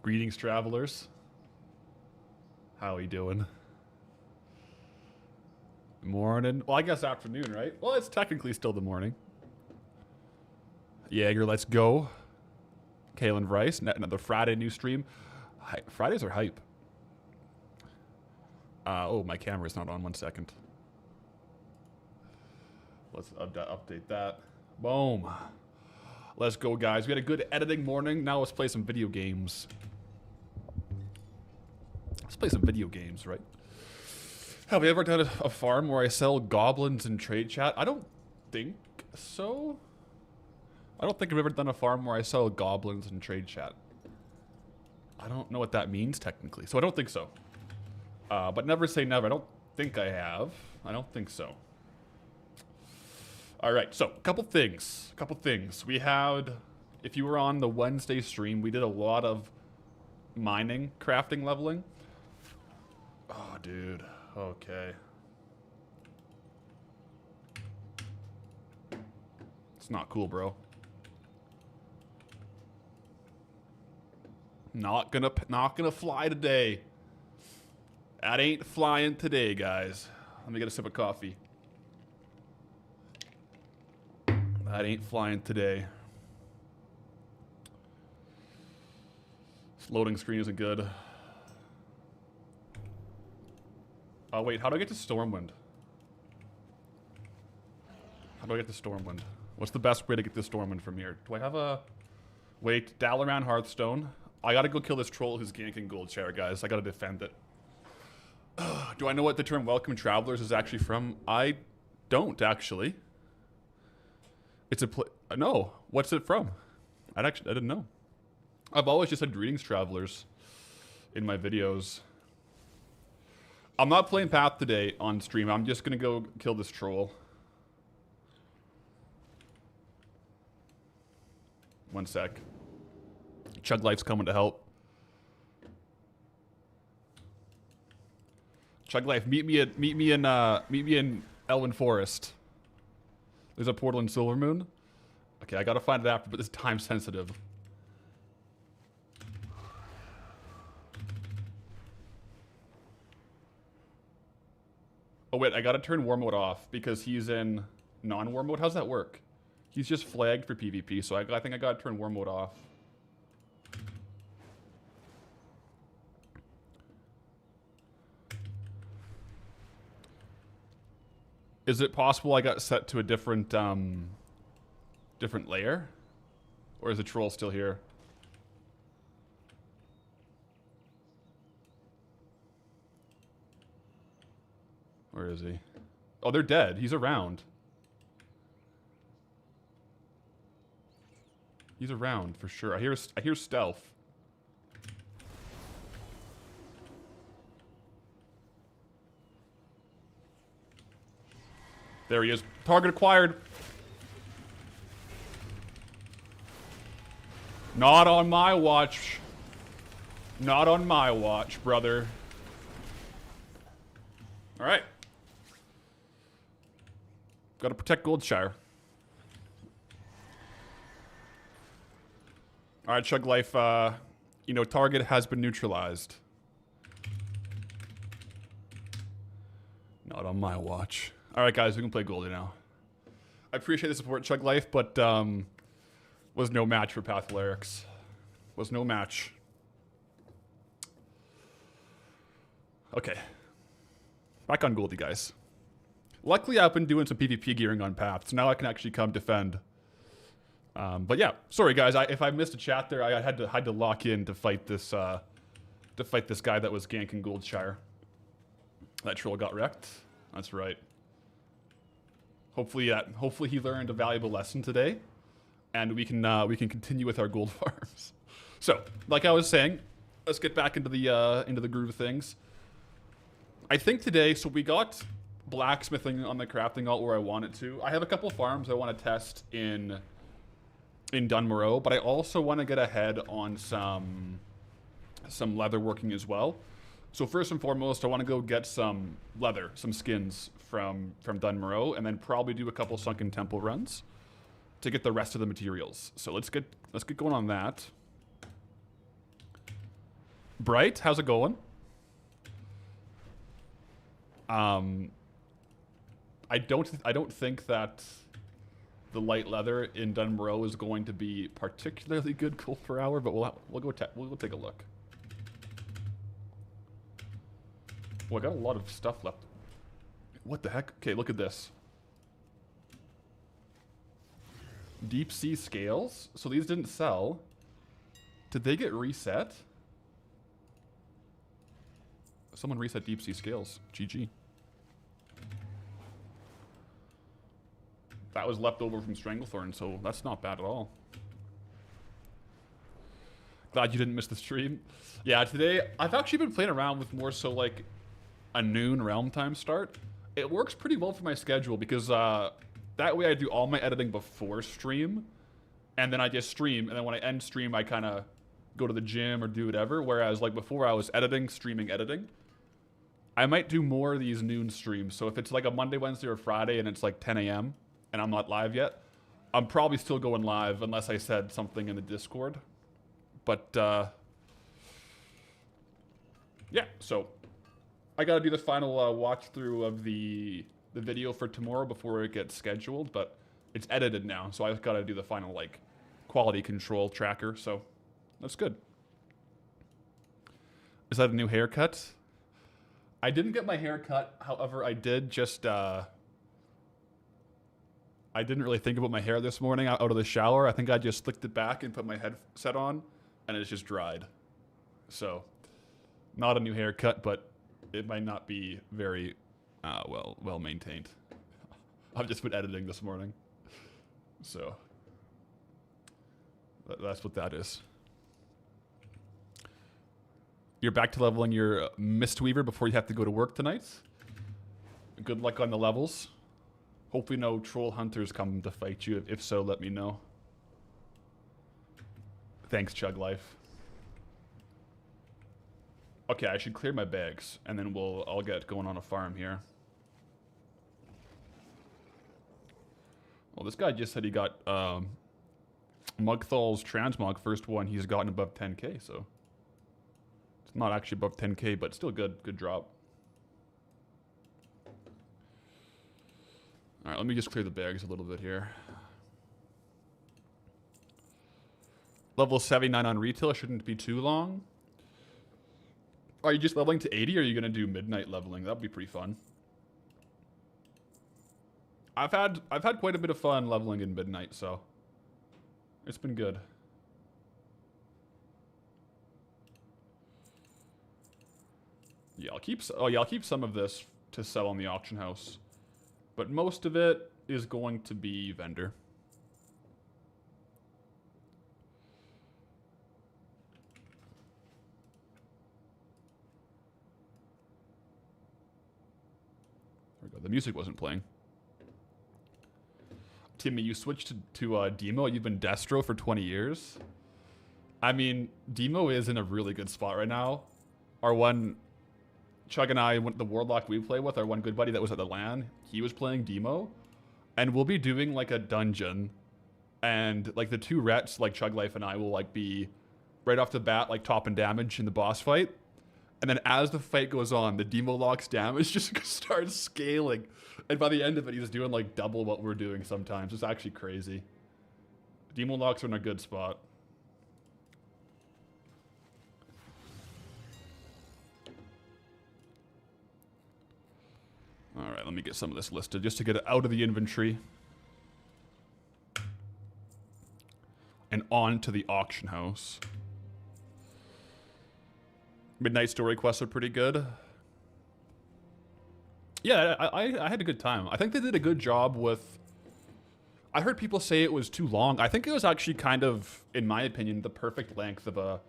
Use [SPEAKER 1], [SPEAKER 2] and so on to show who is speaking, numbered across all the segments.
[SPEAKER 1] Greetings, travelers. How are you doing? Morning. Well, I guess afternoon, right? Well, it's technically still the morning. Jaeger, let's go. Kalen Rice, another Friday new stream. Fridays are hype. Oh, my camera's not on. 1 second. Let's update that. Boom. Let's go, guys. We had a good editing morning. Now let's play some video games. Let's play some video games, right? Have we ever done a farm where I sell goblins in trade chat? I don't think so. I don't think I've ever done a farm where I sell goblins in trade chat. I don't know what that means technically, so I don't think so. But never say never. I don't think I have. I don't think so. All right, so a couple things. We had, if you were on the Wednesday stream, we did a lot of mining, crafting, leveling. Oh, dude. Okay. It's not cool, bro. Not gonna fly today. That ain't flying today, guys. Let me get a sip of coffee. That ain't flying today. This loading screen isn't good. Oh, wait, how do I get to Stormwind? How do I get to Stormwind? What's the best way to get to Stormwind from here? Do I have a... Wait, Dalaran Hearthstone. I gotta go kill this troll who's ganking Goldshire, guys. I gotta defend it. Do I know what the term Welcome Travelers is actually from? I don't, actually. It's a no. What's it from? I didn't know. I've always just said Greetings, Travelers in my videos. I'm not playing Path today on stream. I'm just gonna go kill this troll. 1 sec. Chug Life's coming to help. Chug Life, meet me in Elven Forest. There's a portal in Silvermoon. Okay, I gotta find it after, but this is time sensitive. Oh wait, I gotta turn war mode off because he's in non-war mode. How's that work? He's just flagged for PvP, so I think I gotta turn war mode off. Is it possible I got set to a different different layer? Or is the troll still here? Where is he? Oh, they're dead. He's around. He's around for sure. I hear stealth. There he is. Target acquired. Not on my watch. Not on my watch, brother. All right. Got to protect Goldshire. All right, Chug Life. You know, target has been neutralized. Not on my watch. All right, guys, we can play Goldie now. I appreciate the support, Chug Life, but was no match for Path Lyrics. Was no match. Okay. Back on Goldie, guys. Luckily, I've been doing some PvP gearing on Path, so now I can actually come defend. But yeah, sorry guys, if I missed a chat there, I had to lock in to fight this guy that was ganking Goldshire. That troll got wrecked. That's right. Hopefully he learned a valuable lesson today, and we can continue with our gold farms. So, like I was saying, let's get back into the groove of things. I think today, so we got blacksmithing on the crafting alt where I want it to. I have a couple farms I want to test in Morogh, but I also want to get ahead on some leatherworking as well. So first and foremost, I want to go get some leather, some skins from Morogh, and then probably do a couple Sunken Temple runs to get the rest of the materials. So let's get going on that. Bright, how's it going? I don't think that the light leather in Dunmorogh is going to be particularly good gold per hour, but we'll go take a look. Well, I got a lot of stuff left. What the heck? Okay, look at this. Deep sea scales. So these didn't sell. Did they get reset? Someone reset deep sea scales. GG. That was left over from Stranglethorn, so that's not bad at all. Glad you didn't miss the stream. Yeah, today I've actually been playing around with more so like a noon realm time start. It works pretty well for my schedule because that way I do all my editing before stream, and then I just stream, and then when I end stream I kind of go to the gym or do whatever, whereas like before I was editing, streaming, editing. I might do more of these noon streams, so if it's like a Monday, Wednesday, or Friday and it's like 10 a.m. and I'm not live yet, I'm probably still going live unless I said something in the Discord. But yeah, so I gotta do the final watch through of the video for tomorrow before it gets scheduled, but it's edited now, so I've gotta do the final like quality control tracker, so that's good. Is that a new haircut? I didn't get my hair cut, however I did just I didn't really think about my hair this morning out of the shower. I think I just slicked it back and put my headset on, and it's just dried. So, not a new haircut, but it might not be very well maintained. I've just been editing this morning, so that's what that is. You're back to leveling your Mistweaver before you have to go to work tonight. Good luck on the levels. Hopefully no troll hunters come to fight you. If so, let me know. Thanks, Chug Life. Okay, I should clear my bags, and then I'll get going on a farm here. Well, this guy just said he got Mugthal's transmog, first one he's gotten above 10k, so it's not actually above 10k, but still good drop. All right, let me just clear the bags a little bit here. Level 79 on retail shouldn't be too long. Are you just leveling to 80, or are you going to do midnight leveling? That'd be pretty fun. I've had quite a bit of fun leveling in midnight, so it's been good. Yeah, I'll keep some of this to sell on the auction house, but most of it is going to be vendor. There we go. The music wasn't playing. Timmy, you switched to Demo. You've been Destro for 20 years. I mean, Demo is in a really good spot right now. Our one, Chug and I, the Warlock we play with, our one good buddy that was at the LAN, he was playing Demo. And we'll be doing like a dungeon. And like the two rets, like Chug Life and I, will like be right off the bat like topping damage in the boss fight. And then as the fight goes on, the Demo Lock's damage just starts scaling. And by the end of it, he's doing like double what we're doing sometimes. It's actually crazy. Demo Locks are in a good spot. Alright, let me get some of this listed just to get it out of the inventory. And on to the auction house. Midnight story quests are pretty good. Yeah, I had a good time. I think they did a good job with... I heard people say it was too long. I think it was actually kind of, in my opinion, the perfect length of a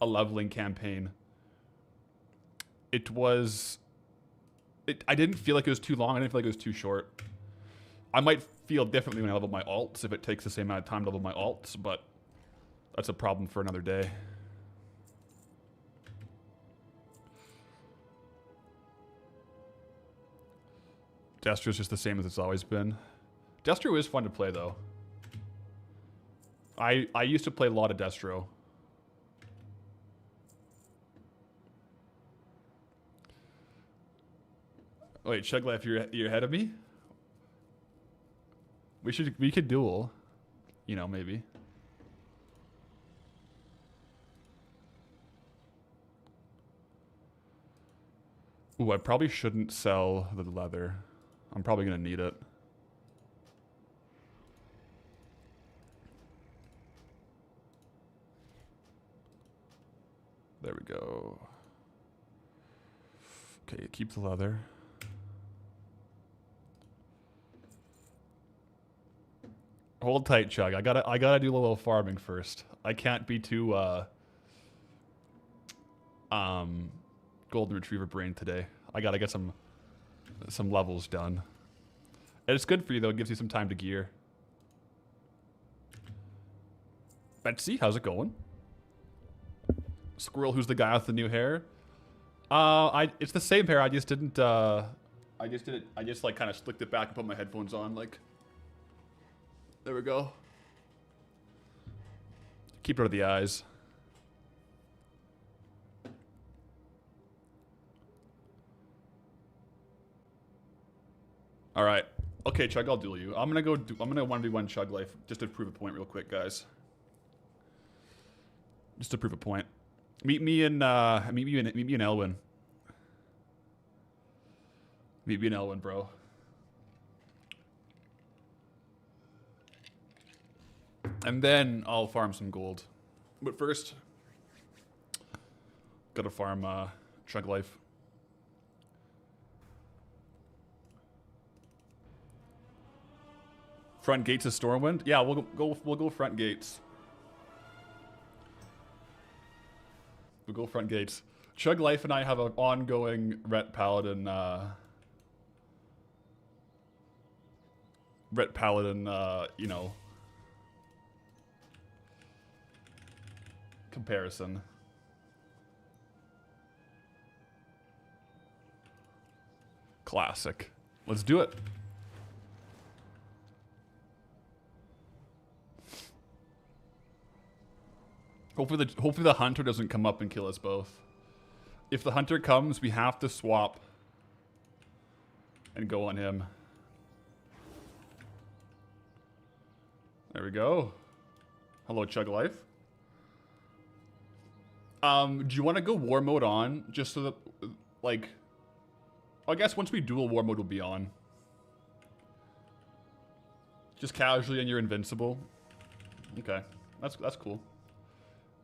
[SPEAKER 1] leveling campaign. It was... I didn't feel like it was too long. I didn't feel like it was too short. I might feel differently when I level my alts if it takes the same amount of time to level my alts, but that's a problem for another day. Destro's just the same as it's always been. Destro is fun to play, though. I used to play a lot of Destro. Wait, Chug Life, you're ahead of me? We could duel. You know, maybe. Ooh, I probably shouldn't sell the leather. I'm probably gonna need it. There we go. Okay, keep the leather. Hold tight, Chug. I gotta do a little farming first. I can't be too golden retriever brain today. I gotta get some levels done. And it's good for you though, it gives you some time to gear. Betsy, how's it going? Squirrel, who's the guy with the new hair? It's the same hair, I just didn't I just like kind of slicked it back and put my headphones on, like. There we go. Keep it out of the eyes. All right. Okay, Chug, I'll duel you. I'm gonna 1v1 Chug Life just to prove a point real quick, guys. Just to prove a point. Meet me in Elwyn. Meet me in Elwyn, bro. And then I'll farm some gold. But first, gotta farm Chug Life. Front gates of Stormwind? Yeah, we'll go front gates. We'll go front gates. Chug Life and I have an ongoing Ret Paladin you know, comparison. Classic. Let's do it. Hopefully the hunter doesn't come up and kill us both. If the hunter comes, we have to swap and go on him. There we go. Hello, Chug Life. Do you want to go war mode on just so that, like, I guess once we duel, war mode will be on. Just casually and you're invincible. Okay, that's cool.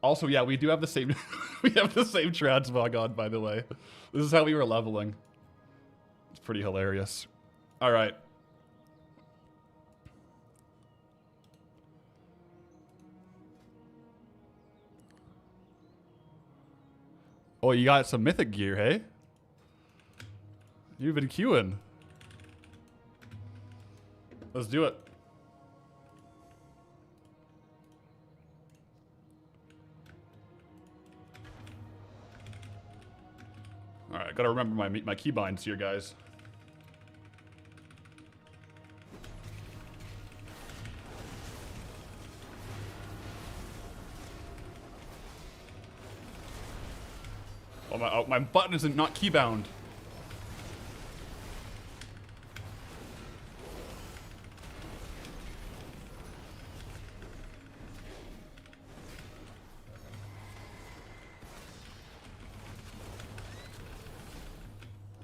[SPEAKER 1] Also, yeah, we do have the same we have the same transmog on, by the way. This is how we were leveling. It's pretty hilarious. All right. Oh, you got some mythic gear, hey? You've been queuing. Let's do it. All right, gotta remember my keybinds here, guys. Oh, my button isn't not keybound.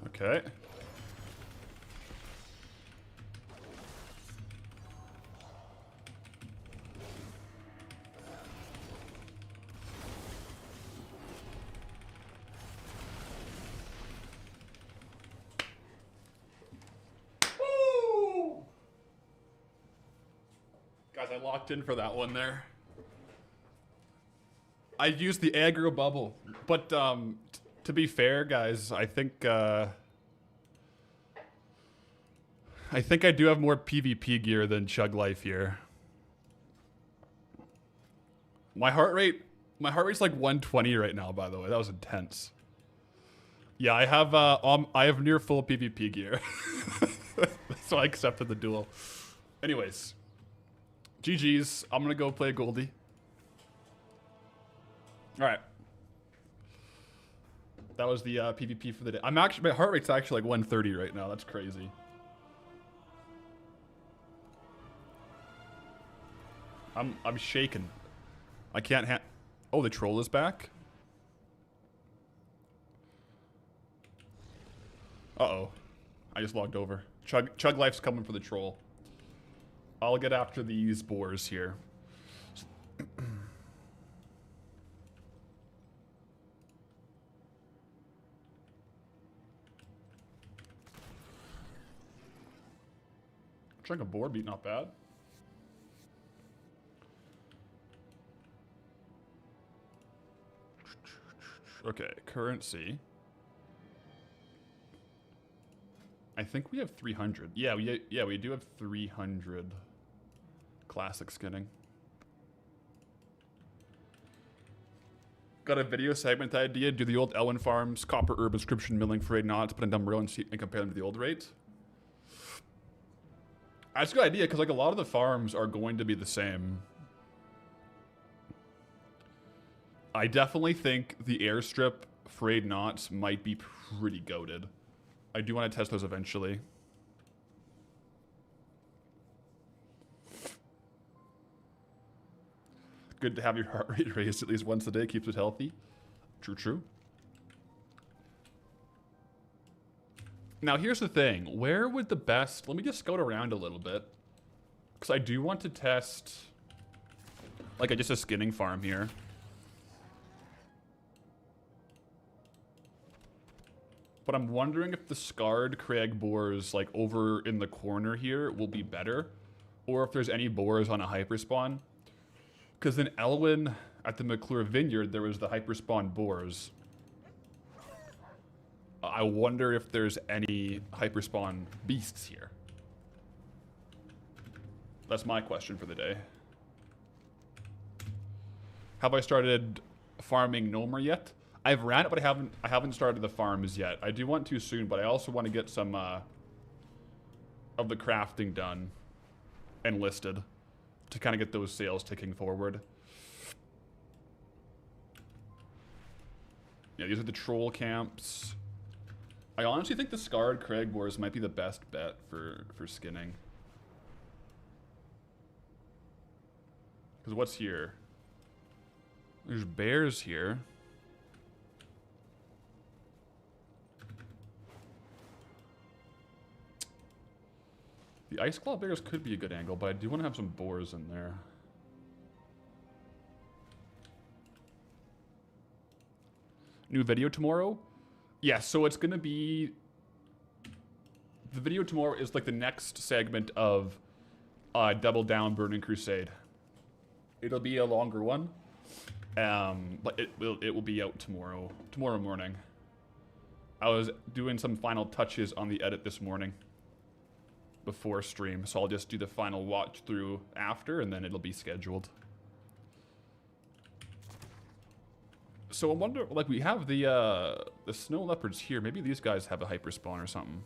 [SPEAKER 1] Okay. Woo! Guys, I locked in for that one there. I used the aggro bubble, but to be fair, guys, I think I do have more PvP gear than Chug Life here. My heart rate's like 120 right now, by the way. That was intense. Yeah, I have near full PvP gear. So I accepted the duel. Anyways, GG's. I'm gonna go play Goldie. All right. That was the PvP for the day. I'm actually, my heart rate's actually like 130 right now. That's crazy. I'm shaking. I can't oh, the troll is back? Uh-oh. I just logged over. Chug Life's coming for the troll. I'll get after these boars here. Chunk of boar beat, not bad. Okay, currency. I think we have 300. Yeah, we do have 300 classic skinning. Got a video segment idea. Do the old Elwyn farms, copper herb inscription milling for 8 knots, put in dumb row and compare them to the old rates. That's a good idea because like a lot of the farms are going to be the same. I definitely think the airstrip for 8 knots might be pretty goated. I do want to test those eventually. Good to have your heart rate raised at least once a day. Keeps it healthy. True, true. Now, here's the thing. Where would the best... Let me just scout around a little bit. Because I do want to test... like, just a skinning farm here. But I'm wondering if the scarred crag boars, like, over in the corner here will be better. Or if there's any boars on a hyperspawn. Because in Elwyn, at the McClure Vineyard, there was the hyperspawn boars. I wonder if there's any hyperspawn beasts here. That's my question for the day. Have I started farming Nomer yet? I've ran it, but I haven't started the farms yet. I do want to soon, but I also want to get some of the crafting done and listed to kind of get those sales ticking forward. Yeah, these are the troll camps. I honestly think the scarred crag boars might be the best bet for skinning. Because what's here? There's bears here. The ice claw bears could be a good angle, but I do want to have some boars in there. New video tomorrow? Yeah, so it's going to be... The video tomorrow is like the next segment of Double Down Burning Crusade. It'll be a longer one, but it will be out tomorrow morning. I was doing some final touches on the edit this morning before stream, so I'll just do the final watch through after, and then it'll be scheduled. So I wonder, like, we have the snow leopards here. Maybe these guys have a hyperspawn or something.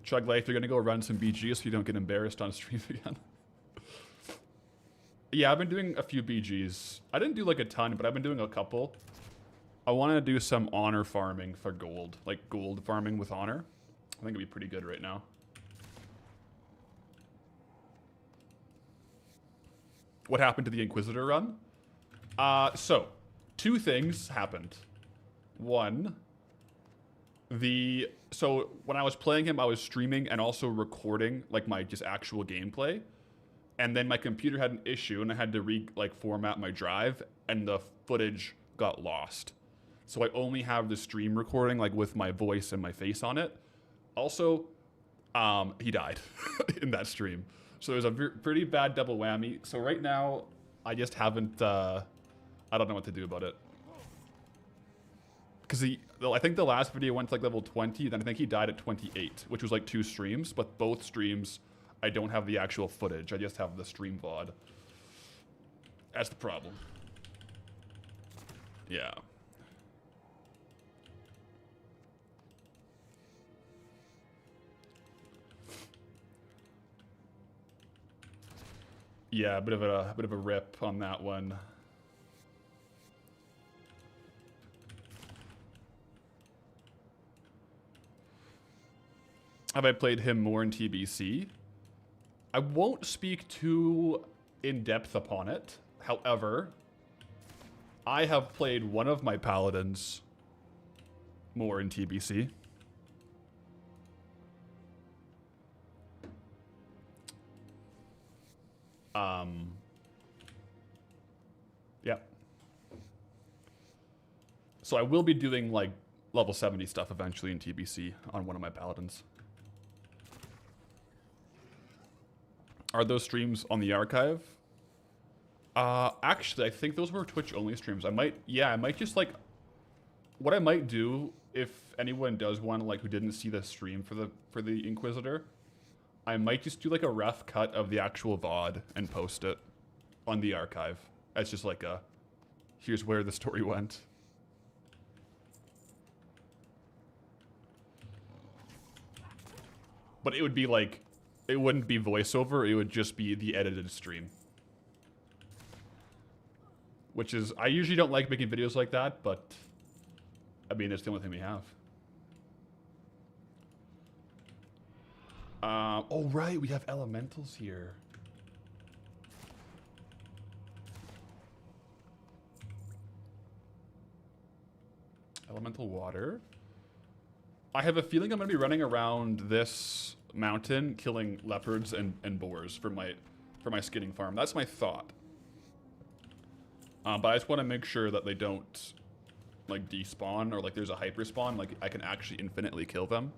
[SPEAKER 1] Chug Life, you're gonna go run some BGs so you don't get embarrassed on stream again. Yeah, I've been doing a few BGs. I didn't do like a ton, but I've been doing a couple. I want to do some honor farming for gold, like gold farming with honor. I think it'd be pretty good right now. What happened to the Inquisitor run? So, 2 things happened. One, so when I was playing him, I was streaming and also recording like my just actual gameplay. And then my computer had an issue and I had to format my drive and the footage got lost. So I only have the stream recording like with my voice and my face on it. Also, he died in that stream. So it was a pretty bad double whammy. So right now, I just haven't, I don't know what to do about it. Because I think the last video went to like level 20, then I think he died at 28, which was like 2 streams, but both streams, I don't have the actual footage. I just have the stream VOD. That's the problem. Yeah. Yeah, a bit of a rip on that one. Have I played him more in TBC? I won't speak too in depth upon it. However, I have played one of my paladins more in TBC. Yeah. So I will be doing like level 70 stuff eventually in TBC on one of my paladins. Are those streams on the archive? Actually, I think those were Twitch only streams. I might just like, what I might do if anyone does want to like who didn't see the stream for the Inquisitor, I might just do like a rough cut of the actual VOD and post it on the archive. As just like a, here's where the story went. But it would be like, it wouldn't be voiceover, it would just be the edited stream. Which is, I usually don't like making videos like that, but I mean, it's the only thing we have. Oh right, we have elementals here. Elemental water. I have a feeling I'm going to be running around this mountain killing leopards and boars for my skinning farm. That's my thought. But I just want to make sure that they don't like despawn or like there's a hyper spawn, like I can actually infinitely kill them.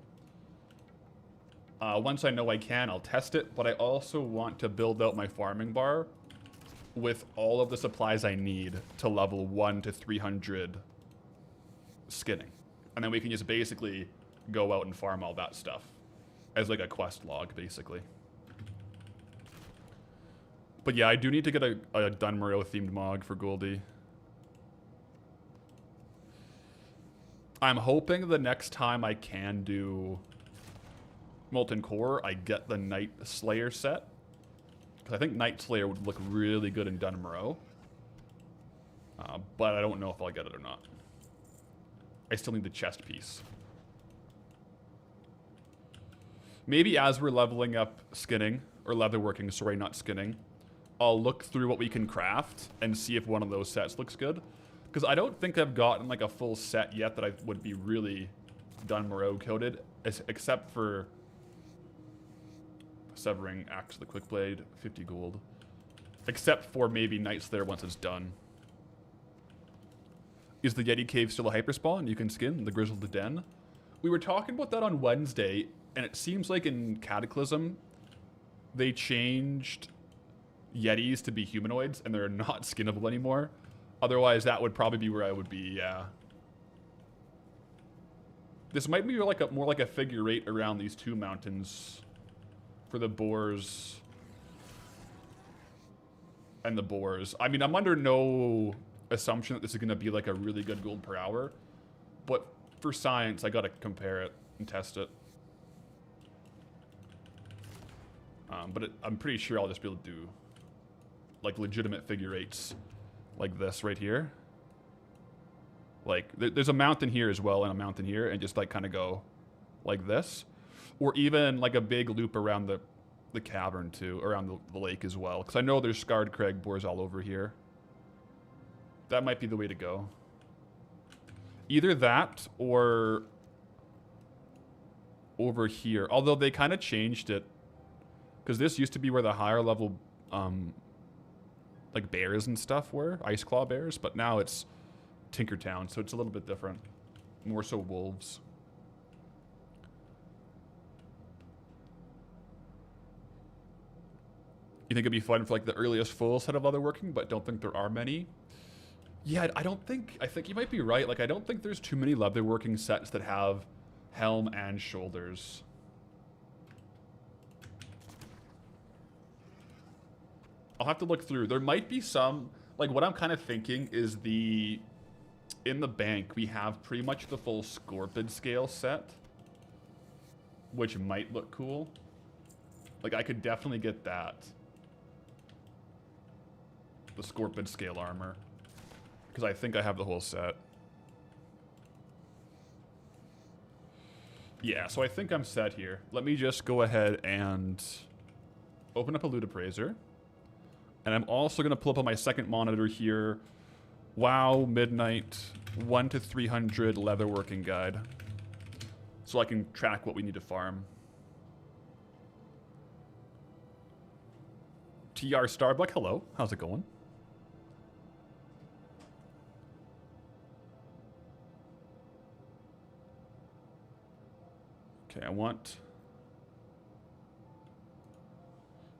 [SPEAKER 1] Once I know I can, I'll test it, but I also want to build out my farming bar with all of the supplies I need to level 1 to 300 skinning. And then we can just basically go out and farm all that stuff as like a quest log, basically. But yeah, I do need to get a Dunmorrow themed Morogh for Goldie. I'm hoping the next time I can do Molten Core, I get the Night Slayer set. Because I think Night Slayer would look really good in Dunmorrow. But I don't know if I'll get it or not. I still need the chest piece. Maybe as we're leveling up skinning, or leatherworking, sorry, not skinning, I'll look through what we can craft and see if one of those sets looks good. Because I don't think I've gotten like a full set yet that I would be really Dunmorrow coded, except for Severing Axe of the Quick Blade, 50 gold. Except for maybe Night Slayer once it's done. Is the Yeti Cave still a hyperspawn? You can skin the Grizzled Den. We were talking about that on Wednesday, and it seems like in Cataclysm, they changed Yetis to be humanoids, and they're not skinnable anymore. Otherwise, that would probably be where I would be, yeah. This might be like more like a figure eight around these two mountains for the boars and the boars. I mean, I'm under no assumption that this is going to be like a really good gold per hour, but for science, I got to compare it and test it. But I'm pretty sure I'll just be able to do like legitimate figure eights like this right here. Like there's a mountain here as well and a mountain here, and just like kind of go like this, or even like a big loop around the cavern too, around the lake as well, because I know there's scarred crag boars all over here. That might be the way to go. Either that or over here, although they kind of changed it, because this used to be where the higher level like bears and stuff were, ice claw bears, but now it's Tinkertown, so it's a little bit different. More so wolves. You think it'd be fun for like the earliest full set of leatherworking, but don't think there are many? Yeah, I think you might be right. Like, I don't think there's too many leatherworking sets that have helm and shoulders. I'll have to look through. There might be some, like what I'm kind of thinking is in the bank, we have pretty much the full Scorpid scale set, which might look cool. Like I could definitely get that. the Scorpion scale armor. Because I think I have the whole set. Yeah, so I think I'm set here. Let me just go ahead and open up a loot appraiser. And I'm also going to pull up on my second monitor here, WoW Midnight 1 to 300 Leatherworking Guide. So I can track what we need to farm. TR Starbuck, hello. How's it going? Okay, I want...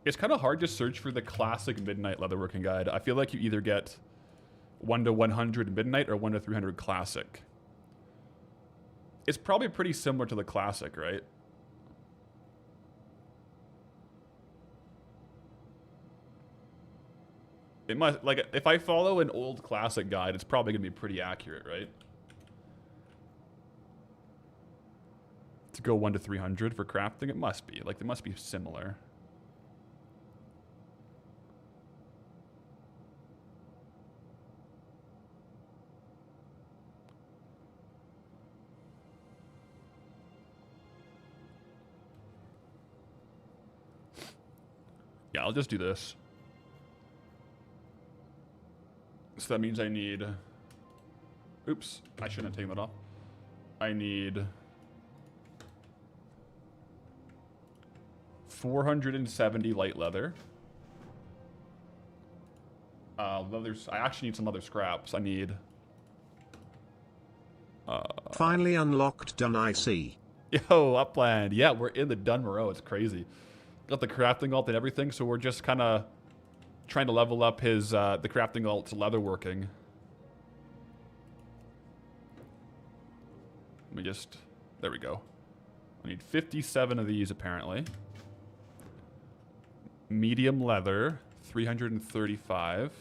[SPEAKER 1] It's kind of hard to search for the classic Midnight Leatherworking Guide. I feel like you either get 1 to 100 Midnight or 1 to 300 Classic. It's probably pretty similar to the Classic, right? It must, like, if I follow an old Classic guide, it's probably going to be pretty accurate, right? To go 1 to 300 for crafting, it must be. Like, they must be similar. Yeah, I'll just do this. So that means I need... Oops, I shouldn't have taken that off. I need... 470 light leather. Leathers. I actually need some other scraps. I need...
[SPEAKER 2] Finally unlocked Dun I see.
[SPEAKER 1] Yo, Upland. Yeah, we're in the Dun Morogh. It's crazy. Got the crafting alt and everything, so we're just kind of trying to level up his the crafting alt to leatherworking. Let me just... There we go. I need 57 of these, apparently. Medium leather, 335.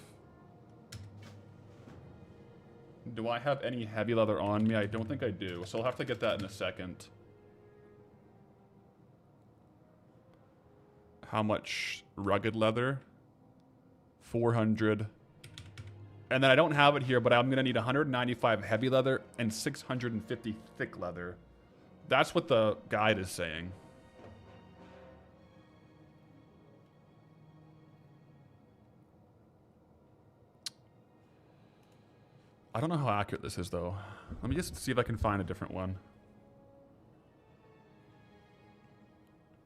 [SPEAKER 1] Do I have any heavy leather on me? I don't think I do, so I'll have to get that in a second. How much rugged leather? 400. And then I don't have it here, but I'm going to need 195 heavy leather and 650 thick leather. That's what the guide is saying. I don't know how accurate this is, though. Let me just see if I can find a different one.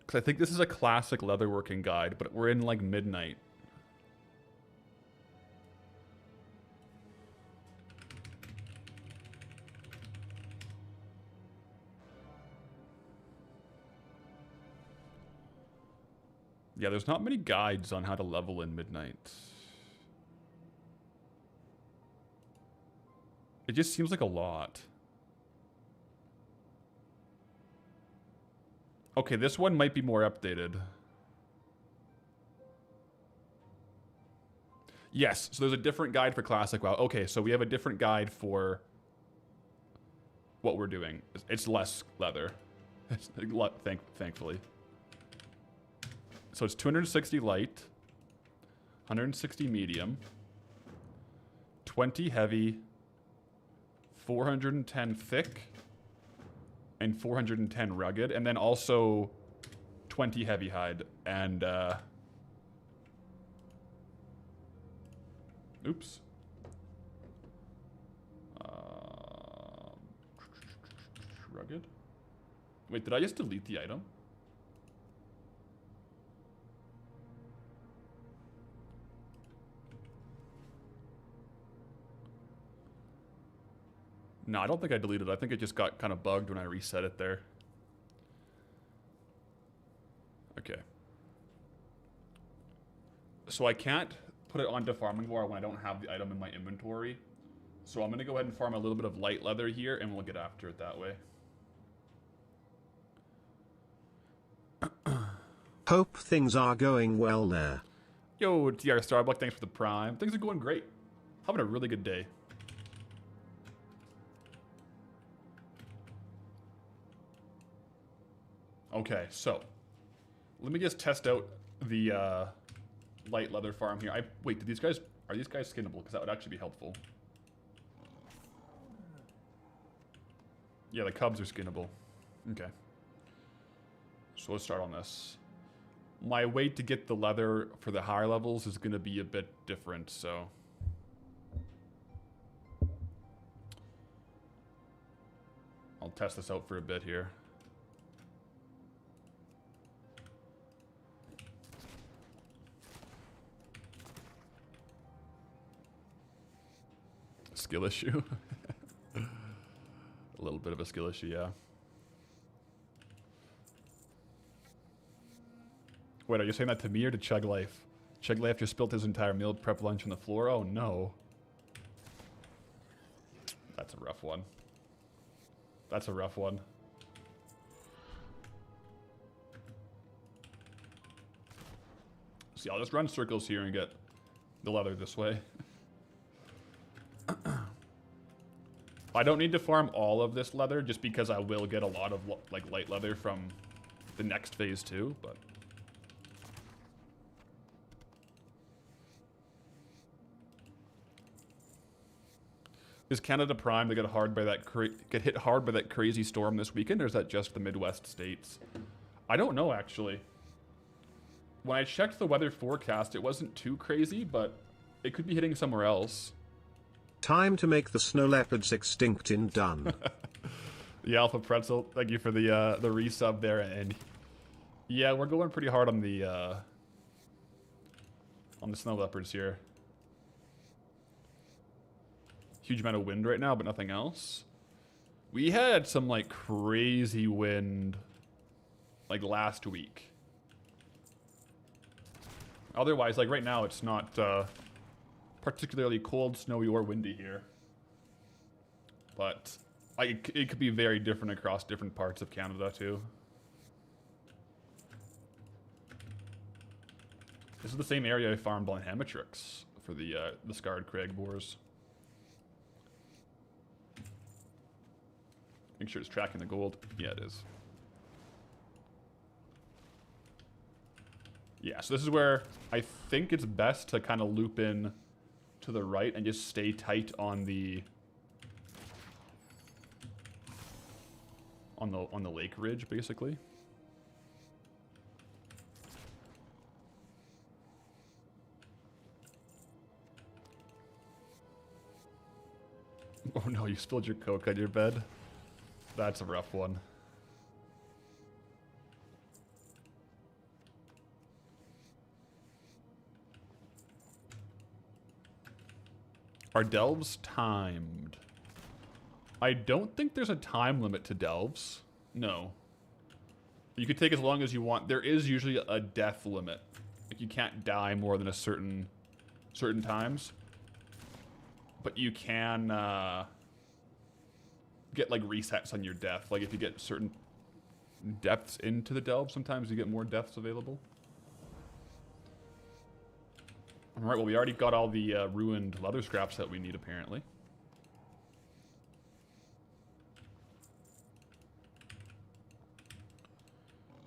[SPEAKER 1] Because I think this is a classic leatherworking guide, but we're in, like, midnight. Yeah, there's not many guides on how to level in midnight. It just seems like a lot. Okay, this one might be more updated. Yes, so there's a different guide for Classic WoW. Okay, so we have a different guide for what we're doing. It's less leather, thankfully. So it's 260 light, 160 medium, 20 heavy, 410 thick, and 410 rugged, and then also 20 heavy hide, and oops. Rugged? Wait, did I just delete the item? No, I don't think I deleted it. I think it just got kind of bugged when I reset it there. Okay. So I can't put it onto farming bar when I don't have the item in my inventory. So I'm going to go ahead and farm a little bit of light leather here, and we'll get after it that way.
[SPEAKER 2] Hope things are going well there.
[SPEAKER 1] Yo, TR Starbuck, thanks for the prime. Things are going great. Having a really good day. Okay, so let me just test out the light leather farm here. Wait, did these guys Are these guys skinnable? Because that would actually be helpful. Yeah, the cubs are skinnable. Okay. So let's start on this. My way to get the leather for the higher levels is going to be a bit different, so... I'll test this out for a bit here. Skill issue. A little bit of a skill issue, yeah. Wait, are you saying that to me or to Chug Life? Chug Life just spilled his entire meal prep lunch on the floor? Oh no. That's a rough one. That's a rough one. See, I'll just run circles here and get the leather this way. I don't need to farm all of this leather just because I will get a lot of like light leather from the next phase too, but is Canada Prime to get hard by that get hit hard by that crazy storm this weekend, or is that just the Midwest states? I don't know actually. When I checked the weather forecast, it wasn't too crazy, but it could be hitting somewhere else.
[SPEAKER 2] Time to make the snow leopards extinct in done.
[SPEAKER 1] The Alpha Pretzel, thank you for the resub there, and yeah, we're going pretty hard on the snow leopards here. Huge amount of wind right now, but nothing else. We had some like crazy wind like last week. Otherwise, like right now, it's not particularly cold, snowy, or windy here. But it could be very different across different parts of Canada too. This is the same area I farmed on Hamatrix for the Scarred Crag boars. Make sure it's tracking the gold. Yeah, it is. Yeah, so this is where I think it's best to kind of loop in to the right and just stay tight on the lake ridge, basically. Oh no, you spilled your Coke on your bed. That's a rough one. Are delves timed? I don't think there's a time limit to delves. No. You could take as long as you want. There is usually a death limit. Like you can't die more than a certain times. But you can get like resets on your death. Like if you get certain depths into the delve, sometimes you get more deaths available. Alright, well we already got all the ruined leather scraps that we need apparently.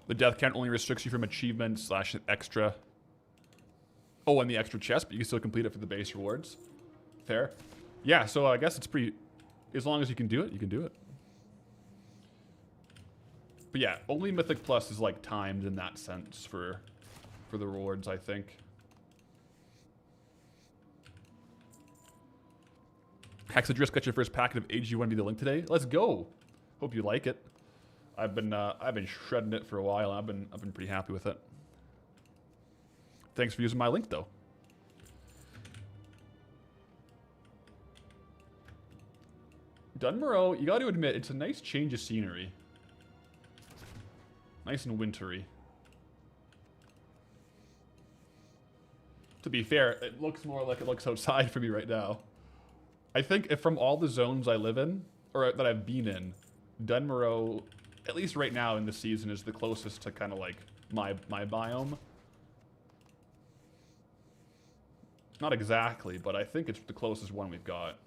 [SPEAKER 1] The death count only restricts you from achievements / extra. Oh, and the extra chest, but you can still complete it for the base rewards. Fair. Yeah, so I guess it's pretty... As long as you can do it, you can do it. But yeah, only Mythic Plus is like timed in that sense for the rewards, I think. Hexadriss got your first packet of AG1B the link today. Let's go. Hope you like it. I've been shredding it for a while. I've been pretty happy with it. Thanks for using my link though. Dunmorrow, you got to admit, it's a nice change of scenery. Nice and wintry. To be fair, it looks more like it looks outside for me right now. I think if from all the zones I live in, or that I've been in, Dunmorrow, at least right now in the season, is the closest to kind of like my biome. Not exactly, but I think it's the closest one we've got.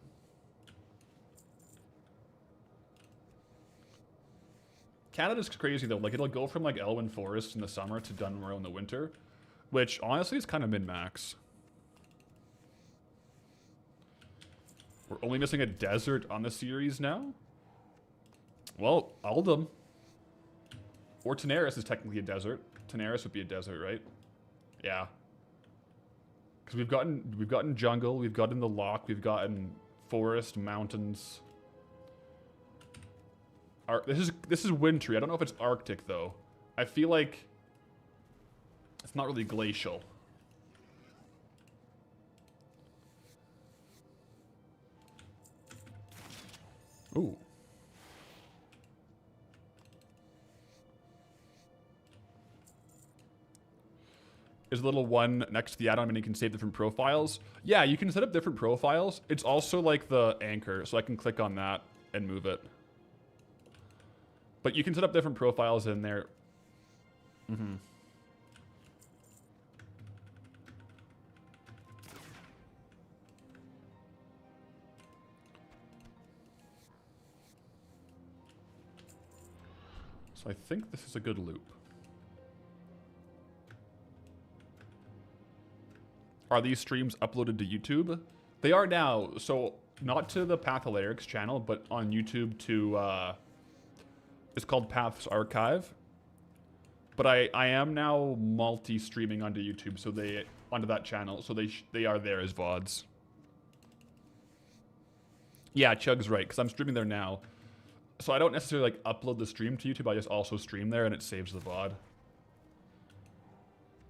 [SPEAKER 1] Canada's crazy though, like it'll go from like Elwyn Forest in the summer to Dunmorrow in the winter, which honestly is kind of min-max. We're only missing a desert on the series now? Well, Aldum. Or Tenaris is technically a desert. Tenaris would be a desert, right? Yeah. Because we've gotten jungle, we've gotten the lock, we've gotten forest, mountains. This is wintry. I don't know if it's Arctic though. I feel like it's not really glacial. Ooh. There's a little one next to the add-on and you can save different profiles. Yeah, you can set up different profiles. It's also like the anchor, so I can click on that and move it. But you can set up different profiles in there. Mm-hmm. So I think this is a good loop. Are these streams uploaded to YouTube? They are now, so not to the Patholerics channel, but on YouTube to, it's called Path's Archive. But I am now multi-streaming onto YouTube, so onto that channel, so they are there as VODs. Yeah, Chug's right, because I'm streaming there now. So I don't necessarily like upload the stream to YouTube, I just also stream there and it saves the VOD.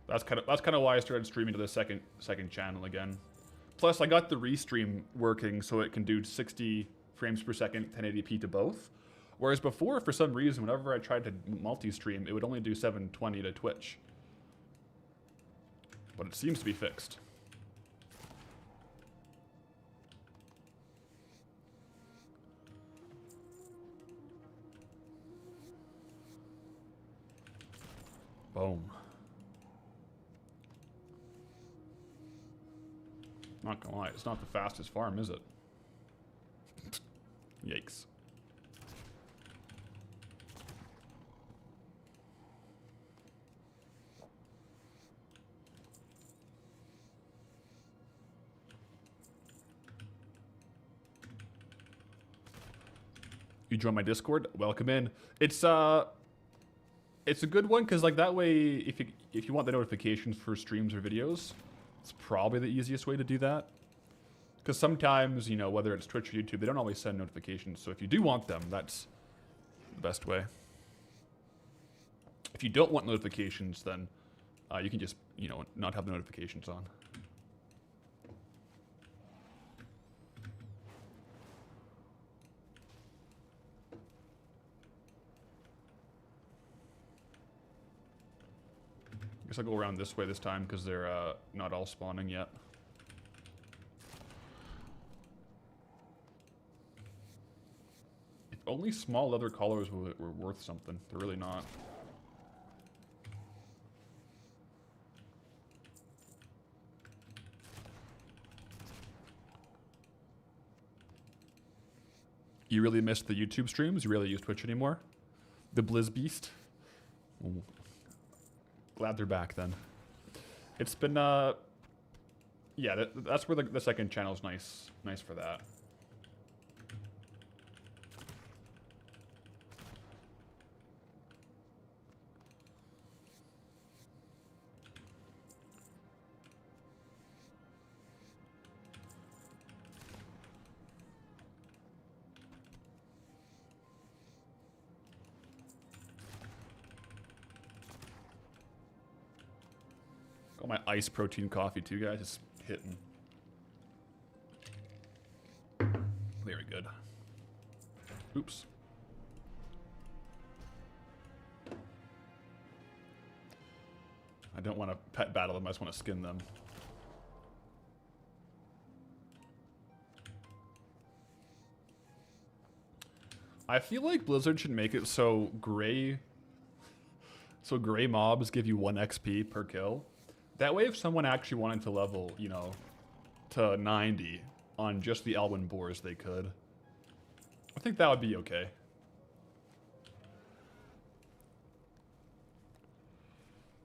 [SPEAKER 1] That's kind of why I started streaming to the second channel again. Plus, I got the restream working so it can do 60 frames per second, 1080p to both. Whereas before, for some reason, whenever I tried to multi-stream, it would only do 720 to Twitch. But it seems to be fixed. Boom. Not gonna lie, it's not the fastest farm, is it? Yikes. You join my Discord? Welcome in. It's a good one because like that way, if you want the notifications for streams or videos, it's probably the easiest way to do that. Because sometimes, you know, whether it's Twitch or YouTube, they don't always send notifications. So if you do want them, that's the best way. If you don't want notifications, then you can just, you know, not have the notifications on. Guess I'll go around this way this time because they're not all spawning yet. If only small leather collars were worth something. They're really not. You really missed the YouTube streams? You really use Twitch anymore? The Blizz Beast? Ooh. Glad they're back then. It's been, yeah, that's where the second channel is nice for that. Got my ice protein coffee too, guys. It's hitting. Very good. Oops. I don't want to pet battle them. I just want to skin them. I feel like Blizzard should make it so gray mobs give you 1 XP per kill. That way, if someone actually wanted to level, you know, to 90 on just the Elwyn boars, they could. I think that would be okay.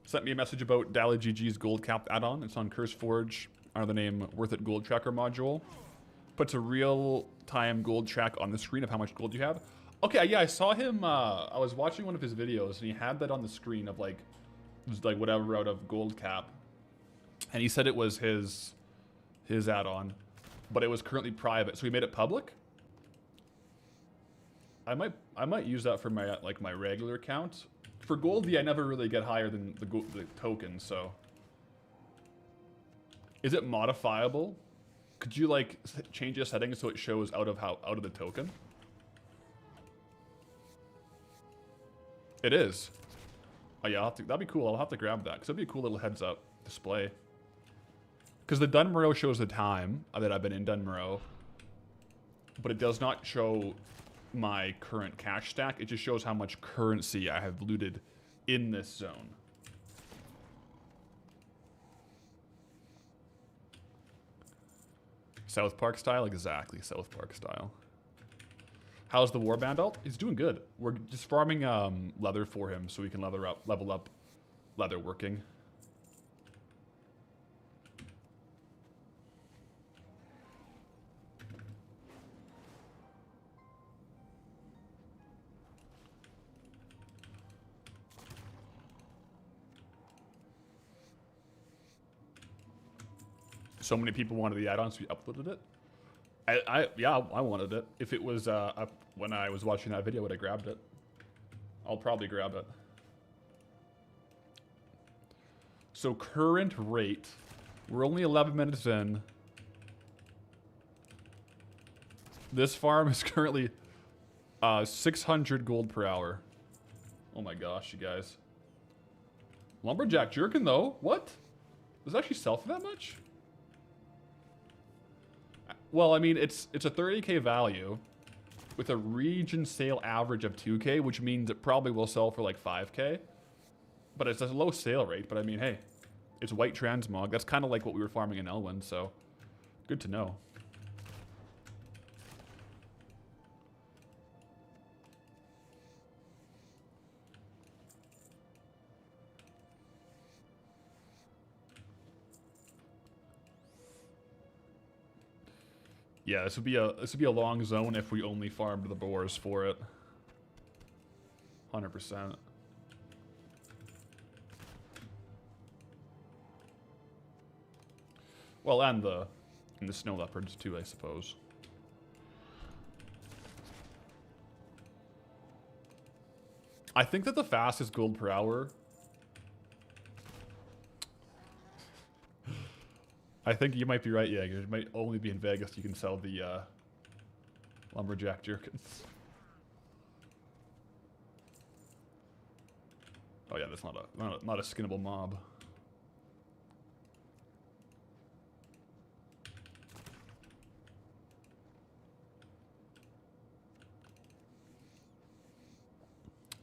[SPEAKER 1] Sent me a message about Dally GG's gold cap add-on. It's on CurseForge under the name Worth It Gold Tracker module. puts a real-time gold track on the screen of how much gold you have. Okay, yeah, I saw him, I was watching one of his videos, and he had that on the screen of, like whatever out of gold cap. And he said it was his add-on, but it was currently private, so he made it public. I might use that for my, like, my regular account. For Goldie, I never really get higher than the token, so. Is it modifiable? Could you, like, change the settings so it shows out of the token? It is. Oh yeah, that'd be cool. I'll have to grab that, because it'd be a cool little heads-up display. Because the Dunmorrow shows the time that I've been in Dunmorrow, but it does not show my current cash stack. It just shows how much currency I have looted in this zone. South Park style? Exactly, South Park style. How's the Warband alt? He's doing good. We're just farming leather for him so we can level up leatherworking. So many people wanted the add-on, so we uploaded it. Yeah, I wanted it. If it was up when I was watching that video, I would have grabbed it. I'll probably grab it. So current rate, we're only 11 minutes in. This farm is currently 600 gold per hour. Oh my gosh, you guys. Lumberjack jerkin though, what? Does it actually sell for that much? Well, I mean, it's a 30k value with a region sale average of 2k, which means it probably will sell for like 5k. But it's a low sale rate, but I mean, hey, it's white transmog. That's kind of like what we were farming in Elwyn, so good to know. Yeah, this would be a long zone if we only farmed the boars for it. 100%. Well, and the snow leopards too, I suppose. I think that the fastest gold per hour. I think you might be right, yeah. It might only be in Vegas you can sell the lumberjack jerkins. Oh yeah, that's not a skinnable mob.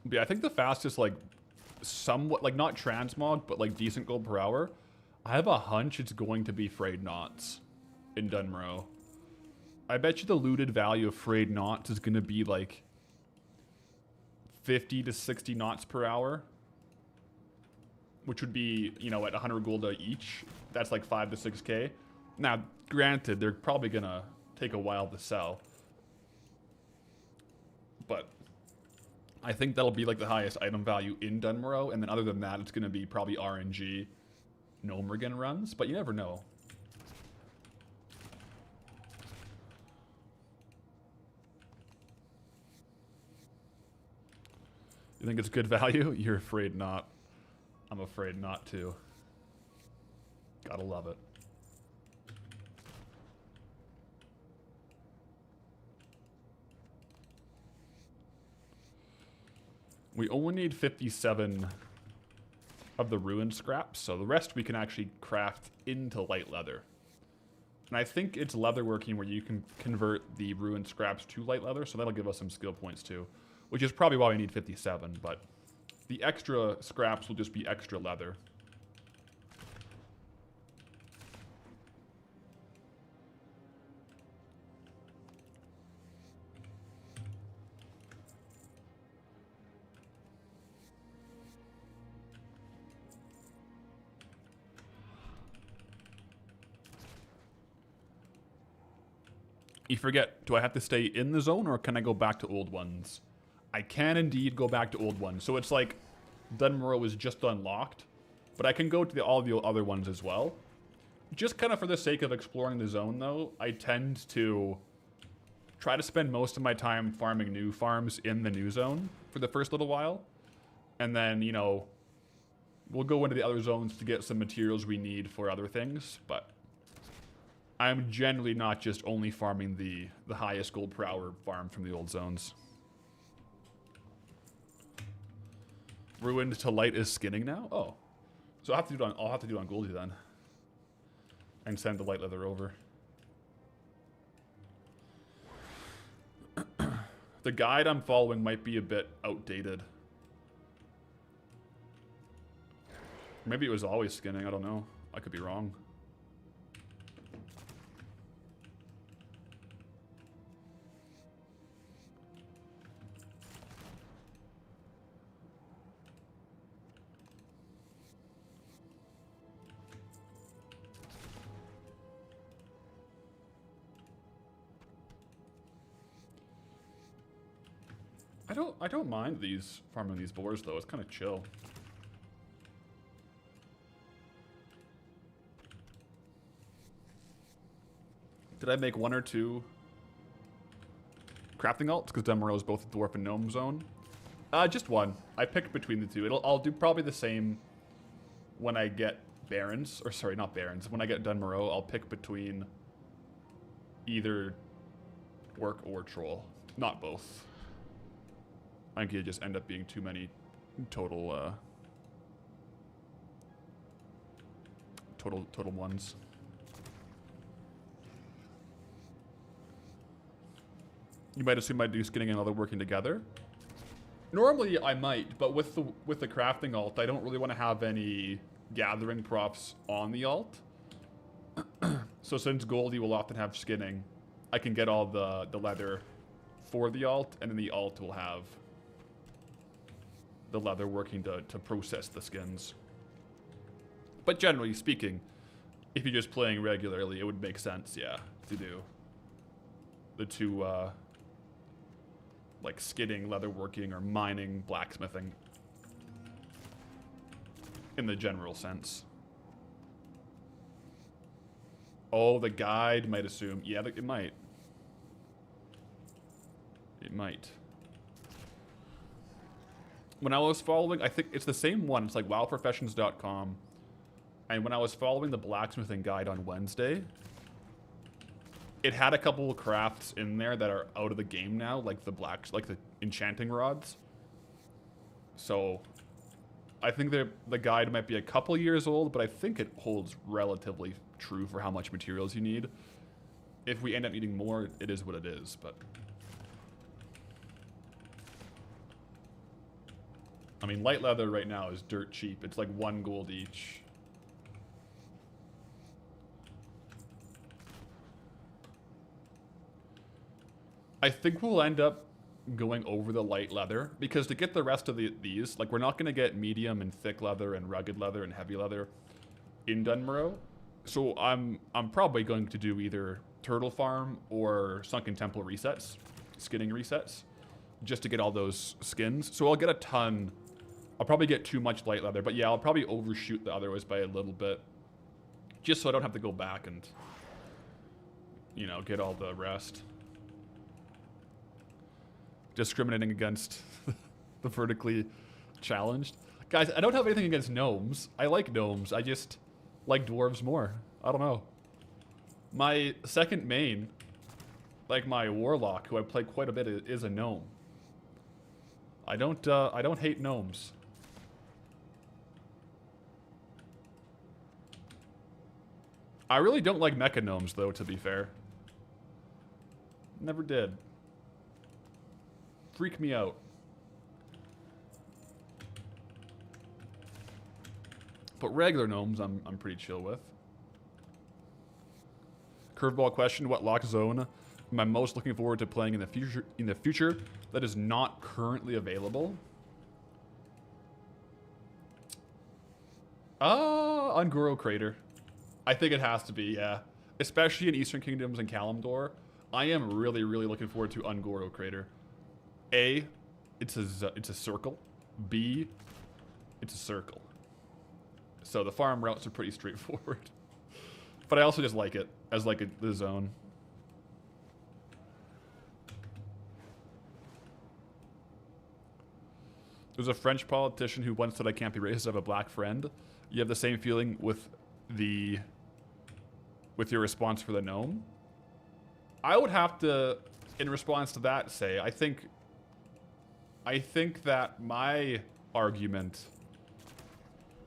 [SPEAKER 1] But yeah, I think the fastest, like, somewhat, like, not transmog, but like decent gold per hour. I have a hunch it's going to be frayed knots in Dunmorrow. I bet you the looted value of frayed knots is going to be like 50 to 60 knots per hour, which would be, you know, at 100 gold each. That's like 5 to 6k. Now, granted, they're probably going to take a while to sell, but I think that'll be like the highest item value in Dunmorrow, and then other than that, it's going to be probably RNG. Gnomergan runs, but you never know. You think it's good value? You're afraid not. I'm afraid not to. Gotta love it. We only need 57 of the ruined scraps, so the rest we can actually craft into light leather. And I think it's leatherworking where you can convert the ruined scraps to light leather, so that'll give us some skill points too, which is probably why we need 57, but the extra scraps will just be extra leather. You forget, do I have to stay in the zone or can I go back to old ones? I can indeed go back to old ones. So it's like Morogh is just unlocked, but I can go to all the other ones as well. Just kind of for the sake of exploring the zone though, I tend to try to spend most of my time farming new farms in the new zone for the first little while. And then, you know, we'll go into the other zones to get some materials we need for other things, but I'm generally not just only farming the highest gold per hour farm from the old zones. Ruined to light is skinning now? Oh. So I'll have to do it on Goldie then. And send the light leather over. The guide I'm following might be a bit outdated. Maybe it was always skinning, I don't know. I could be wrong. I don't mind farming these boars though. It's kind of chill. Did I make one or two crafting alts? Because Morogh is both a dwarf and gnome zone. Just one. I picked between the two. I'll do probably the same when I get barons, or sorry, not barons. When I get Morogh, I'll pick between either orc or troll, not both. I think it just end up being too many total total ones. You might assume I do skinning and leatherworking together. Normally I might, but with the crafting alt, I don't really want to have any gathering props on the alt. So since Goldie will often have skinning, I can get all the leather for the alt, and then the alt will have the leatherworking to process the skins. But generally speaking, if you're just playing regularly, it would make sense, yeah, to do the two, like skinning, leatherworking, or mining, blacksmithing, in the general sense. Oh, the guide might assume, yeah, it might. It might. When I was following, I think it's the same one. It's like wowprofessions.com. And when I was following the blacksmithing guide on Wednesday, it had a couple of crafts in there that are out of the game now, like the enchanting rods. So I think the guide might be a couple years old, but I think it holds relatively true for how much materials you need. If we end up needing more, it is what it is, but I mean, light leather right now is dirt cheap. It's like 1 gold each. I think we'll end up going over the light leather, because to get the rest of these, like, we're not going to get medium and thick leather and rugged leather and heavy leather in Morogh. So I'm probably going to do either Turtle Farm or Sunken Temple resets, skinning resets, just to get all those skins. So I'll get a ton. I'll probably get too much light leather, but yeah, I'll probably overshoot the otherwise by a little bit, just so I don't have to go back and, you know, get all the rest. Discriminating against the vertically challenged. Guys, I don't have anything against gnomes. I like gnomes. I just like dwarves more. I don't know. My second main, like my warlock, who I play quite a bit, is a gnome. I don't hate gnomes. I really don't like mecha gnomes, though, to be fair. Never did. Freak me out. But regular gnomes, I'm pretty chill with. Curveball question: what lock zone am I most looking forward to playing in the future that is not currently available? Ungoro Crater. I think it has to be, yeah. Especially in Eastern Kingdoms and Kalimdor. I am really, really looking forward to Ungoro Crater. A, it's a circle. B, it's a circle. So the farm routes are pretty straightforward. But I also just like it as like the zone. There's a French politician who once said I can't be racist, I have a black friend. You have the same feeling with your response for the gnome? I would have to, in response to that, say I think that my argument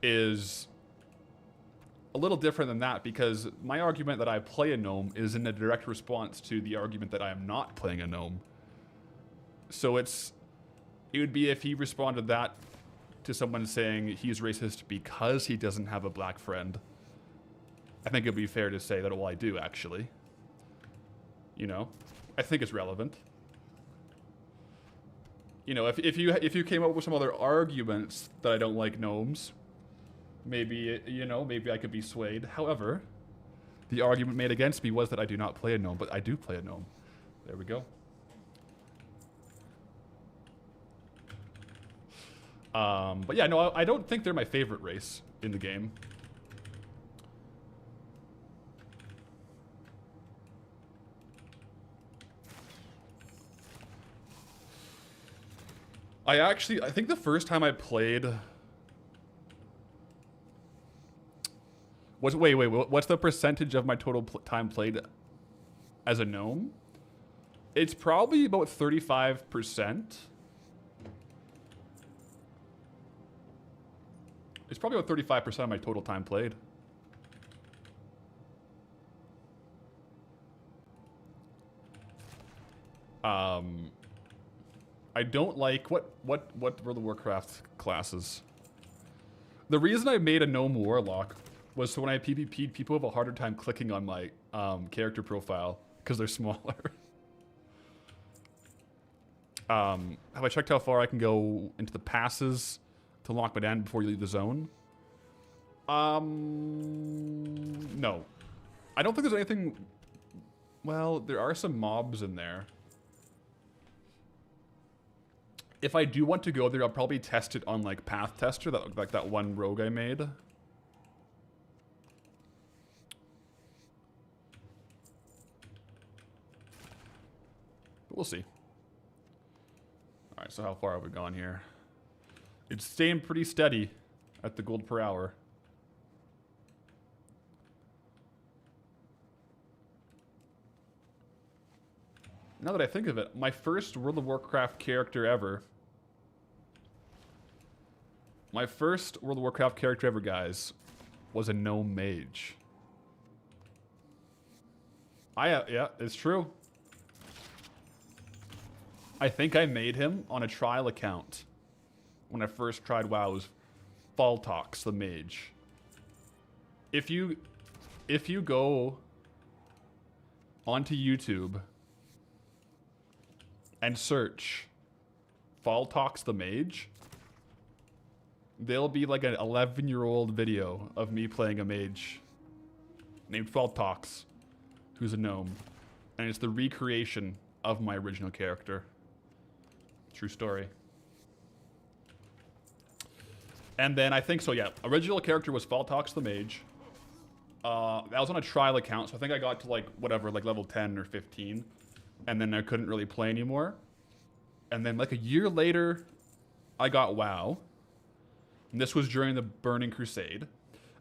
[SPEAKER 1] is a little different than that, because my argument that I play a gnome is in a direct response to the argument that I am not playing a gnome. So it would be if he responded that to someone saying he's racist because he doesn't have a black friend. I think it'd be fair to say that, well, I do actually. You know, I think it's relevant. You know, if you came up with some other arguments that I don't like gnomes, maybe, you know, maybe I could be swayed. However, the argument made against me was that I do not play a gnome, but I do play a gnome. There we go. But yeah, no, I don't think they're my favorite race in the game. I think the first time I played... Wait, what's the percentage of my total time played as a gnome? It's probably about 35%. It's probably about 35% of my total time played. I don't like what World of Warcraft classes. The reason I made a gnome warlock was so when I PvP'd, people have a harder time clicking on my character profile because they're smaller. Have I checked how far I can go into the passes to lock Medan before you leave the zone? No. I don't think there's anything... Well, there are some mobs in there. If I do want to go there, I'll probably test it on like Path Tester, like that one rogue I made. But we'll see. All right, so how far have we gone here? It's staying pretty steady at the gold per hour. Now that I think of it, my first World of Warcraft character ever... My first World of Warcraft character ever, guys, was a gnome mage. Yeah, it's true. I think I made him on a trial account. When I first tried WoW, it was Faltox, the mage. If you go onto YouTube and search Faltox the mage, there'll be like an 11-year-old video of me playing a mage named Faltox, who's a gnome. And it's the recreation of my original character. True story. And then I think, so yeah, original character was Faltox the mage. That was on a trial account, so I think I got to like, whatever, like level 10 or 15. And then I couldn't really play anymore. And then like a year later, I got WoW. And this was during the Burning Crusade.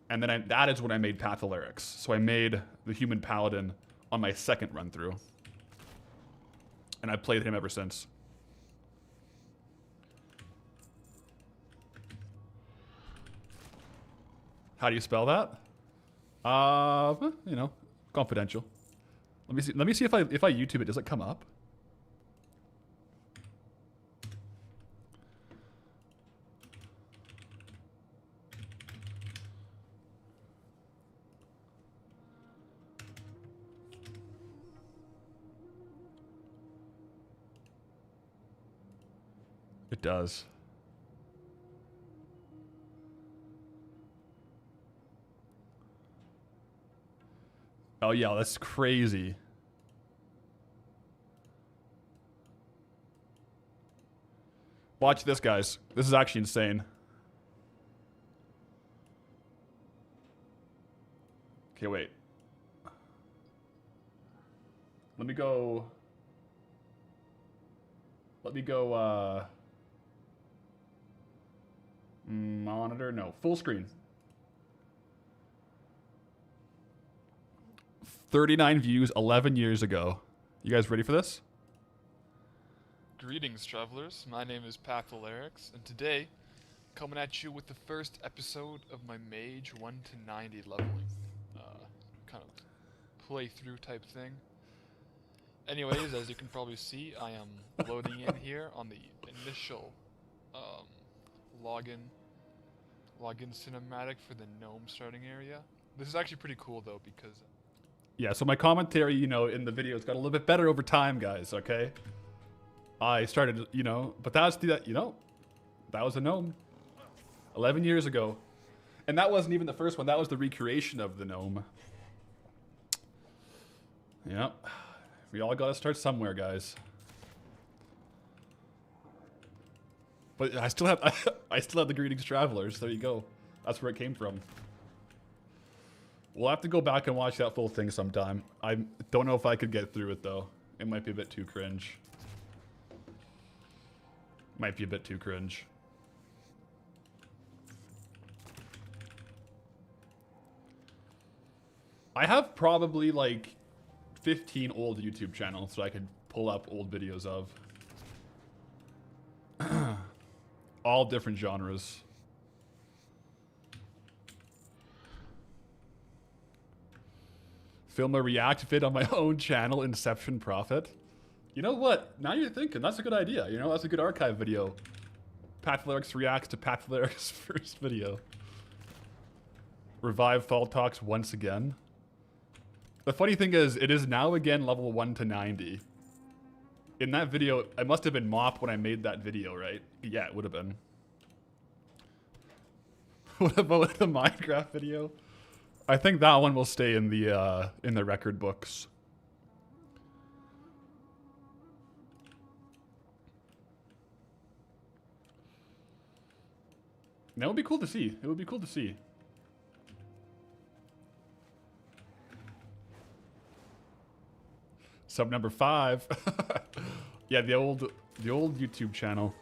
[SPEAKER 1] And then that is when I made Patholerics. So I made the human paladin on my second run through. And I've played him ever since. How do you spell that? You know, confidential. Let me see if I YouTube it, does it come up? It does. Oh yeah, that's crazy. Watch this, guys. This is actually insane. Okay, wait. Let me go, monitor, no, full screen. 39 views 11 years ago. You guys ready for this?
[SPEAKER 3] Greetings, travelers. My name is Pathalerix, and today, coming at you with the first episode of my Mage 1 to 90 leveling, kind of playthrough type thing. Anyways, as you can probably see, I am loading in here on the initial login cinematic for the gnome starting area. This is actually pretty cool though, because
[SPEAKER 1] Yeah, so my commentary, you know, in the videos got a little bit better over time, guys, okay? I started, you know, but that was the, you know, that was a gnome 11 years ago. And that wasn't even the first one. That was the recreation of the gnome. Yep. We all got to start somewhere, guys. But I still have I still have the Greetings Travelers. There you go. That's where it came from. We'll have to go back and watch that full thing sometime. I don't know if I could get through it though. It might be a bit too cringe. Might be a bit too cringe. I have probably like 15 old YouTube channels that I could pull up old videos of. All different genres. Film a react vid on my own channel, Inception Prophet. You know what? Now you're thinking, that's a good idea. You know, that's a good archive video. Pathalerix reacts to Pathalerix's first video. Revive Fall Talks once again. The funny thing is, it is now again level 1 to 90. In that video, I must have been Mop when I made that video, right? Yeah, it would have been. What about the Minecraft video? I think that one will stay in the record books. That would be cool to see. It would be cool to see. Sub number 5. Yeah, the old YouTube channel.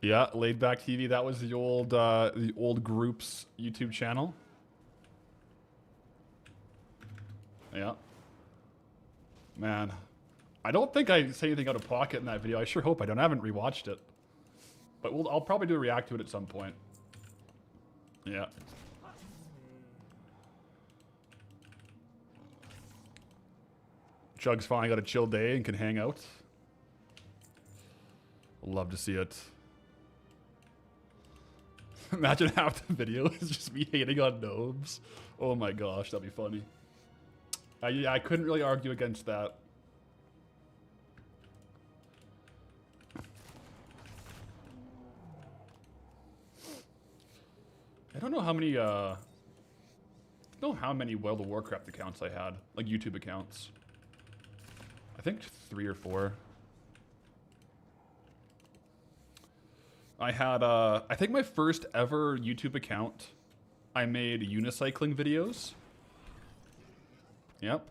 [SPEAKER 1] Yeah, Laid Back TV. That was the old group's YouTube channel. Yeah. Man. I don't think I say anything out of pocket in that video. I sure hope I don't. I haven't rewatched it. But I'll probably do a react to it at some point. Yeah. Jug's finally got a chill day and can hang out. Love to see it. Imagine half the video is just me hating on gnomes. Oh my gosh, that'd be funny. I couldn't really argue against that. I don't know how many World of Warcraft accounts I had, like YouTube accounts. I think 3 or 4. I had I think my first ever YouTube account, I made unicycling videos. Yep.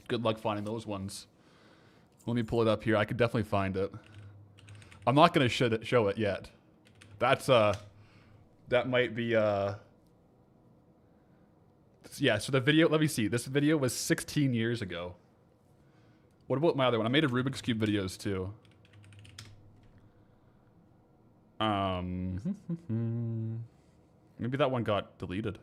[SPEAKER 1] Good luck finding those ones. Let me pull it up here. I could definitely find it. I'm not gonna show it yet. That's that might be yeah, so the video, let me see. This video was 16 years ago. What about my other one? I made a Rubik's Cube videos too. Maybe that one got deleted.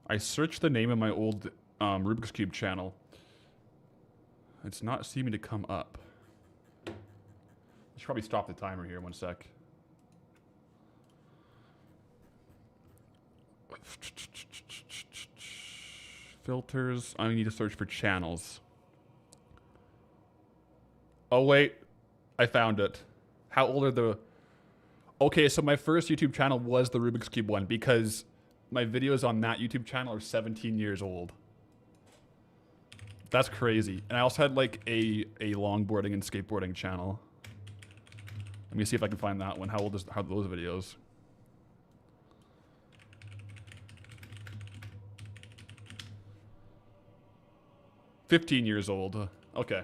[SPEAKER 1] I searched the name of my old Rubik's Cube channel. It's not seeming to come up. I should probably stop the timer here 1 sec. Filters. I need to search for channels. Oh, wait. I found it. How old are the... Okay, so my first YouTube channel was the Rubik's Cube one because my videos on that YouTube channel are 17 years old. That's crazy. And I also had like a longboarding and skateboarding channel. Let me see if I can find that one. How old are those videos? $15 old. Okay.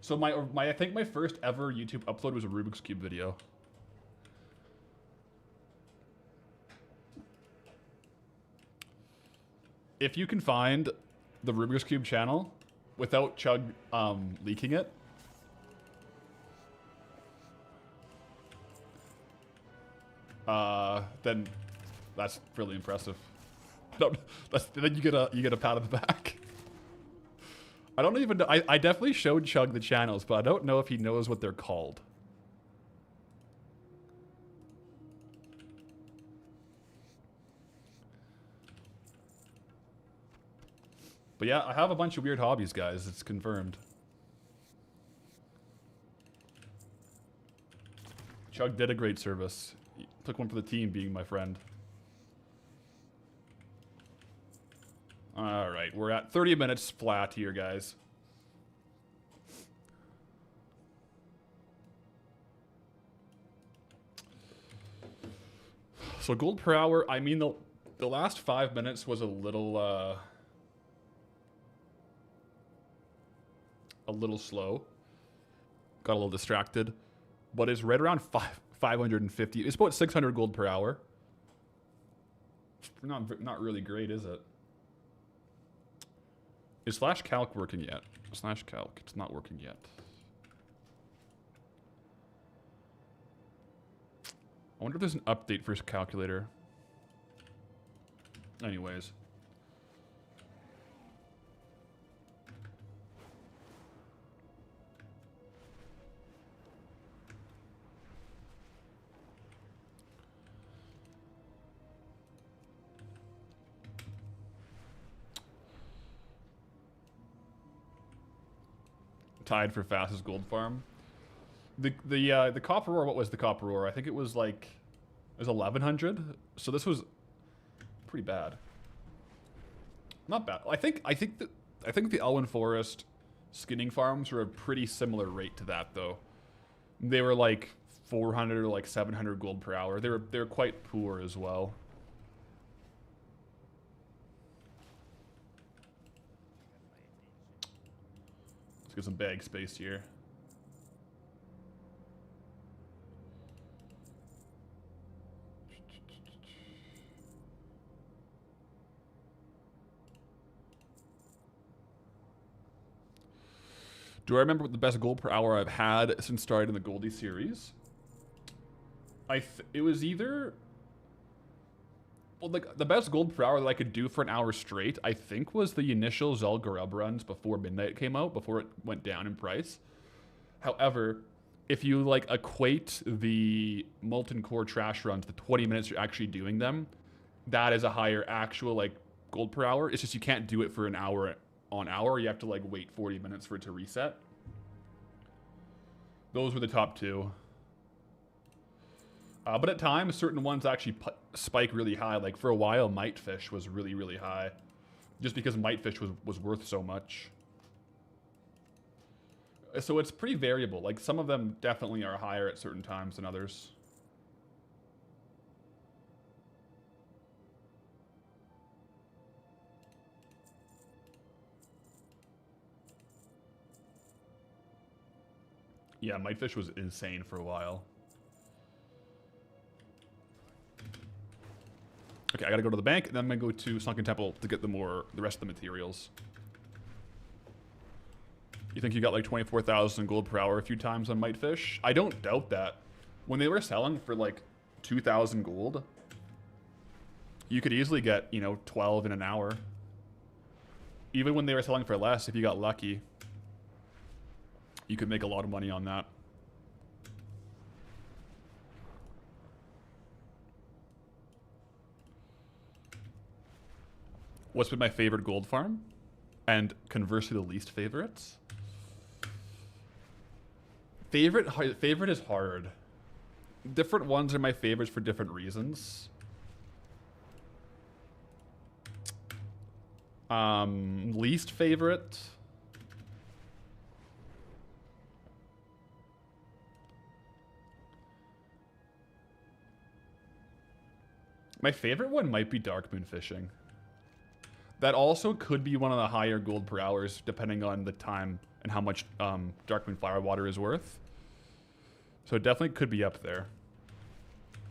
[SPEAKER 1] So I think my first ever YouTube upload was a Rubik's Cube video. If you can find the Rubik's Cube channel without Chug leaking it, then that's really impressive. Then you get a pat on the back. I don't even know. I definitely showed Chug the channels, but I don't know if he knows what they're called. But yeah, I have a bunch of weird hobbies, guys. It's confirmed. Chug did a great service. He took one for the team, being my friend. All right, we're at 30 minutes flat here, guys. So gold per hour, I mean, the last 5 minutes was a little slow. Got a little distracted. But it's right around 550. It's about 600 gold per hour. Not really great, is it? Is /calc working yet? /calc, it's not working yet. I wonder if there's an update for his calculator. Anyways. Tied for fastest gold farm. The copper ore, what was the copper ore? I think it was like, it was 1100. So this was pretty bad. Not bad. I think the Elwyn Forest skinning farms were a pretty similar rate to that though. They were like 400 or like 700 gold per hour. They were quite poor as well. Let's get some bag space here. Do I remember what the best gold per hour I've had since starting the Goldie series? It was either... Well, like, the best gold per hour that I could do for an hour straight, I think, was the initial Zul'Gurub runs before Midnight came out, before it went down in price. However, if you, like, equate the Molten Core trash runs, the 20 minutes you're actually doing them, that is a higher actual, like, gold per hour. It's just you can't do it for an hour on hour. You have to, like, wait 40 minutes for it to reset. Those were the top two. But at times, certain ones actually spike really high. Like, for a while, Mightfish was really, really high. Just because Mightfish was worth so much. So it's pretty variable. Like, some of them definitely are higher at certain times than others. Yeah, Mightfish was insane for a while. Okay, I gotta go to the bank, and then I'm gonna go to Sunken Temple to get the rest of the materials. You think you got like 24,000 gold per hour a few times on Mightfish? I don't doubt that. When they were selling for like 2,000 gold, you could easily get, you know, 12 in an hour. Even when they were selling for less, if you got lucky, you could make a lot of money on that. What's been my favorite gold farm? And conversely, the least favorites? Favorite is hard. Different ones are my favorites for different reasons. Least favorite. My favorite one might be Dark Moon Fishing. That also could be one of the higher gold per hours, depending on the time and how much Dark Moon Flower Water is worth. So it definitely could be up there.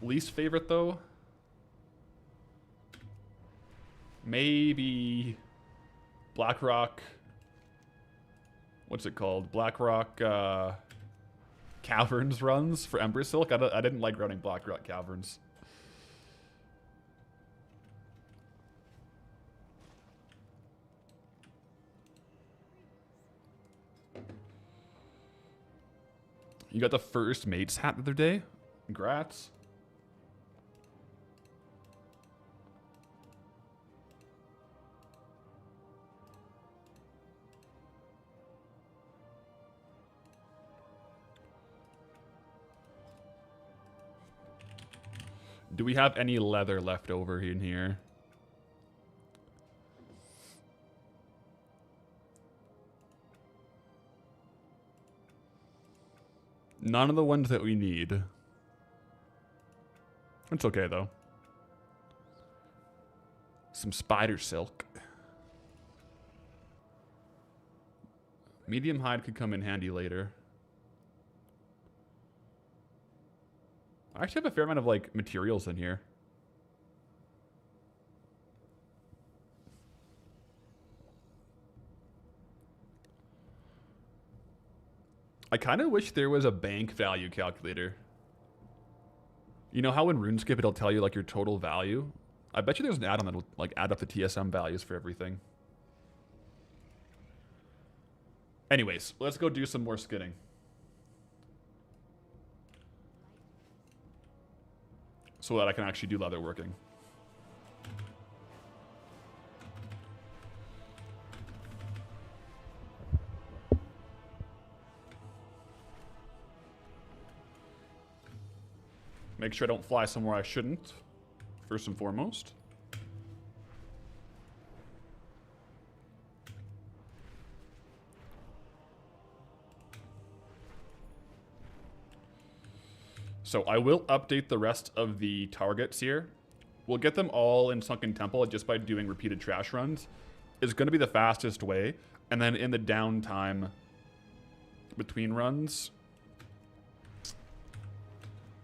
[SPEAKER 1] Least favorite, though? Maybe Blackrock. What's it called? Blackrock Caverns runs for Ember Silk. I didn't like running Blackrock Caverns. You got the first mate's hat the other day? Congrats. Do we have any leather left over in here? None of the ones that we need. It's okay, though. Some spider silk. Medium hide could come in handy later. I actually have a fair amount of, like, materials in here. I kind of wish there was a bank value calculator. You know how in Runescape it'll tell you like your total value? I bet you there's an add-on that'll like add up the TSM values for everything. Anyways, let's go do some more skinning. So that I can actually do leatherworking. Make sure I don't fly somewhere I shouldn't, first and foremost. So I will update the rest of the targets here. We'll get them all in Sunken Temple just by doing repeated trash runs. It's going to be the fastest way. And then in the downtime between runs,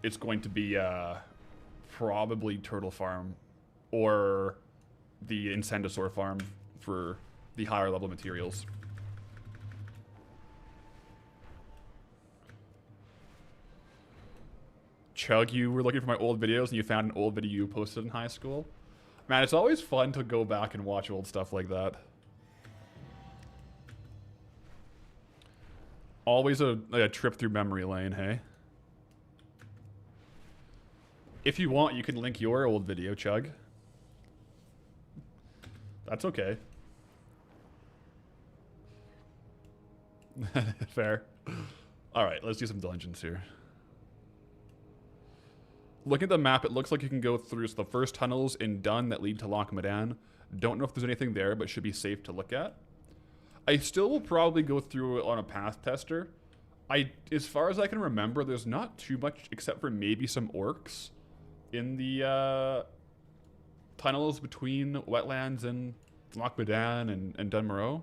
[SPEAKER 1] it's going to be probably Turtle Farm or the Incendosaur Farm for the higher level materials. Chug, you were looking for my old videos and you found an old video you posted in high school? Man, it's always fun to go back and watch old stuff like that. Always a trip through memory lane, hey? If you want, you can link your old video, Chug. That's okay. Fair. Alright, let's do some dungeons here. Looking at the map, it looks like you can go through the first tunnels in Dun that lead to Loch Madan. Don't know if there's anything there, but should be safe to look at. I still will probably go through it on a path tester. As far as I can remember, there's not too much except for maybe some orcs in the tunnels between Wetlands and Loch Madan and Dun Morogh.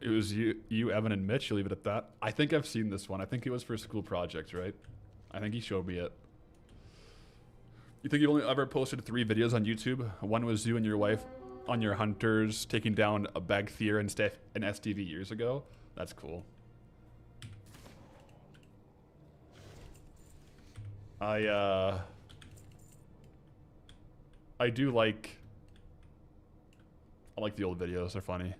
[SPEAKER 1] It was you, Evan, and Mitch. You leave it at that. I think I've seen this one. I think it was for a school project, right? I think he showed me it. You think you only ever posted 3 videos on YouTube? One was you and your wife on your hunters taking down a Bagthier and an STV years ago. That's cool. I do like... I like the old videos. They're funny.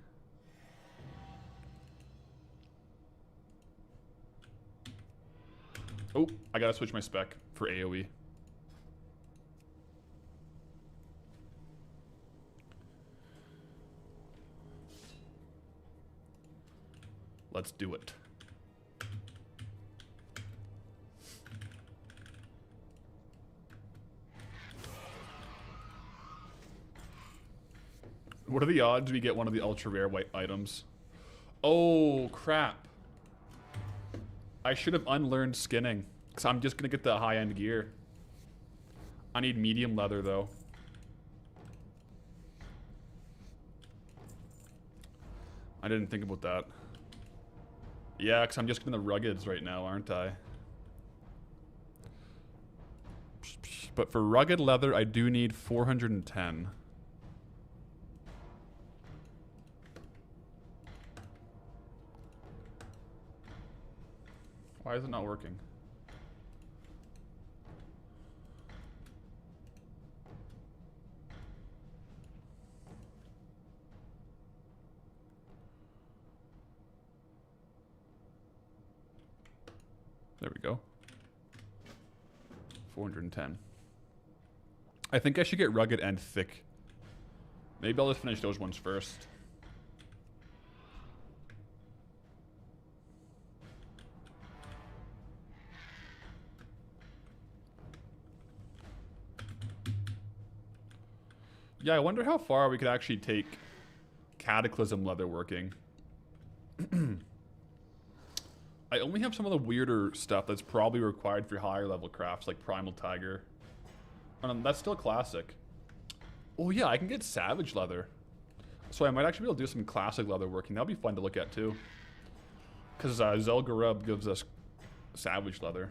[SPEAKER 1] Oh, I gotta switch my spec for AoE. Let's do it. What are the odds we get one of the ultra rare white items? Oh, crap. I should have unlearned skinning, because I'm just going to get the high-end gear. I need medium leather, though. I didn't think about that. Yeah, because I'm just getting the ruggeds right now, aren't I? But for rugged leather, I do need 410. Why is it not working? There we go. 410. I think I should get rugged and thick. Maybe I'll just finish those ones first. Yeah, I wonder how far we could actually take Cataclysm leatherworking. I only have some of the weirder stuff that's probably required for higher level crafts, like Primal Tiger. That's still classic. Oh yeah, I can get Savage leather. So I might actually be able to do some classic leatherworking. That'll be fun to look at too. Because Zelgarub gives us Savage leather.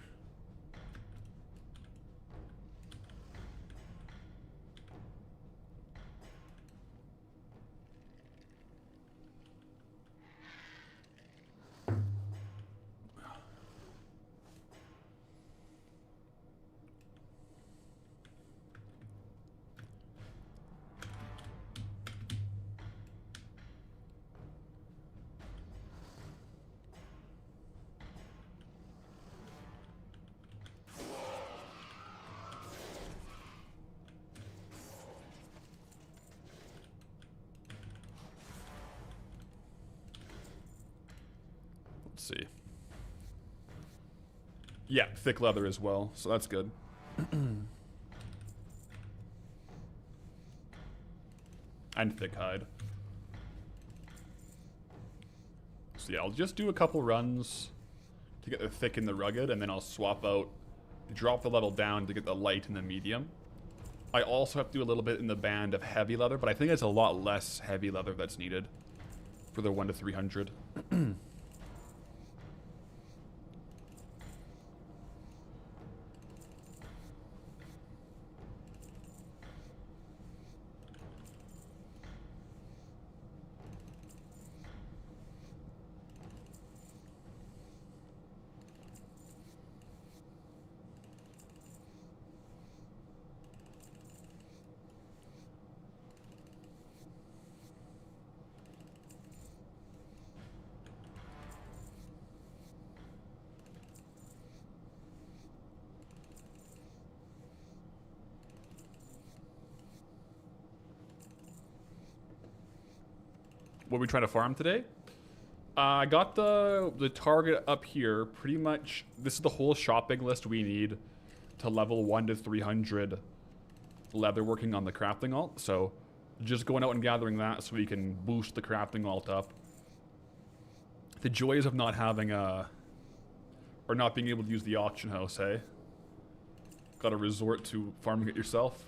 [SPEAKER 1] See. Yeah, thick leather as well, so that's good. And thick hide. So yeah, I'll just do a couple runs to get the thick and the rugged, and then I'll swap out, drop the level down to get the light and the medium. I also have to do a little bit in the band of heavy leather, but I think it's a lot less heavy leather that's needed for the 1 to 300. What are we trying to farm today? I got the target up here. Pretty much, this is the whole shopping list we need to level 1 to 300 leatherworking on the crafting alt. So just going out and gathering that so we can boost the crafting alt up. The joys of not having or not being able to use the auction house, hey? Gotta resort to farming it yourself.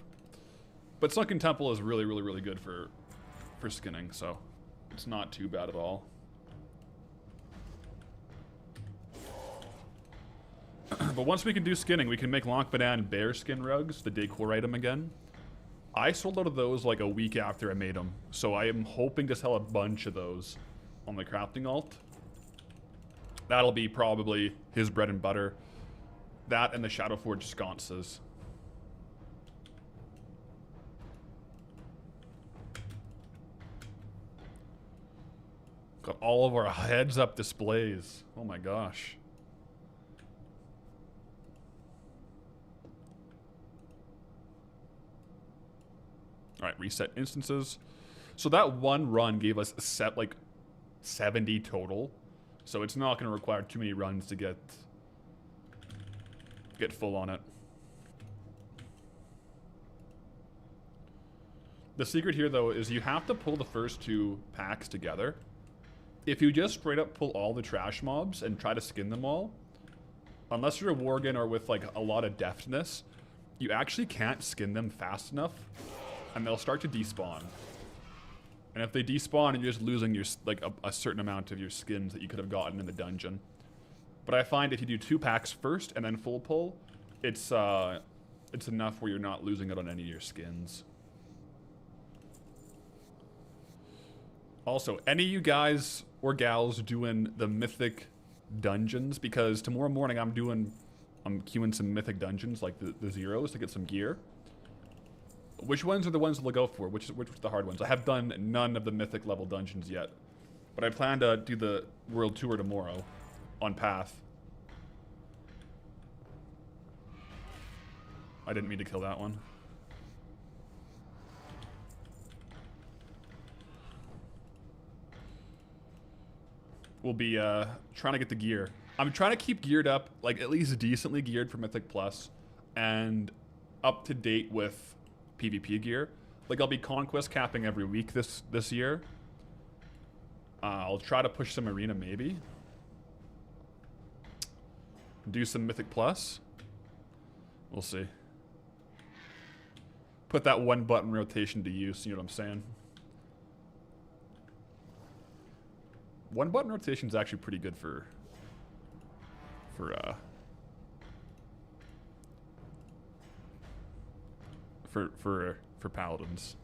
[SPEAKER 1] But Sunken Temple is really, really, really good for skinning, so it's not too bad at all. But once we can do skinning, we can make Lonkbadan bear skin rugs, the decor item again. I sold out of those like a week after I made them, so I am hoping to sell a bunch of those on the crafting alt. That'll be probably his bread and butter. That and the Shadowforge sconces. Got all of our heads up displays. Oh my gosh. Right, reset instances. So that one run gave us like 70 total. So it's not going to require too many runs to get full on it. The secret here, though, is you have to pull the first 2 packs together. If you just straight up pull all the trash mobs and try to skin them all, unless you're a Worgen or with like a lot of deftness, you actually can't skin them fast enough, and they'll start to despawn. And if they despawn, you're just losing your like a certain amount of your skins that you could have gotten in the dungeon. But I find if you do 2 packs first and then full pull, it's enough where you're not losing it on any of your skins. Also, any of you guys or gals doing the mythic dungeons, because tomorrow morning I'm queuing some mythic dungeons like the zeros to get some gear. Which ones are the ones to go for? Which are the hard ones? I have done none of the mythic level dungeons yet, but I plan to do the world tour tomorrow on Path. I didn't mean to kill that one. We'll be trying to get the gear. I'm trying to keep geared up, like at least decently geared for Mythic Plus, and up to date with PvP gear. Like I'll be conquest capping every week this year. I'll try to push some arena maybe. Do some Mythic Plus. We'll see. Put that 1 button rotation to use, you know what I'm saying? 1 button rotation is actually pretty good for paladins.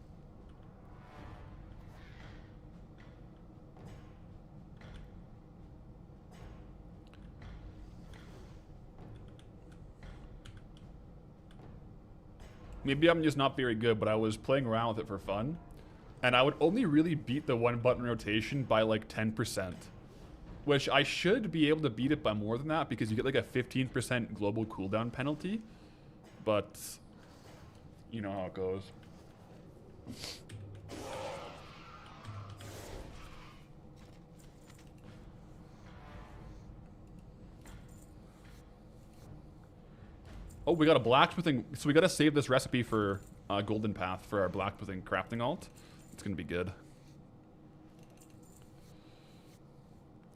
[SPEAKER 1] Maybe I'm just not very good, but I was playing around with it for fun. And I would only really beat the 1 button rotation by like 10%. Which I should be able to beat it by more than that because you get like a 15% global cooldown penalty. But you know how it goes. Oh, we got a blacksmithing. So we got to save this recipe for Golden Path for our blacksmithing crafting alt. It's going to be good.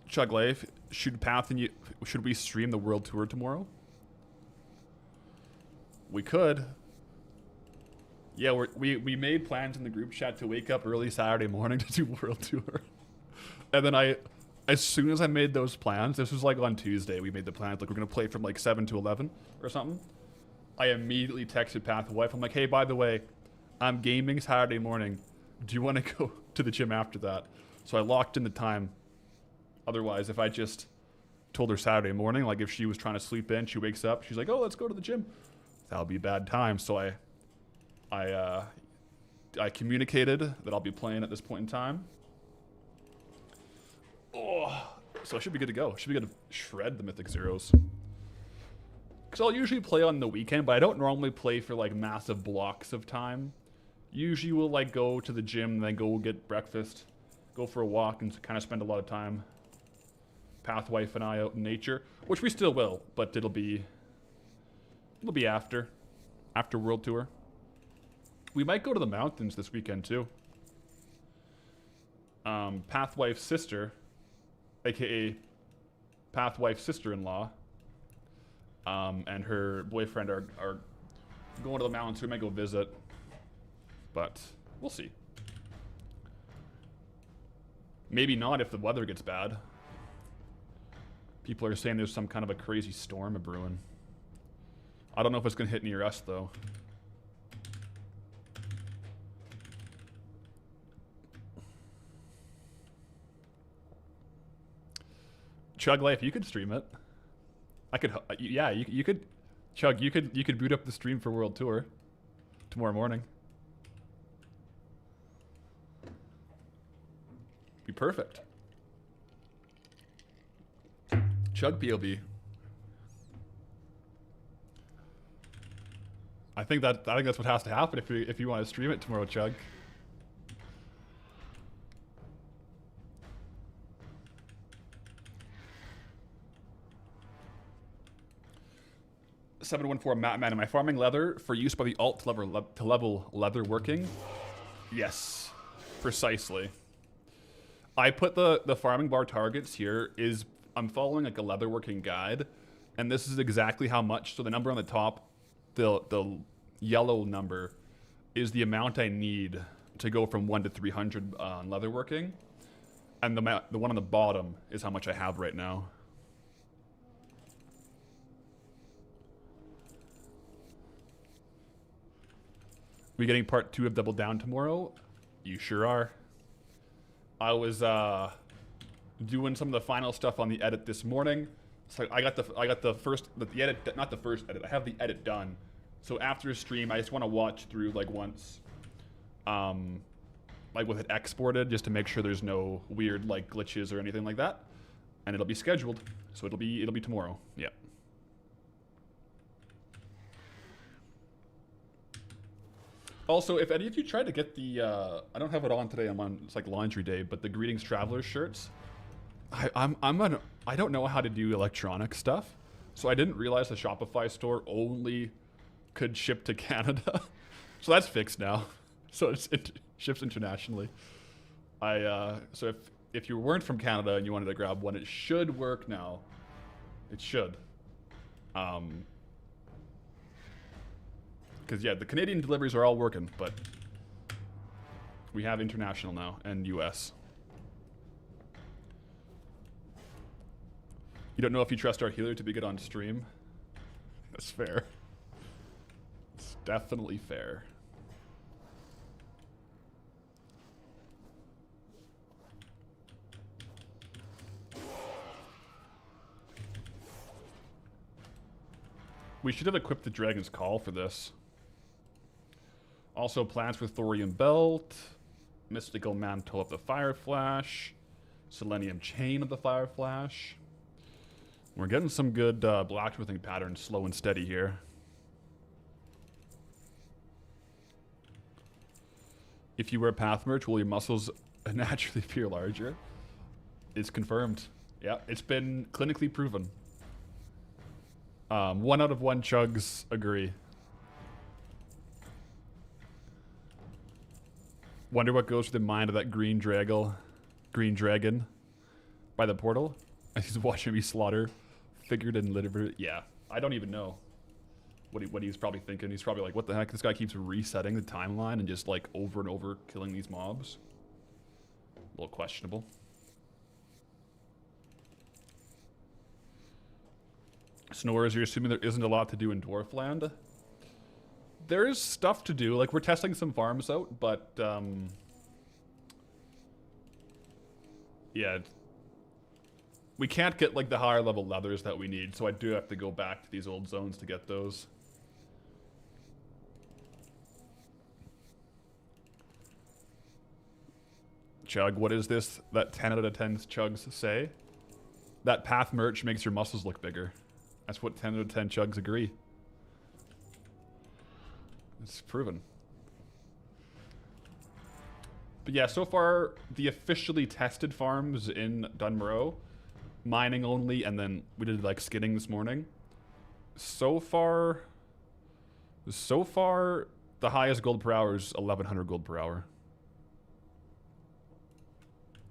[SPEAKER 1] Chug Life, should we stream the world tour tomorrow? We could. Yeah, we made plans in the group chat to wake up early Saturday morning to do world tour. And then as soon as I made those plans, this was like on Tuesday, we made the plans, like we're going to play from like 7 to 11 or something. I immediately texted Path Wife. I'm like, hey, by the way, I'm gaming Saturday morning. Do you want to go to the gym after that? So I locked in the time. Otherwise, if I just told her Saturday morning, like if she was trying to sleep in, she wakes up, she's like, oh, let's go to the gym. That would be a bad time. So I communicated that I'll be playing at this point in time. Oh, so I should be good to go. Should be good to shred the Mythic Zeros. Because I'll usually play on the weekend, but I don't normally play for like massive blocks of time. Usually we'll like go to the gym, and then go get breakfast, go for a walk, and kind of spend a lot of time, Pathwife and I, out in nature, which we still will, but it'll be after World Tour. We might go to the mountains this weekend too. Pathwife's sister, aka Pathwife's sister-in-law, and her boyfriend are going to the mountains. We might go visit, but we'll see. Maybe not if the weather gets bad. People are saying there's some kind of a crazy storm a-brewing. I don't know if it's going to hit near us, though. Chug Life, you could stream it. I could, yeah, you could, Chug, you could boot up the stream for World Tour tomorrow morning. Be perfect. Chug POB. I think that's what has to happen if you want to stream it tomorrow, Chug. $714 Matt Man, am I farming leather for use by the alt to level leatherworking? Yes, precisely. I put the farming bar targets here is I'm following like a leatherworking guide, and this is exactly how much. So the number on the top, the yellow number, is the amount I need to go from 1 to 300 on leatherworking, and the one on the bottom is how much I have right now. We getting part 2 of Double Down tomorrow? You sure are. I was doing some of the final stuff on the edit this morning. So I got the first the edit, not the first edit. I have the edit done. So after a stream, I just want to watch through like once, like with it exported, just to make sure there's no weird like glitches or anything like that. And it'll be scheduled, so it'll be tomorrow. Yeah. Also, if any of you tried to get the, I don't have it on today, it's like laundry day, but the Greetings Travelers shirts, I don't know how to do electronic stuff, so I didn't realize the Shopify store only could ship to Canada. So that's fixed now. So it ships internationally. So if you weren't from Canada and you wanted to grab one, it should work now. It should. Because, yeah, the Canadian deliveries are all working, but we have international now, and US. You don't know if you trust our healer to be good on stream? That's fair. It's definitely fair. We should have equipped the Dragon's Call for this. Also, plans for Thorium Belt, Mystical Mantle of the Fire Flash, Selenium Chain of the Fire Flash. We're getting some good blacksmithing patterns, slow and steady here. If you wear path merch, will your muscles naturally appear larger? It's confirmed. Yeah, it's been clinically proven. 1 out of 1 chugs agree. Wonder what goes through the mind of that green dragon by the portal. He's watching me slaughter figured and literate. Yeah, I don't even know what he's probably thinking. He's probably like, what the heck? This guy keeps resetting the timeline and just like over and over killing these mobs. A little questionable. Snorers, you're assuming there isn't a lot to do in Dwarfland? There's stuff to do. Like, we're testing some farms out, but, yeah. We can't get, like, the higher level leathers that we need, so I do have to go back to these old zones to get those. Chug, what is this that 10 out of 10 chugs say? That path merch makes your muscles look bigger. That's what 10 out of 10 chugs agree. It's proven. But yeah, so far, the officially tested farms in Dunmorrow, mining only, and then we did like skinning this morning. So far, the highest gold per hour is 1100 gold per hour.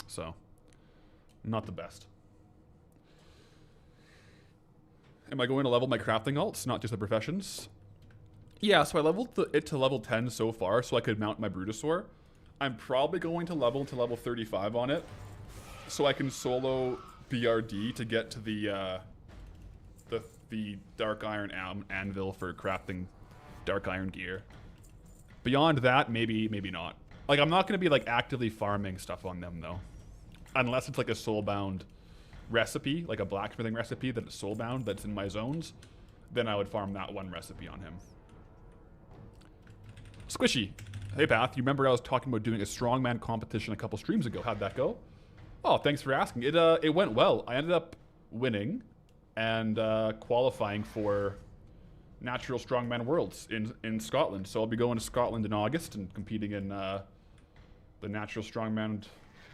[SPEAKER 1] So, not the best. Am I going to level my crafting alts, not just the professions? Yeah, so I leveled it to level 10 so far, so I could mount my Brutosaur. I'm probably going to level 35 on it, so I can solo BRD to get to the Dark Iron Anvil for crafting Dark Iron gear. Beyond that, maybe not. Like, I'm not going to be like actively farming stuff on them though, unless it's like a soulbound recipe, like a blacksmithing recipe that is soulbound that's in my zones. Then I would farm that one recipe on him. Squishy. Hey, Path, you remember I was talking about doing a strongman competition a couple streams ago. How'd that go? Oh, thanks for asking. It went well. I ended up winning and qualifying for Natural Strongman Worlds in Scotland. So I'll be going to Scotland in August and competing in the Natural Strongman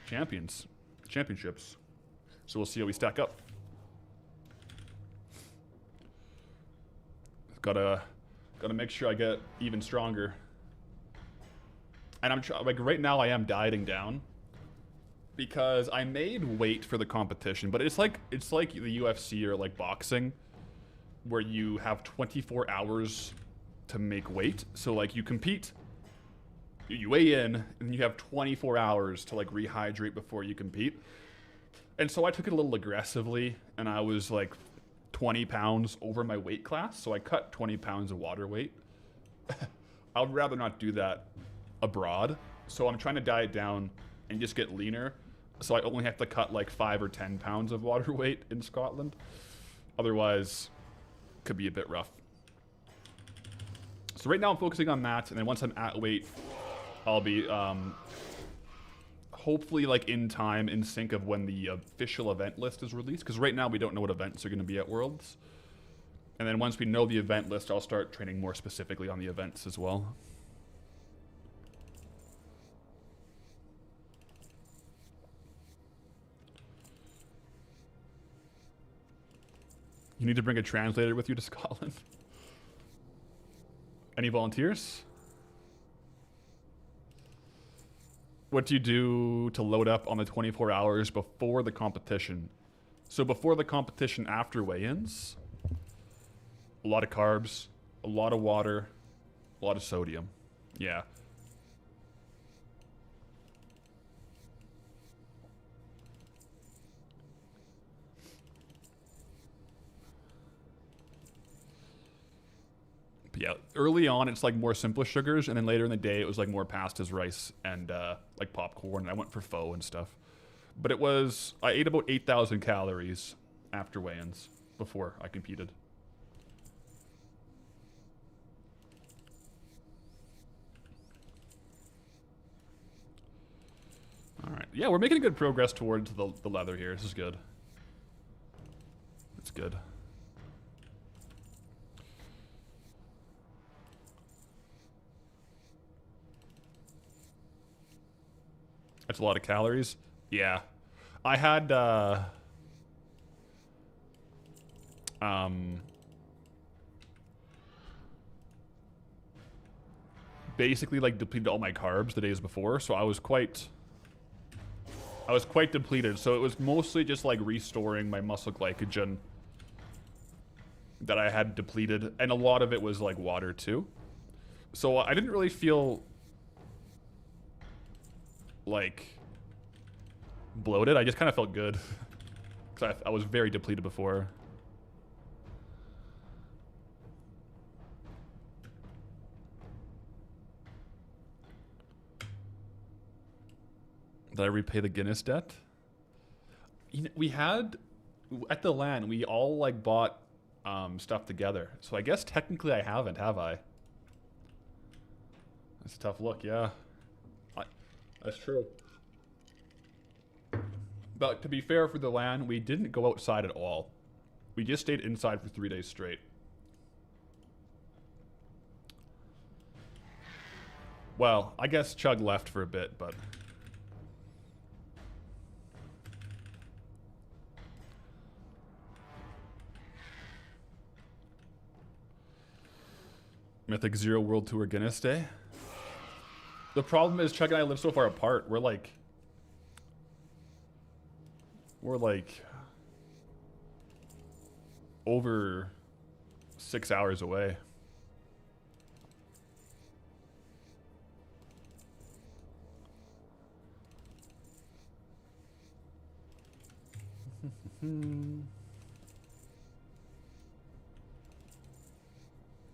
[SPEAKER 1] Championships. So we'll see how we stack up. Gotta make sure I get even stronger. And I'm like right now I am dieting down because I made weight for the competition, but it's like the UFC or like boxing where you have 24 hours to make weight. So like you compete, you weigh in, and you have 24 hours to like rehydrate before you compete. And so I took it a little aggressively, and I was like 20 pounds over my weight class, so I cut 20 pounds of water weight. I would rather not do that abroad, so I'm trying to diet down and just get leaner, so I only have to cut like 5 or 10 pounds of water weight in Scotland. Otherwise, could be a bit rough. So right now I'm focusing on that, and then once I'm at weight, I'll be hopefully like in time, in sync of when the official event list is released, because right now we don't know what events are going to be at Worlds. And then once we know the event list, I'll start training more specifically on the events as well. You need to bring a translator with you to Scotland. Any volunteers? What do you do to load up on the 24 hours before the competition? So before the competition, after weigh-ins, a lot of carbs, a lot of water, a lot of sodium. Yeah. But yeah, early on it's like more simple sugars, and then later in the day it was like more pastas, rice, and like popcorn. I went for pho and stuff. But it was, I ate about 8,000 calories after weigh-ins before I competed. All right, yeah, we're making good progress towards the leather here. This is good. It's good. That's a lot of calories. Yeah. I had basically like depleted all my carbs the days before, so I was quite depleted. So it was mostly just like restoring my muscle glycogen that I had depleted, and a lot of it was like water too. So I didn't really feel like bloated. I just kind of felt good because I was very depleted before. Did I repay the Guinness debt? You know, we had at the LAN, we all like bought stuff together, so I guess technically I haven't, have I? That's a tough look. Yeah, that's true. But to be fair, for the LAN, we didn't go outside at all. We just stayed inside for 3 days straight. Well, I guess Chug left for a bit, but Mythic Zero World Tour Guinness Day. The problem is Chug and I live so far apart. We're like over 6 hours away. You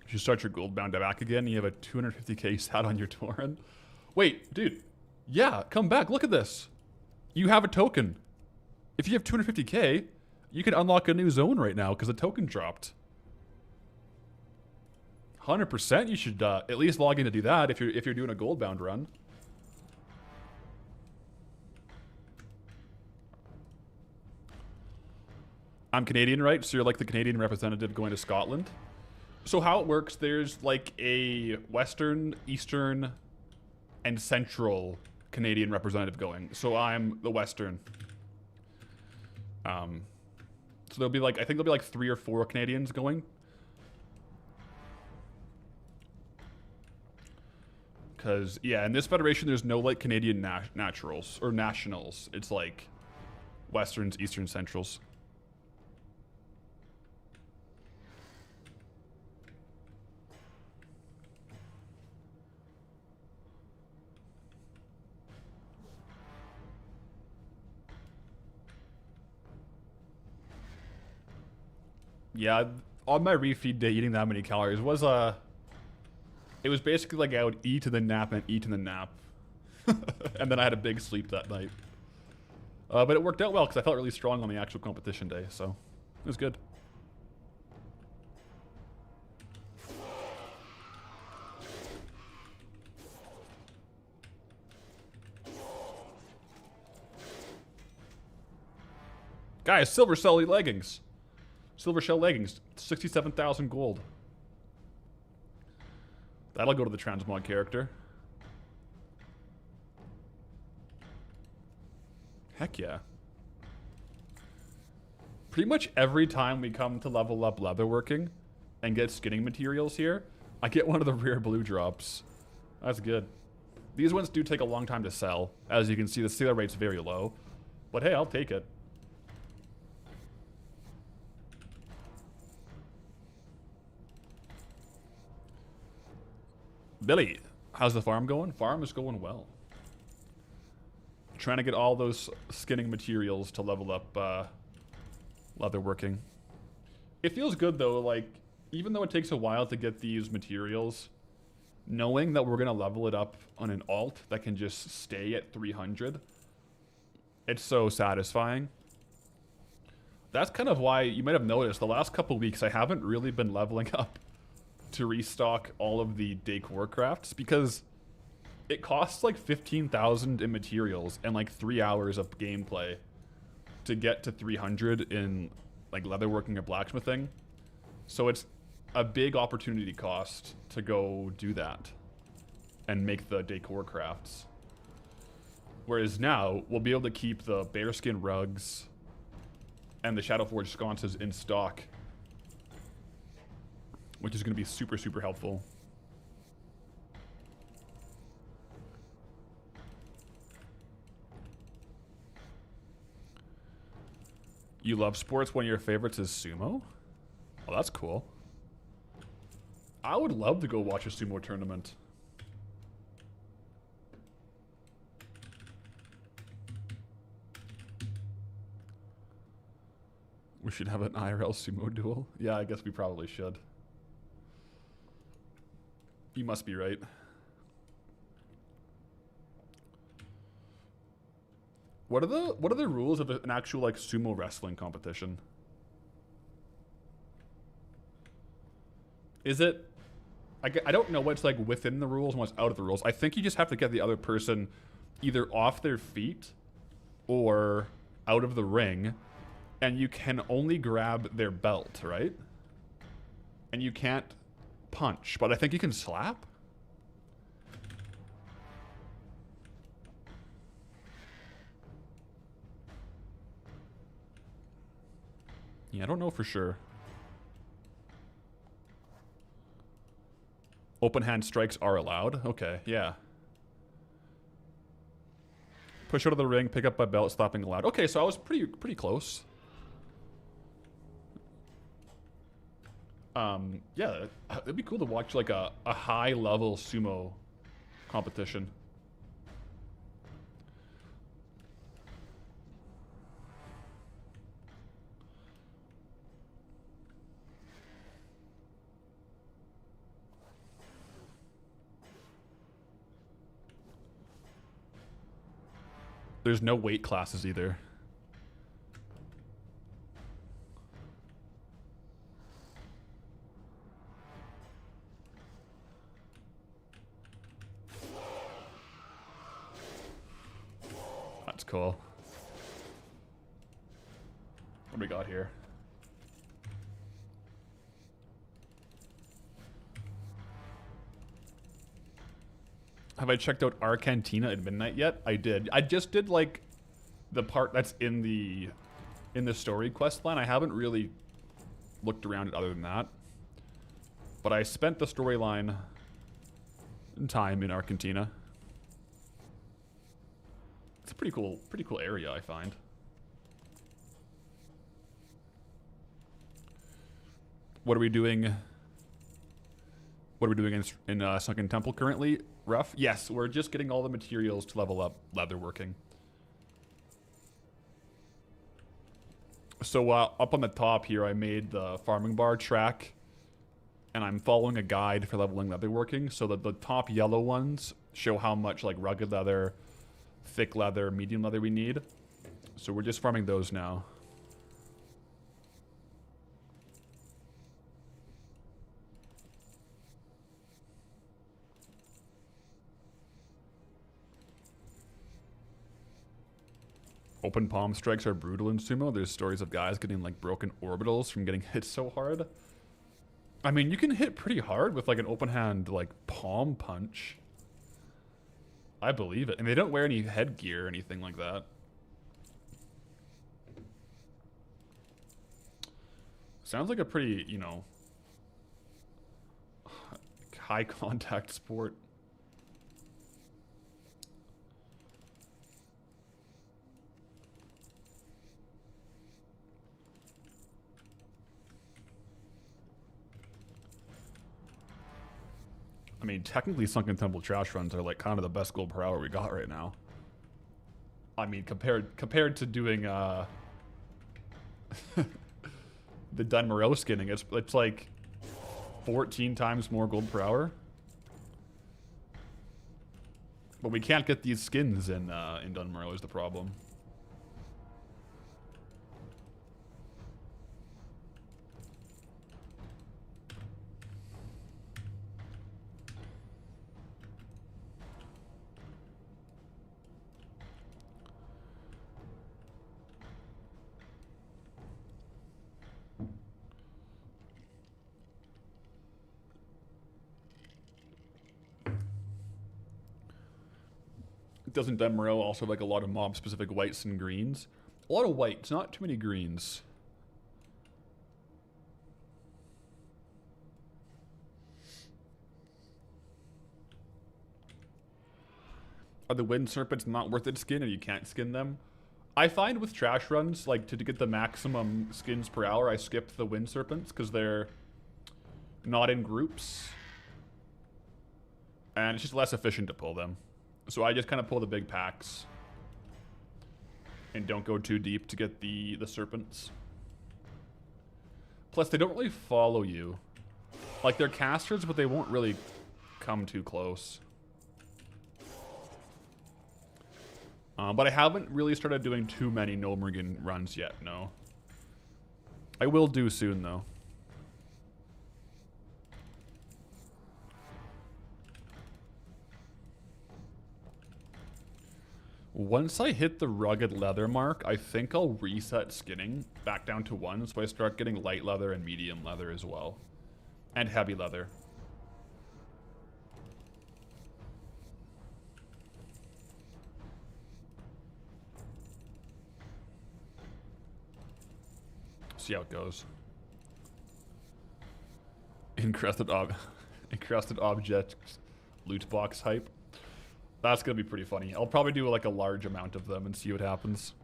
[SPEAKER 1] should start your Goldbound back again. You have a 250k sat on your Tauren. Wait, dude. Yeah, come back. Look at this. You have a token. If you have 250k, you can unlock a new zone right now because the token dropped. 100%. You should at least log in to do that if you're doing a Goldbound run. I'm Canadian, right? So you're like the Canadian representative going to Scotland. So how it works, there's like a Western, Eastern, and Central Canadian representative going. So I'm the Western. So there'll be like, I think there'll be like 3 or 4 Canadians going. Because, yeah, in this federation, there's no like Canadian naturals or nationals. It's like Westerns, Eastern, Centrals. Yeah, on my refeed day, eating that many calories was it was basically like I would eat and then nap and eat and then nap, and then I had a big sleep that night. But it worked out well because I felt really strong on the actual competition day, so it was good. Guys, silver shell leggings. Silver shell leggings, 67,000 gold. That'll go to the transmog character. Heck yeah. Pretty much every time we come to level up leatherworking and get skinning materials here, I get one of the rare blue drops. That's good. These ones do take a long time to sell. As you can see, the sale rate's very low. But hey, I'll take it. Billy, how's the farm going? Farm is going well. Trying to get all those skinning materials to level up leatherworking. It feels good though, like, even though it takes a while to get these materials, knowing that we're going to level it up on an alt that can just stay at 300, it's so satisfying. That's kind of why you might have noticed the last couple weeks I haven't really been leveling up to restock all of the Decor crafts, because it costs like 15,000 in materials and like 3 hours of gameplay to get to 300 in like leatherworking or blacksmithing. So it's a big opportunity cost to go do that and make the Decor crafts. Whereas now we'll be able to keep the bearskin rugs and the Shadowforged sconces in stock, which is going to be super, super helpful. You love sports, one of your favorites is sumo? Oh, that's cool. I would love to go watch a sumo tournament. We should have an IRL sumo duel. Yeah, I guess we probably should. You must be right. What are the rules of an actual like sumo wrestling competition? Is it? I don't know what's like within the rules and what's out of the rules. I think you just have to get the other person either off their feet or out of the ring, and you can only grab their belt, right? And you can't punch, but I think you can slap. Yeah, I don't know for sure. Open hand strikes are allowed? Okay, yeah. Push out of the ring, pick up my belt, slapping allowed. Okay, so I was pretty close. Yeah, it'd be cool to watch like a high level sumo competition. There's no weight classes either. That's cool. What do we got here? Have I checked out our cantina at midnight yet? I did. I just did like the part that's in the story quest line. I haven't really looked around it other than that. But I spent the storyline time in our cantina. It's a pretty cool area, I find. What are we doing? What are we doing in Sunken Temple currently? Rough? Yes, we're just getting all the materials to level up leatherworking. So up on the top here, I made the farming bar track, and I'm following a guide for leveling leatherworking, so that the top yellow ones show how much like rugged leather, thick leather, medium leather we need. So we're just farming those now. Open palm strikes are brutal in sumo. There's stories of guys getting like broken orbitals from getting hit so hard. I mean, you can hit pretty hard with like an open hand like palm punch. I believe it. And they don't wear any headgear or anything like that. Sounds like a pretty, you know, high contact sport. I mean, technically Sunken Temple trash runs are like kind of the best gold per hour we got right now. I mean, compared to doing the Dun Morogh skinning, it's like 14 times more gold per hour. But we can't get these skins in Dun Morogh is the problem. Doesn't Dun Morogh also have like a lot of mob specific whites and greens? A lot of whites, not too many greens. Are the wind serpents not worth it skin, or you can't skin them? I find with trash runs, like to get the maximum skins per hour, I skip the wind serpents because they're not in groups. And it's just less efficient to pull them. So I just kind of pull the big packs and don't go too deep to get the serpents. Plus, they don't really follow you. Like, they're casters, but they won't really come too close. But I haven't really started doing too many Gnomergan runs yet, no. I will do soon, though. Once I hit the rugged leather mark, I think I'll reset skinning back down to 1, so I start getting light leather and medium leather as well. And heavy leather. See how it goes. Encrusted objects loot box hype. That's gonna be pretty funny. I'll probably do like a large amount of them and see what happens.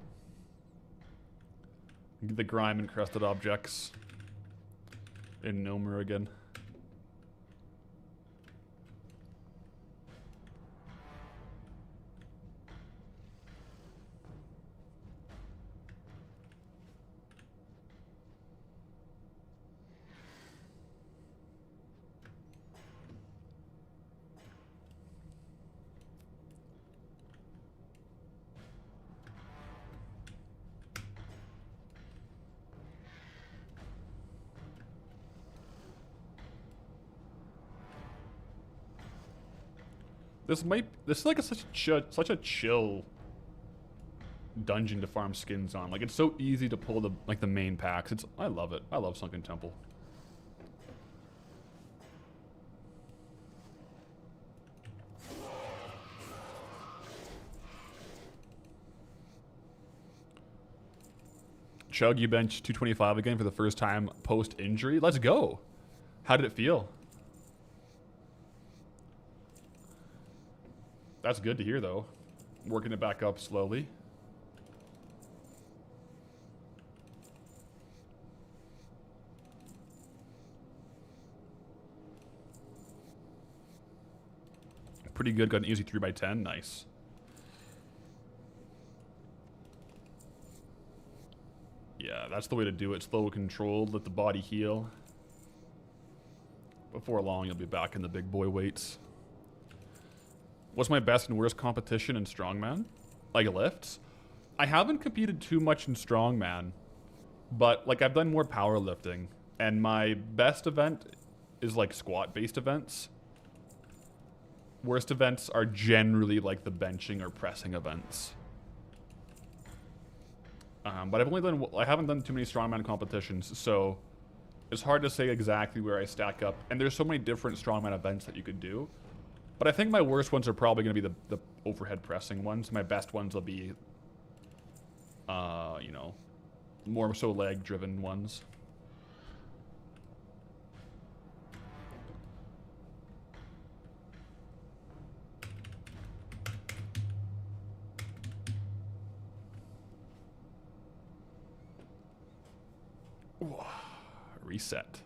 [SPEAKER 1] The grime encrusted objects in Gnomer again. This is like such a chill dungeon to farm skins on. Like, it's so easy to pull the main packs. I love it. I love Sunken Temple. Chug, you benched 225 again for the first time post-injury. Let's go. How did it feel? That's good to hear, though. Working it back up slowly. Pretty good. Got an easy 3x10. Nice. Yeah, that's the way to do it. Slow, controlled. Let the body heal. Before long, you'll be back in the big boy weights. What's my best and worst competition in Strongman? Like lifts? I haven't competed too much in Strongman, but like I've done more powerlifting, and my best event is like squat-based events. Worst events are generally like the benching or pressing events. But I haven't done too many Strongman competitions, so it's hard to say exactly where I stack up. And there's so many different Strongman events that you could do. But I think my worst ones are probably going to be the overhead pressing ones. My best ones will be, you know, more so leg-driven ones. Reset.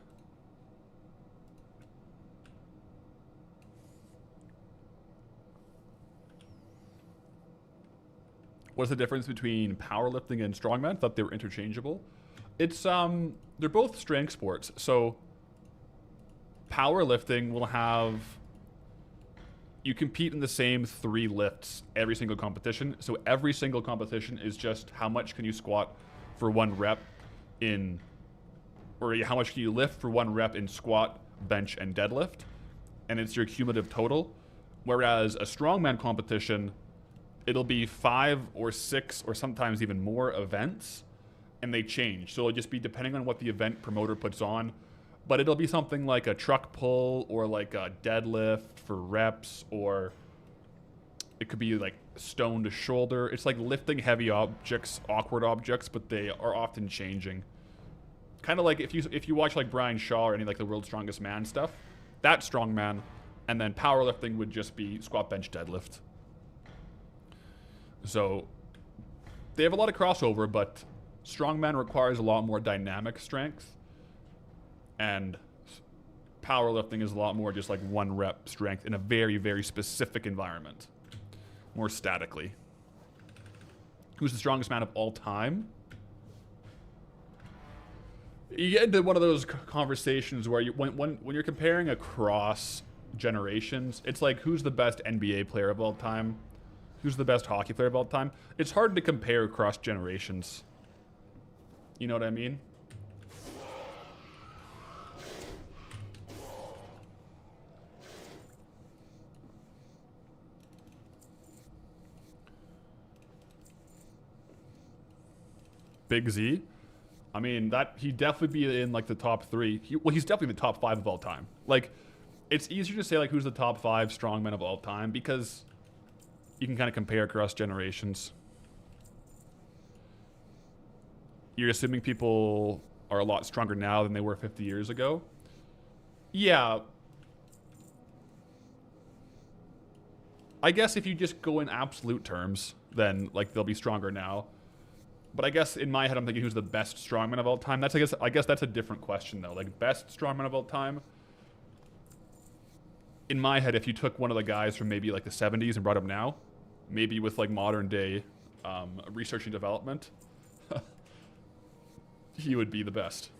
[SPEAKER 1] What's the difference between powerlifting and strongman? I thought they were interchangeable. It's they're both strength sports. So powerlifting will have, you compete in the same 3 lifts every single competition. So every single competition is just how much can you squat for 1 rep in, or how much can you lift for 1 rep in squat, bench, and deadlift. And it's your cumulative total. Whereas a strongman competition, it'll be 5 or 6 or sometimes even more events, and they change. So it'll just be depending on what the event promoter puts on. But it'll be something like a truck pull or like a deadlift for reps, or it could be like stone to shoulder. It's like lifting heavy objects, awkward objects, but they are often changing. Kind of like if you watch like Brian Shaw or any like the World's Strongest Man stuff, that's strongman, and then powerlifting would just be squat, bench, deadlift. So they have a lot of crossover, but strongman requires a lot more dynamic strength, and powerlifting is a lot more just like 1 rep strength in a very, very specific environment, more statically. Who's the strongest man of all time? You get into one of those conversations where when you're comparing across generations, it's like, who's the best NBA player of all time? Who's the best hockey player of all time? It's hard to compare across generations. You know what I mean? Big Z? I mean, he'd definitely be in like the top 3. He's definitely in the top 5 of all time. Like, it's easier to say like who's the top 5 strongmen of all time because you can kind of compare across generations. You're assuming people are a lot stronger now than they were 50 years ago? Yeah. I guess if you just go in absolute terms, then like they'll be stronger now. But I guess in my head I'm thinking who's the best strongman of all time. That's I guess that's a different question though. Like best strongman of all time. In my head, if you took one of the guys from maybe like the 70s and brought him now, maybe with like modern day research and development, he would be the best.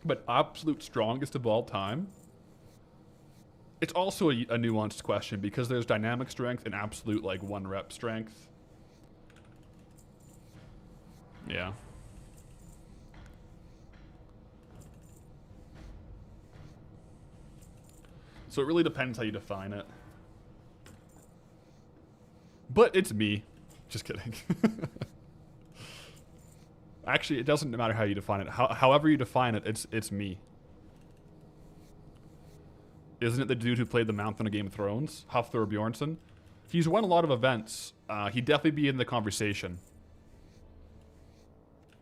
[SPEAKER 1] But absolute strongest of all time, it's also a nuanced question because there's dynamic strength and absolute like 1 rep strength. Yeah. So it really depends how you define it. But it's me. Just kidding. Actually, it doesn't matter how you define it. However you define it, it's me. Isn't it the dude who played the Mount on a Game of Thrones? Hafthor Bjornsson? He's won a lot of events. He'd definitely be in the conversation.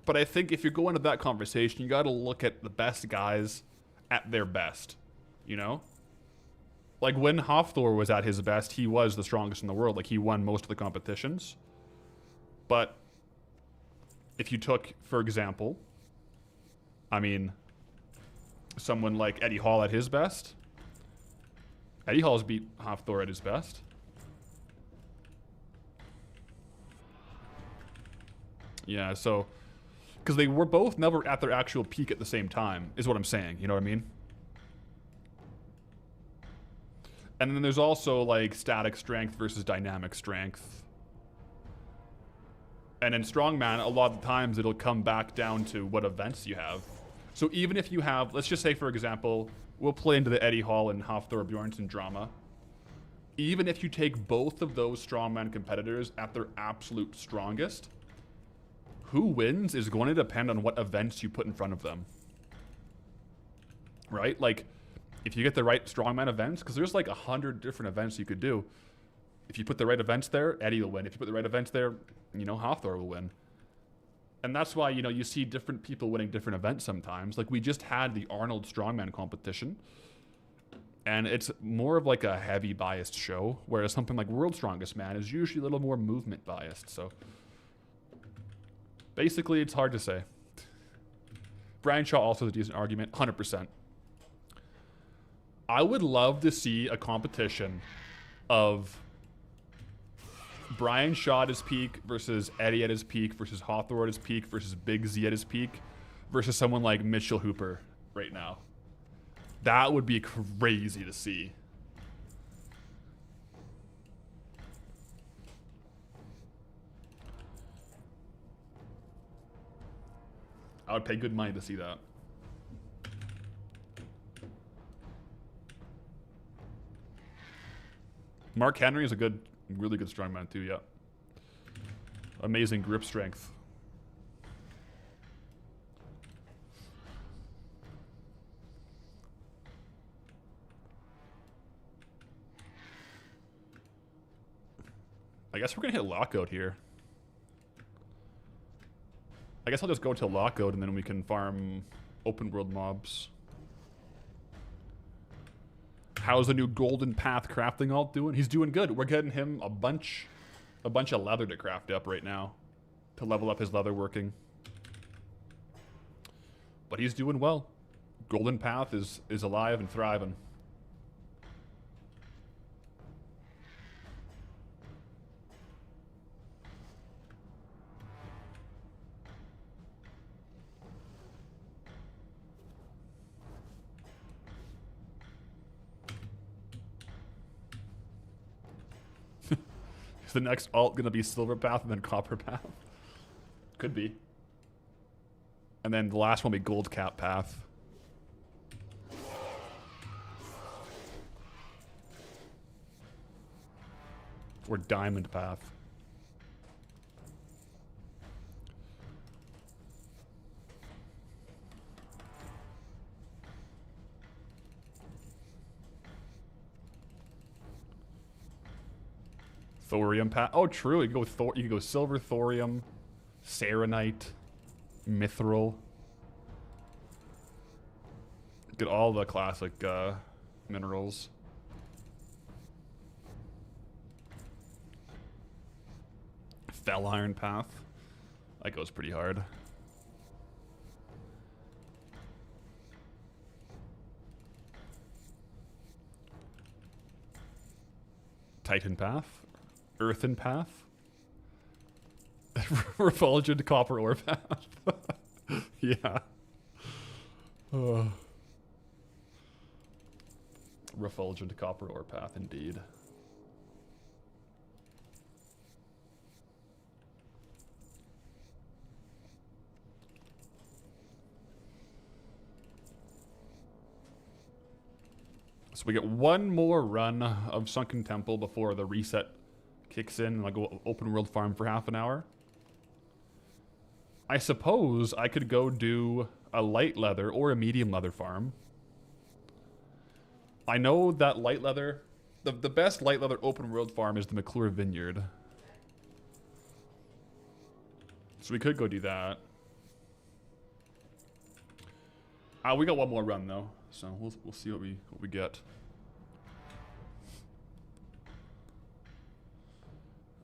[SPEAKER 1] But I think if you're going to that conversation, you got to look at the best guys at their best, you know? Like, when Hafthor was at his best, he was the strongest in the world. Like, he won most of the competitions. But if you took, for example, I mean, someone like Eddie Hall at his best, Eddie Hall's beat Hafthor at his best. Yeah, so... Because they were both never at their actual peak at the same time, is what I'm saying. You know what I mean? And then there's also, like, static strength versus dynamic strength. And in Strongman, a lot of times it'll come back down to what events you have. So even if you have, let's just say, for example, we'll play into the Eddie Hall and Hafthor Bjornsson drama. Even if you take both of those Strongman competitors at their absolute strongest, who wins is going to depend on what events you put in front of them. Right? Like, if you get the right Strongman events, because there's like 100 different events you could do. If you put the right events there, Eddie will win. If you put the right events there, you know, Hafthor will win. And that's why, you know, you see different people winning different events sometimes. Like, we just had the Arnold Strongman competition. And it's more of like a heavy biased show, whereas something like World's Strongest Man is usually a little more movement biased. So basically, it's hard to say. Brian Shaw also has a decent argument, 100%. I would love to see a competition of Brian Shaw at his peak versus Eddie at his peak versus Hawthorne at his peak versus Big Z at his peak versus someone like Mitchell Hooper right now. That would be crazy to see. I would pay good money to see that. Mark Henry is a good, really good strongman too, yeah. Amazing grip strength. I guess we're gonna hit lockout here. I guess I'll just go until lockout and then we can farm open world mobs. How's the new Golden Path crafting alt doing? He's doing good. We're getting him a bunch of leather to craft up right now to level up his leatherworking. But he's doing well. Golden Path is alive and thriving. Is the next alt gonna be Silver Path and then Copper Path? Could be. And then the last one will be Gold Cap Path. Or Diamond Path. Thorium Path. Oh, true. You can go with you can go Silver, Thorium, Serenite, Mithril. Get all the classic minerals. Fell Iron Path. That goes pretty hard. Titan Path. Earthen Path. Refulgent Copper Ore Path. Yeah. Refulgent Copper Ore Path, indeed. So we get one more run of Sunken Temple before the reset kicks in and I'll go open world farm for half an hour. I suppose I could go do a light leather or a medium leather farm. I know that light leather, the best light leather open world farm is the McClure Vineyard. So we could go do that. We got one more run though, so we'll see what we get.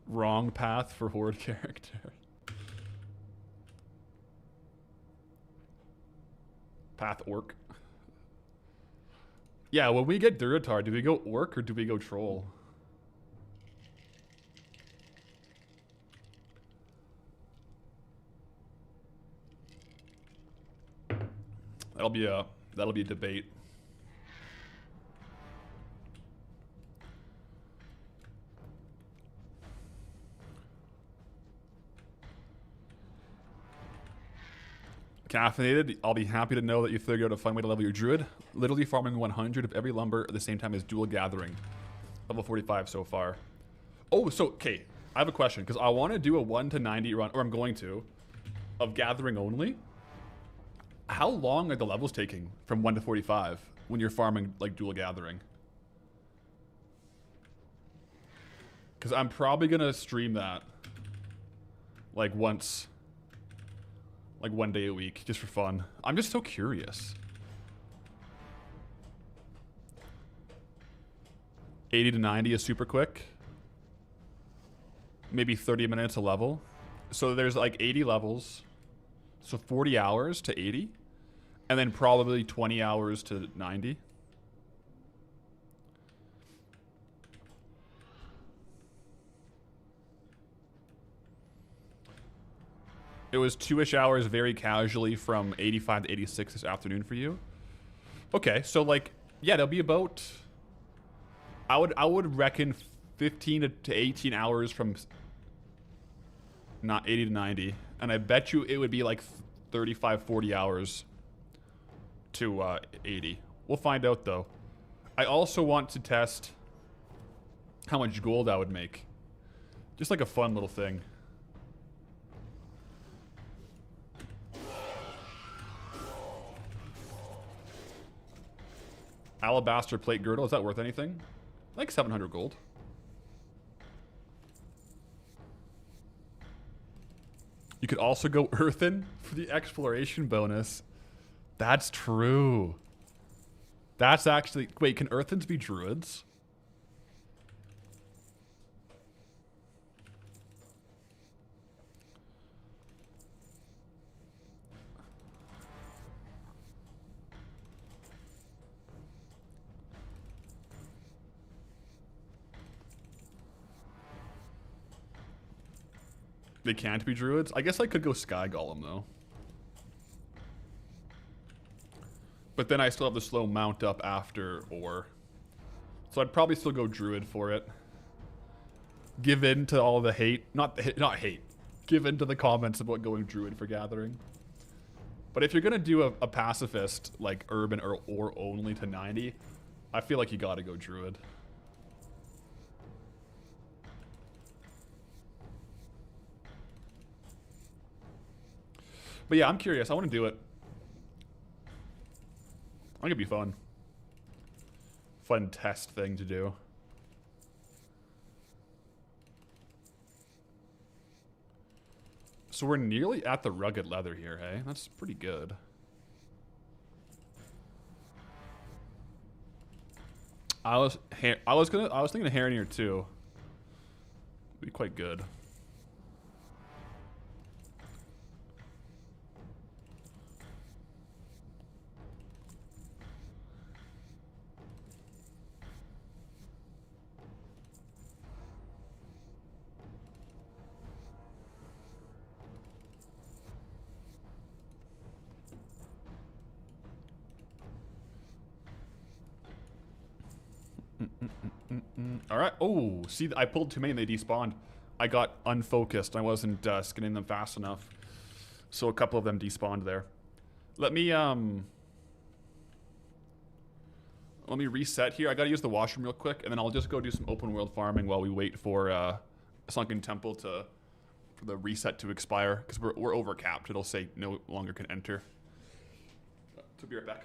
[SPEAKER 1] Wrong path for horde character. Path orc. Yeah, when we get Durotar, do we go orc or do we go troll? That'll be a debate. Caffeinated, I'll be happy to know that you figured out a fun way to level your druid. Literally farming 100 of every lumber at the same time as dual gathering. Level 45 so far. Oh, so, okay, I have a question, because I want to do a 1 to 90 run, or I'm going to, of gathering only. How long are the levels taking from 1 to 45 when you're farming, like, dual gathering? Because I'm probably going to stream that, like, once... like 1 day a week, just for fun. I'm just so curious. 80 to 90 is super quick. Maybe 30 minutes a level. So there's like 80 levels. So 40 hours to 80. And then probably 20 hours to 90. It was 2-ish hours very casually from 85 to 86 this afternoon for you. Okay, so like, yeah, there'll be about, I would reckon 15 to 18 hours from not 80 to 90. And I bet you it would be like 35, 40 hours to 80. We'll find out though. I also want to test how much gold I would make. Just like a fun little thing. Alabaster plate girdle, is that worth anything? Like 700 gold. You could also go earthen for the exploration bonus. That's true. That's actually... Wait, can earthens be druids? They can't be druids? I guess I could go Sky Golem, though. But then I still have the slow mount up after Ore. So I'd probably still go druid for it. Give in to all the hate. Not hate. Give in to the comments about going druid for gathering. But if you're going to do a pacifist, like urban or Ore only to 90, I feel like you got to go druid. But yeah, I'm curious. I want to do it. I think it'd be fun. Fun test thing to do. So we're nearly at the rugged leather here, hey? That's pretty good. I was thinking of Harronier too. Be quite good. All right. Oh, see, I pulled too many and they despawned. I got unfocused. I wasn't skinning them fast enough. So a couple of them despawned there. Let me reset here. I gotta use the washroom real quick, and then I'll just go do some open world farming while we wait for Sunken Temple for the reset to expire, because we're over capped. It'll say no longer can enter. So be right back.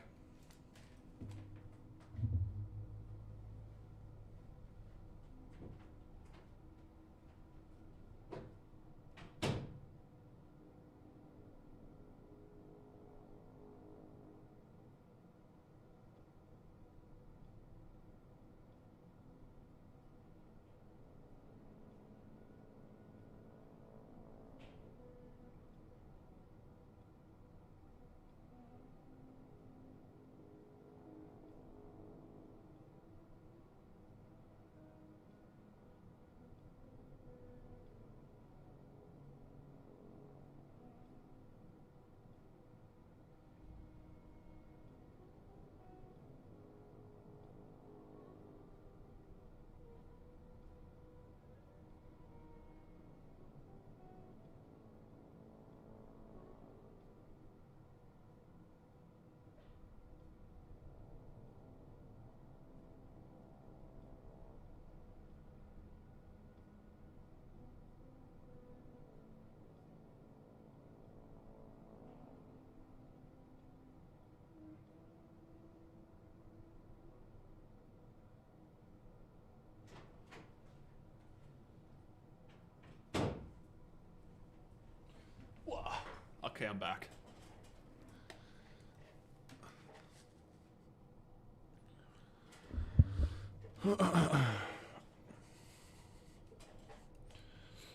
[SPEAKER 1] Okay, I'm back.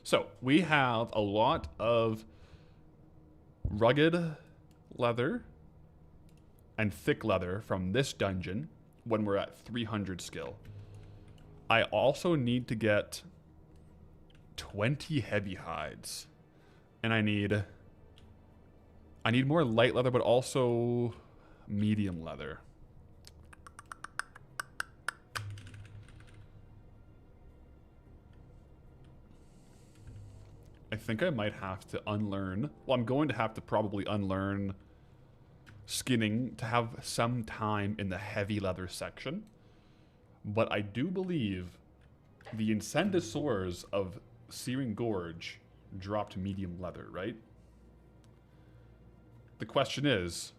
[SPEAKER 1] So, we have a lot of rugged leather and thick leather from this dungeon when we're at 300 skill. I also need to get 20 heavy hides. And I need more light leather, but also medium leather. I think I might have to unlearn. Well, I'm going to have to probably unlearn skinning to have some time in the heavy leather section. But I do believe the Incendisaurs of Searing Gorge dropped medium leather, right? The question is,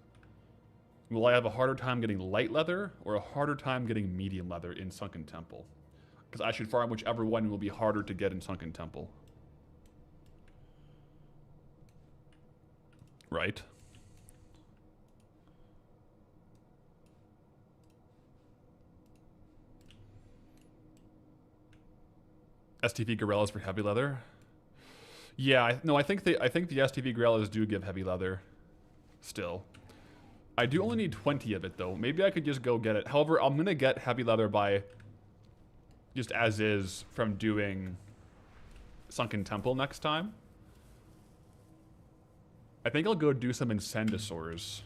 [SPEAKER 1] will I have a harder time getting light leather or a harder time getting medium leather in Sunken Temple? Because I should farm whichever one will be harder to get in Sunken Temple. Right? STV Gorellas for heavy leather? Yeah, I think the STV Gorellas do give heavy leather still. I do only need 20 of it though. Maybe I could just go get it. However, I'm gonna get heavy leather by just as is from doing Sunken Temple next time. I think I'll go do some Incendisaurs.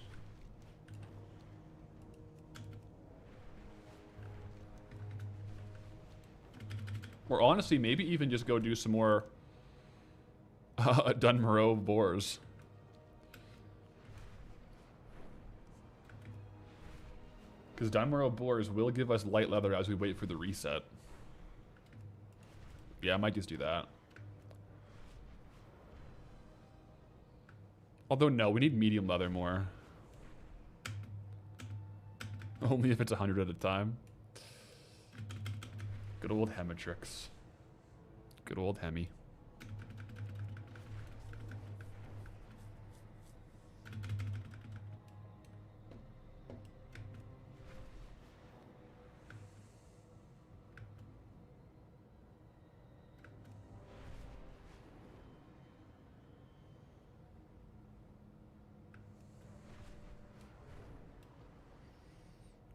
[SPEAKER 1] Or honestly, maybe even just go do some more Morogh boars. Because Morogh boars will give us light leather as we wait for the reset. Yeah, I might just do that. Although, no, we need medium leather more. Only if it's 100 at a time. Good old Hemitrix. Good old Hemi.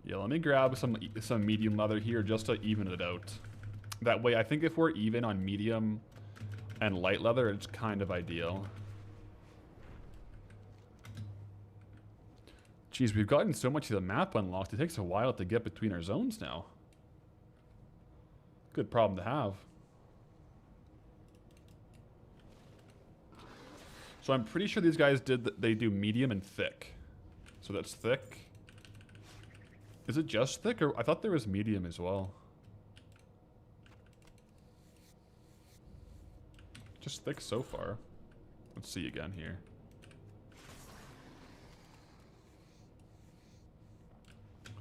[SPEAKER 1] Yeah, let me grab some medium leather here just to even it out. That way, I think if we're even on medium and light leather, it's kind of ideal. Jeez, we've gotten so much of the map unlocked, it takes a while to get between our zones now. Good problem to have. So I'm pretty sure these guys they do medium and thick. So that's thick. Is it just thick, or I thought there was medium as well? Just thick so far. Let's see again here.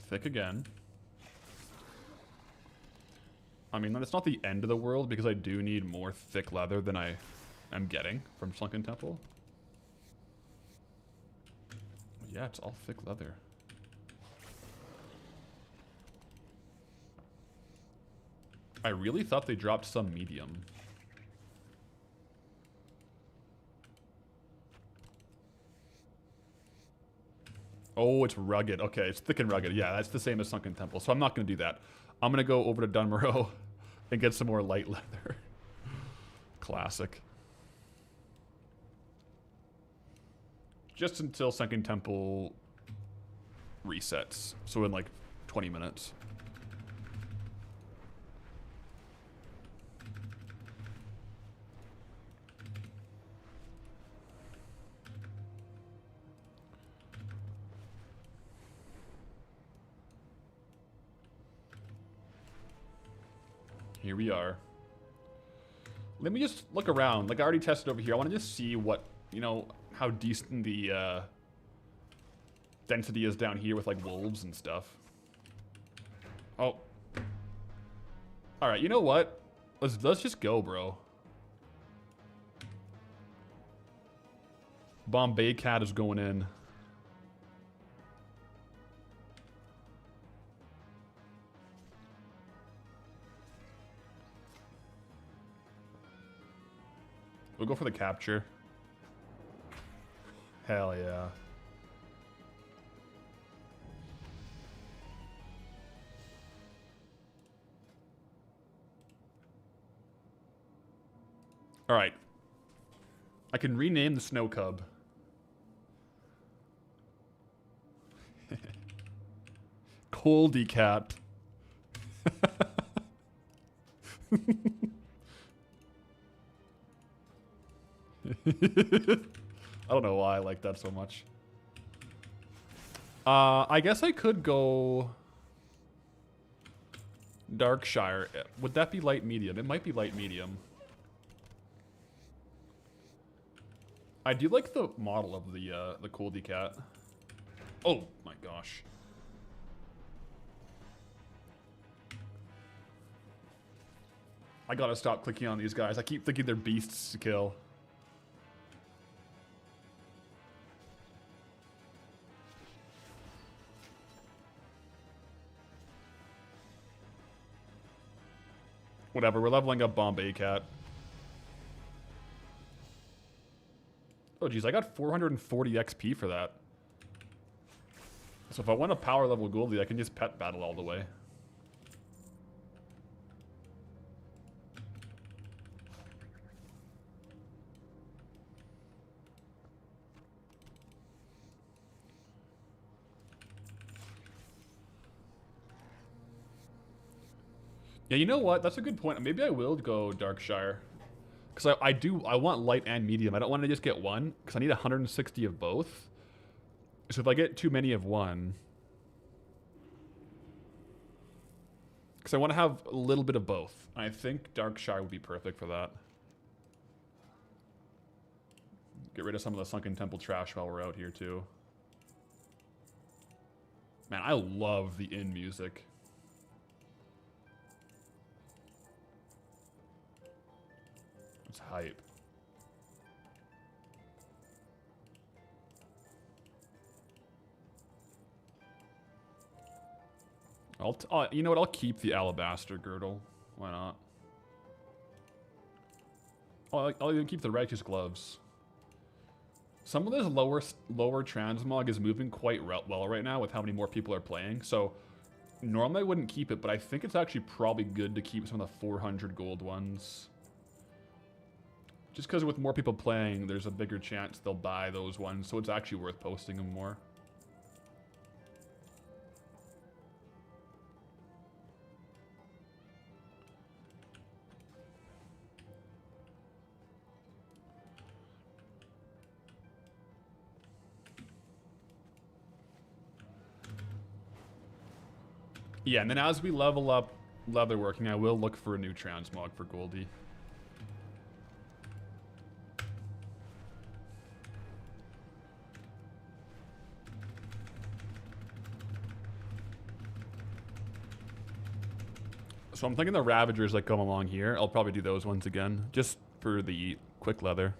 [SPEAKER 1] Thick again. I mean, that's not the end of the world because I do need more thick leather than I am getting from Sunken Temple. Yeah, it's all thick leather. I really thought they dropped some medium. Oh, it's rugged. Okay, it's thick and rugged. Yeah, that's the same as Sunken Temple. So I'm not going to do that. I'm going to go over to Morogh and get some more light leather. Classic. Just until Sunken Temple resets. So in like 20 minutes. Here we are. Let me just look around. Like I already tested over here. I want to just see what, you know, how decent the density is down here with like wolves and stuff. Oh. All right, you know what? Let's just go, bro. Bombay Cat is going in. We'll go for the capture. Hell yeah. Alright. I can rename the Snow Cub. Coldy Cat. I don't know why I like that so much. I guess I could go Darkshire. Would that be light medium? It might be light medium. I do like the model of the Coldy Cat. Oh my gosh. I gotta stop clicking on these guys. I keep thinking they're beasts to kill. Whatever, we're leveling up Bombay Cat. Oh geez, I got 440 XP for that. So if I want a power level Goldie, I can just pet battle all the way. Yeah, you know what? That's a good point. Maybe I will go Darkshire. Because I want light and medium. I don't want to just get one, because I need 160 of both. So if I get too many of one... Because I want to have a little bit of both. I think Darkshire would be perfect for that. Get rid of some of the Sunken Temple trash while we're out here, too. Man, I love the inn music. It's hype. You know what? I'll keep the alabaster girdle. Why not? I'll even keep the righteous gloves. Some of this lower transmog is moving quite well right now with how many more people are playing. So normally I wouldn't keep it, but I think it's actually probably good to keep some of the 400 gold ones. Just because with more people playing, there's a bigger chance they'll buy those ones, so it's actually worth posting them more. Yeah, and then as we level up leatherworking, I will look for a new transmog for Goldie. So I'm thinking the Ravagers that come along here, I'll probably do those ones again, just for the quick leather.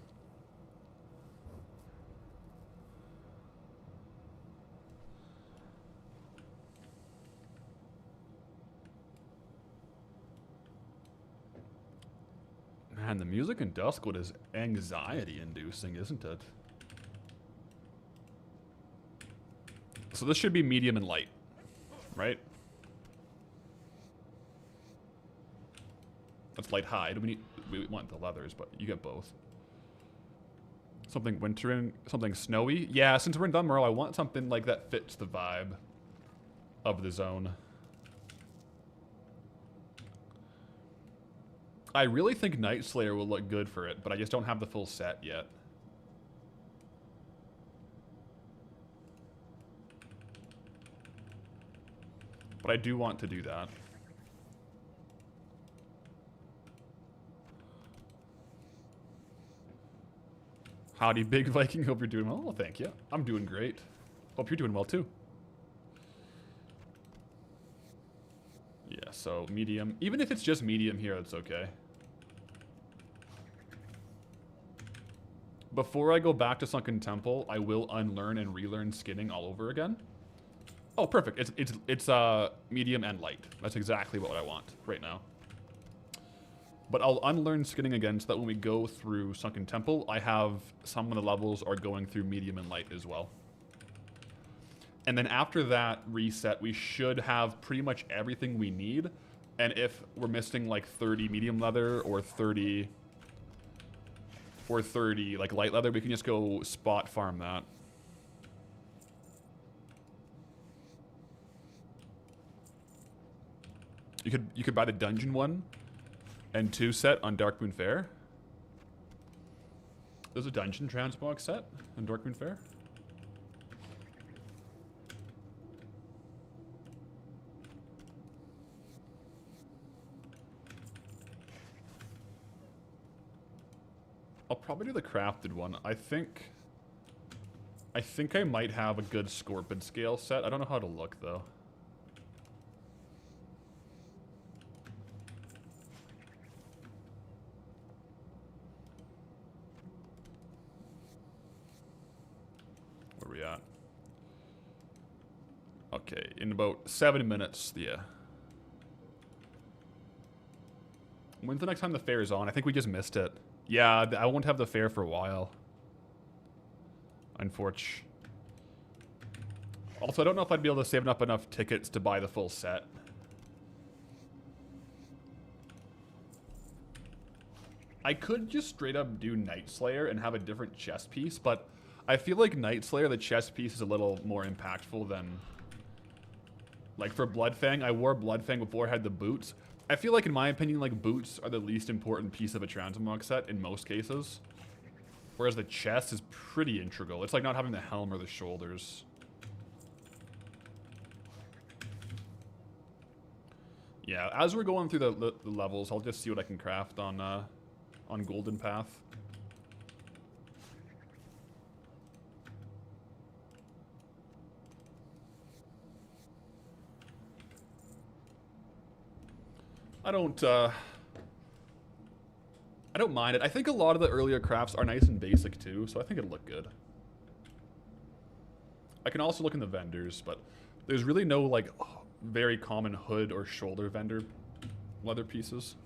[SPEAKER 1] Man, the music in Duskwood is anxiety-inducing, isn't it? So this should be medium and light, right? That's light hide. We want the leathers, but you get both. Something wintering, something snowy. Yeah, since we're in Dunmorrow, I want something like that fits the vibe of the zone. I really think Night Slayer will look good for it, but I just don't have the full set yet. But I do want to do that. Howdy, Big Viking. Hope you're doing well. Well, thank you. I'm doing great. Hope you're doing well, too. Yeah, so medium. Even if it's just medium here, that's okay. Before I go back to Sunken Temple, I will unlearn and relearn skinning all over again. Oh, perfect. It's medium and light. That's exactly what I want right now. But I'll unlearn skinning again so that when we go through Sunken Temple, I have some of the levels are going through medium and light as well. And then after that reset, we should have pretty much everything we need. And if we're missing like 30 medium leather or 30 like light leather, we can just go spot farm that. You could buy the dungeon 1 and 2 set on Darkmoon Fair. There's a dungeon transmog set on Darkmoon Fair. I'll probably do the crafted one. I think I might have a good Scorpion scale set. I don't know how to look though. Where are we at? Okay, in about 7 minutes, yeah. When's the next time the fair is on? I think we just missed it. Yeah, I won't have the fair for a while. Unfortunately. Also, I don't know if I'd be able to save up enough tickets to buy the full set. I could just straight up do Night Slayer and have a different chest piece, but I feel like Night Slayer, the chest piece is a little more impactful than... Like for Bloodfang, I wore Bloodfang before I had the boots. I feel like, in my opinion, like boots are the least important piece of a transmog set in most cases. Whereas the chest is pretty integral. It's like not having the helm or the shoulders. Yeah, as we're going through the levels, I'll just see what I can craft on Golden Path. I don't mind it. I think a lot of the earlier crafts are nice and basic too, so I think it'll look good. I can also look in the vendors, but there's really no like very common hood or shoulder vendor leather pieces.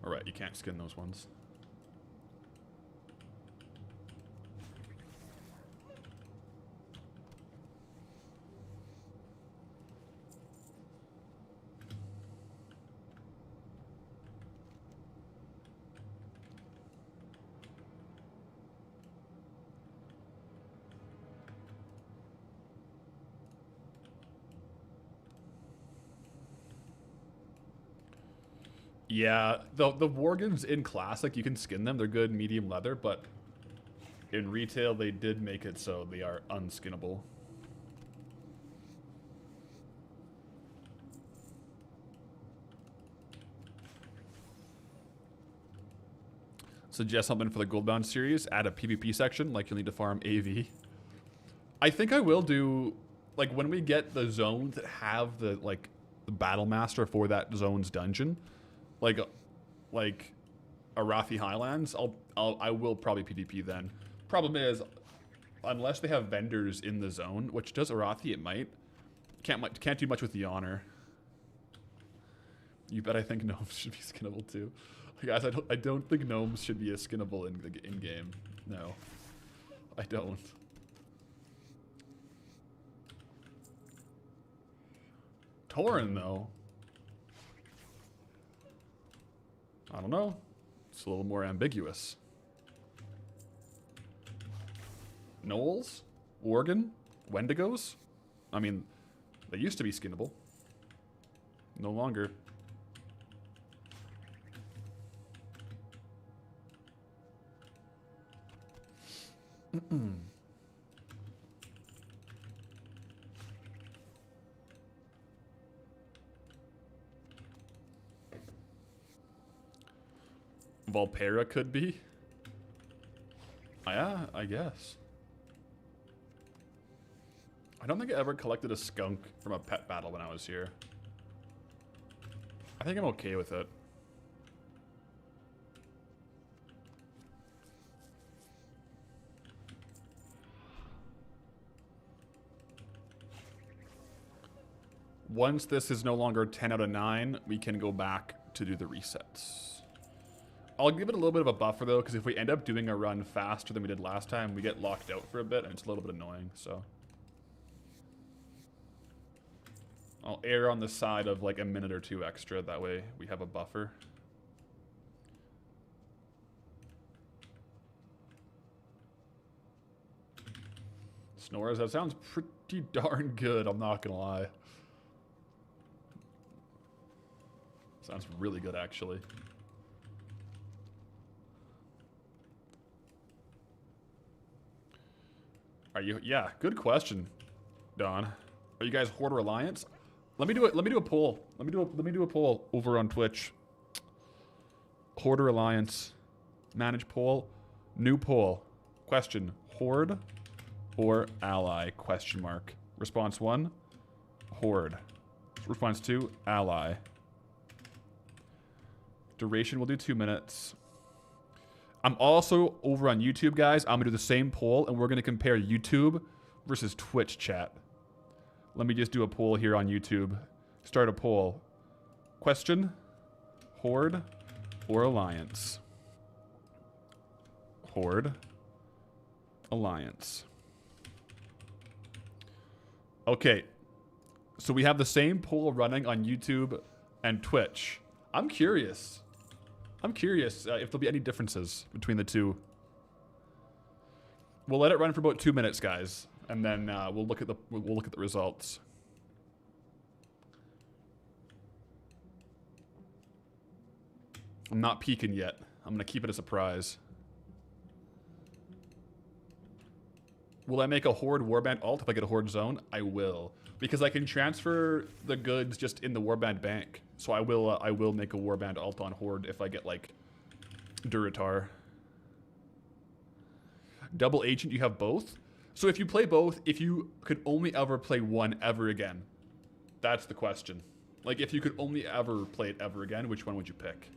[SPEAKER 1] Alright, you can't skin those ones. Yeah, the Worgens in Classic, you can skin them. They're good medium leather, but in retail, they did make it so they are unskinnable. Suggest something for the Goldbound series. Add a PvP section, like you'll need to farm AV. I think I will do, like, when we get the zones that have the, like, the Battle Master for that zone's dungeon, like Arathi Highlands, I will probably PvP then. Problem is, unless they have vendors in the zone, which does Arathi, it might. Can't do much with the honor. You bet I think gnomes should be skinnable too. Guys, I don't think gnomes should be a skinnable in game. No, I don't. Tauren though. I don't know. It's a little more ambiguous. Gnolls? Worgen? Wendigos? I mean, they used to be skinnable. No longer. Volpera could be. Yeah, I guess. I don't think I ever collected a skunk from a pet battle when I was here. I think I'm okay with it. Once this is no longer 10 out of 9, we can go back to do the resets. I'll give it a little bit of a buffer though, because if we end up doing a run faster than we did last time, we get locked out for a bit, and it's a little bit annoying, so. I'll err on the side of like a minute or two extra, that way we have a buffer. Snores, that sounds pretty darn good, I'm not gonna lie. Sounds really good, actually. Are you? Yeah, good question, Don. Are you guys Horde or Alliance? Let me do it. Let me do a poll. Let me do a poll over on Twitch. Horde or Alliance? Manage poll. New poll. Question: Horde or Ally? Question mark. Response 1: Horde. Response 2: Ally. Duration, we'll do 2 minutes. I'm also over on YouTube, guys. I'm going to do the same poll, and we're going to compare YouTube versus Twitch chat. Let me just do a poll here on YouTube. Start a poll. Question: Horde or Alliance? Horde. Alliance. Okay. So we have the same poll running on YouTube and Twitch. I'm curious. If there'll be any differences between the two. We'll let it run for about 2 minutes, guys, and then we'll look at the results. I'm not peeking yet. I'm gonna keep it a surprise. Will I make a Horde Warband alt if I get a Horde zone? I will, because I can transfer the goods just in the Warband bank. So I will make a Warband alt on Horde if I get like Duratar. Double Agent, you have both? So if you play both, if you could only ever play one ever again, that's the question. Like if you could only ever play it ever again, which one would you pick?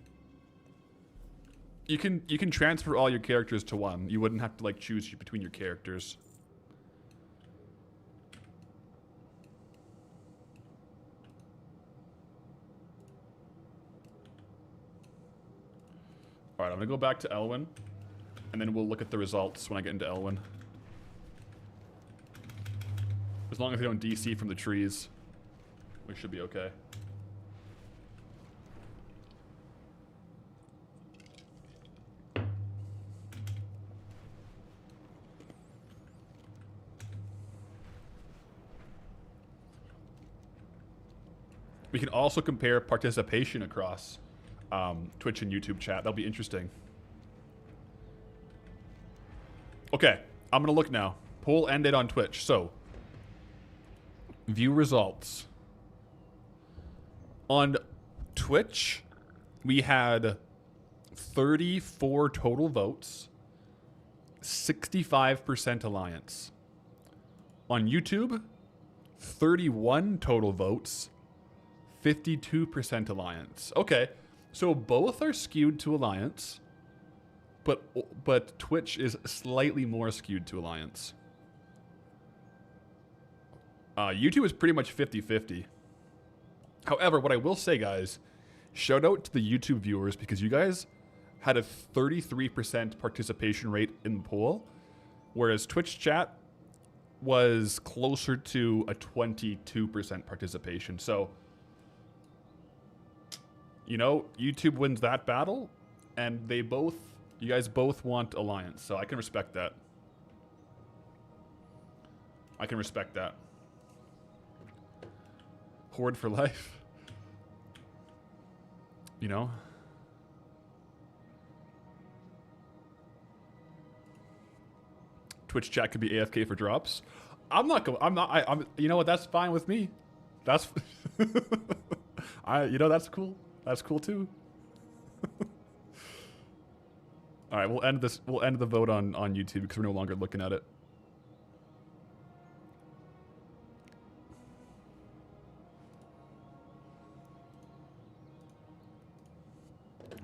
[SPEAKER 1] You can transfer all your characters to one. You wouldn't have to like choose between your characters. Alright, I'm gonna go back to Elwyn, and then we'll look at the results when I get into Elwyn. As long as they don't DC from the trees, we should be okay. We can also compare participation across Twitch and YouTube chat. That'll be interesting. Okay, I'm gonna look now. Poll ended on Twitch. So, view results. On Twitch, we had 34 total votes, 65% Alliance. On YouTube, 31 total votes, 52% Alliance. Okay, so both are skewed to Alliance, but Twitch is slightly more skewed to Alliance. YouTube is pretty much 50-50. However, what I will say, guys, shout out to the YouTube viewers because you guys had a 33% participation rate in the poll, whereas Twitch chat was closer to a 22% participation. So, you know, YouTube wins that battle, and you guys both want Alliance, so I can respect that. I can respect that. Horde for life. You know? Twitch chat could be AFK for drops. I'm you know what, that's fine with me. That's you know, that's cool. That's cool too. All right, we'll end this. We'll end the vote on YouTube because we're no longer looking at it.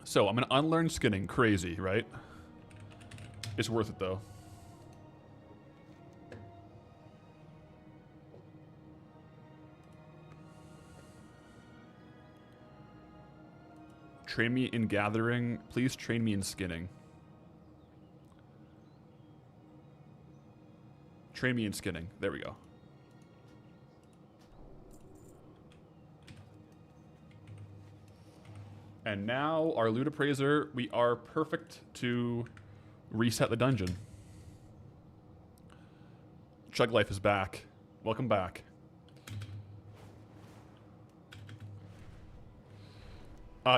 [SPEAKER 1] So I'm gonna unlearn skinning. Crazy, right? It's worth it though. Train me in gathering. Please train me in skinning. Train me in skinning. There we go. And now, our loot appraiser, we are perfect to reset the dungeon. Chug Life is back. Welcome back.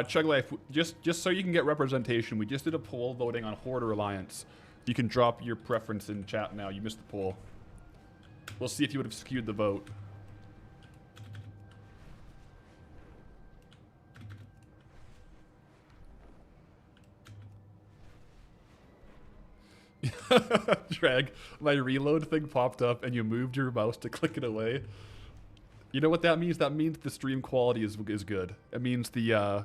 [SPEAKER 1] Chug Life, just so you can get representation, we just did a poll voting on Horde or Alliance. You can drop your preference in chat now. You missed the poll. We'll see if you would have skewed the vote. Drag, my reload thing popped up and you moved your mouse to click it away. You know what that means? That means the stream quality is good. It means the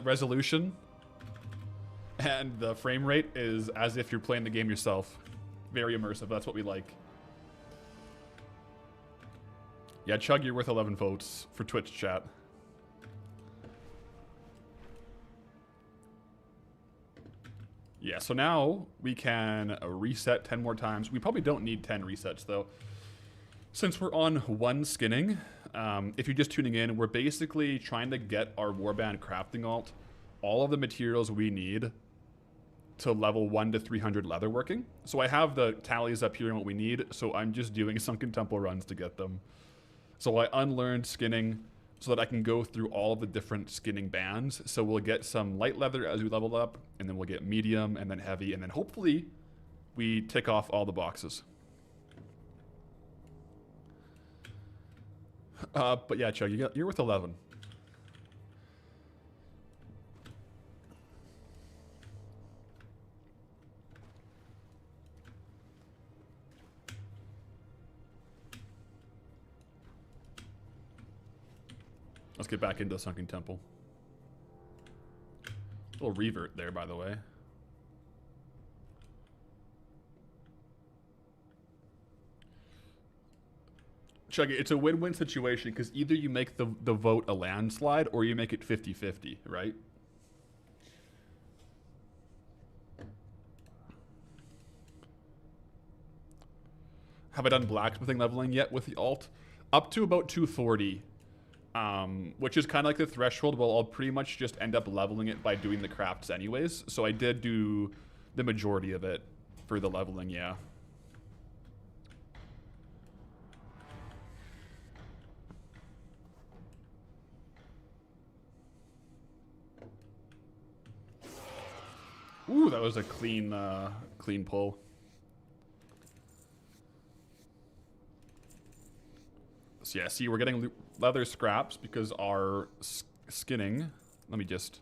[SPEAKER 1] resolution and the frame rate is as if you're playing the game yourself. Very immersive. That's what we like. Yeah, Chug, you're worth 11 votes for Twitch chat. Yeah, so now we can reset 10 more times. We probably don't need 10 resets, though. Since we're on one skinning, if you're just tuning in, we're basically trying to get our Warband crafting alt, all of the materials we need to level 1 to 300 leatherworking. So I have the tallies up here and what we need, so I'm just doing Sunken Temple runs to get them. So I unlearned skinning so that I can go through all of the different skinning bands. So we'll get some light leather as we level up, and then we'll get medium, and then heavy, and then hopefully we tick off all the boxes. But yeah, Chug, you're worth 11. Let's get back into Sunken Temple. A little revert there, by the way. Chug, it's a win-win situation because either you make the vote a landslide or you make it 50-50, right? Have I done blacksmithing leveling yet with the alt? Up to about 240. Which is kind of like the threshold. Well, I'll pretty much just end up leveling it by doing the crafts anyways. So I did do the majority of it for the leveling, yeah. Ooh, that was a clean, clean pull. So yeah, see, we're getting leather scraps because our skinning... Let me just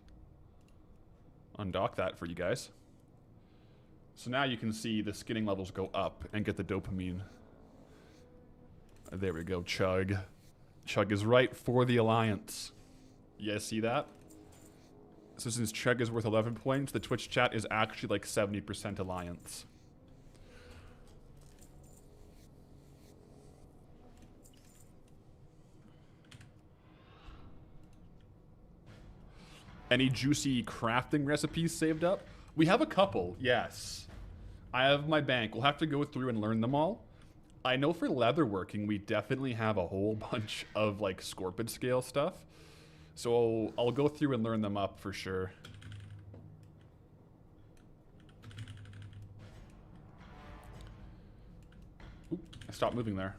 [SPEAKER 1] undock that for you guys. So now you can see the skinning levels go up and get the dopamine. There we go, Chug. Chug is right for the Alliance. You guys see that? So since Chug is worth 11 points, the Twitch chat is actually like 70% Alliance. Any juicy crafting recipes saved up? We have a couple, yes. I have my bank. We'll have to go through and learn them all. I know for leatherworking, we definitely have a whole bunch of like Scorpid scale stuff. So I'll go through and learn them up for sure. Oop, I stopped moving there.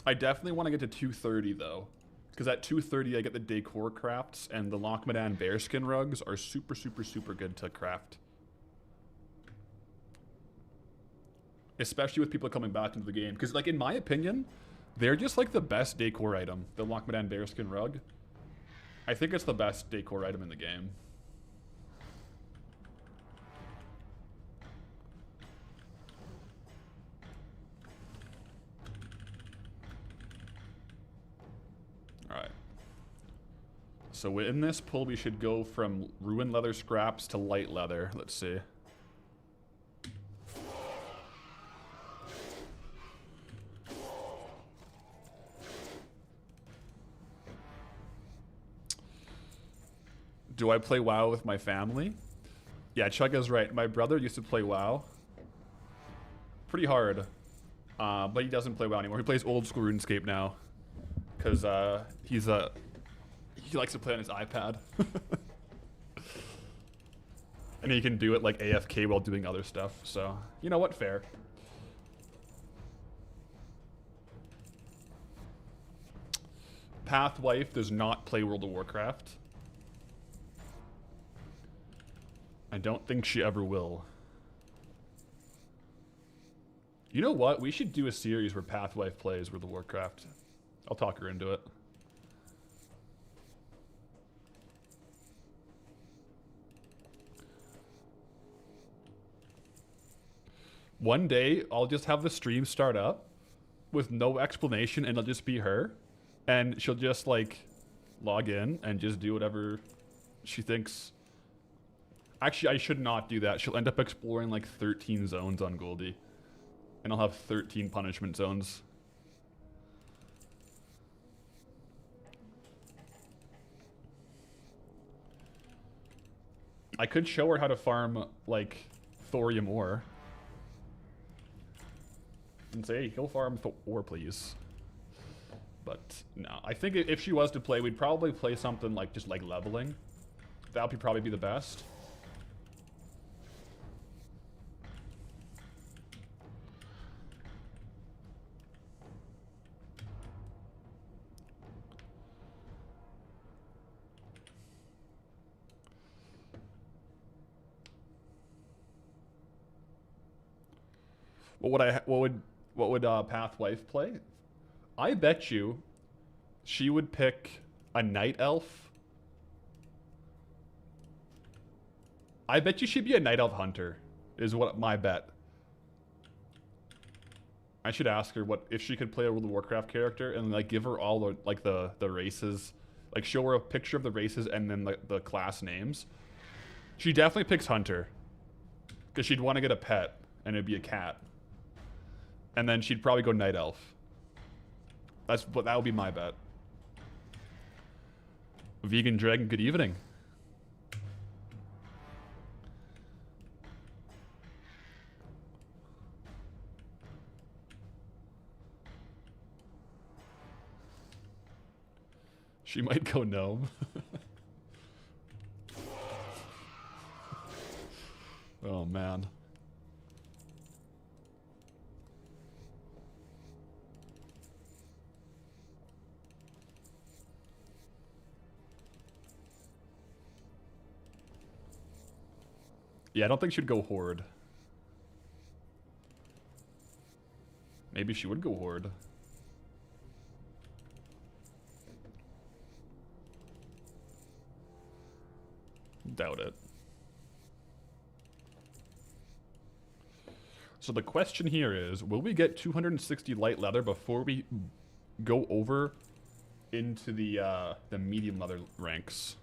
[SPEAKER 1] I definitely want to get to 230 though, because at 230 I get the Decor crafts, and the Lochmadan bearskin rugs are super, super, super good to craft. Especially with people coming back into the game, because like in my opinion, They're just like the best decor item. The Lochmadan bearskin rug. I think it's the best decor item in the game. Alright. So in this pull, we should go from ruined leather scraps to light leather. Let's see. Do I play WoW with my family? Yeah, Chugga's right. My brother used to play WoW. Pretty hard. But he doesn't play WoW anymore. He plays old school RuneScape now. Because he likes to play on his iPad. And he can do it like AFK while doing other stuff. So, you know what? Fair. Pathwife does not play World of Warcraft. I don't think she ever will. You know what? We should do a series where Pathwife plays World of Warcraft. I'll talk her into it. One day, I'll just have the stream start up with no explanation, and it'll just be her. And she'll just, like, log in and just do whatever she thinks. Actually, I should not do that. She'll end up exploring, like, 13 zones on Goldie. And I'll have 13 punishment zones. I could show her how to farm, like, thorium ore. And say, hey, go farm ore, please. But, no. I think if she was to play, we'd probably play something like, just like leveling. That would probably be the best. What would Pathwife play? I bet you she would pick a night elf. I bet you she'd be a night elf hunter, is what my bet. I should ask her what if she could play a World of Warcraft character and like give her all the like the races, like show her a picture of the races and then the class names. She definitely picks hunter because she'd want to get a pet and it'd be a cat. And then she'd probably go night elf. That would be my bet. Vegan Dragon, good evening. She might go gnome. Oh man. Yeah, I don't think she'd go Horde. Maybe she would go Horde. Doubt it. So the question here is, will we get 260 light leather before we go over into the medium leather ranks?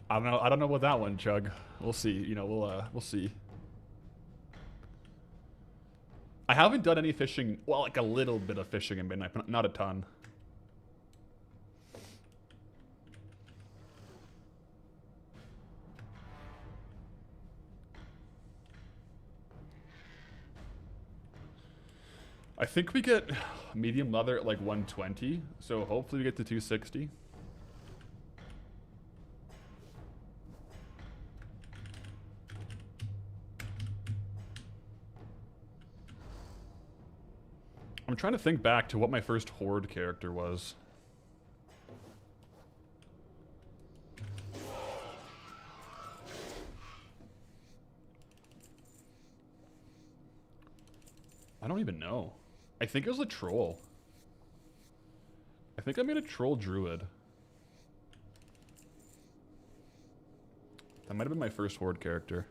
[SPEAKER 1] I don't know about that one, Chug. We'll see. You know, we'll see. I haven't done any fishing. Well, like a little bit of fishing in Midnight, but not a ton. I think we get medium leather at like 120, so hopefully we get to 260. I'm trying to think back to what my first Horde character was. even know. I think it was a troll. I think I made a troll druid. That might have been my first horde character.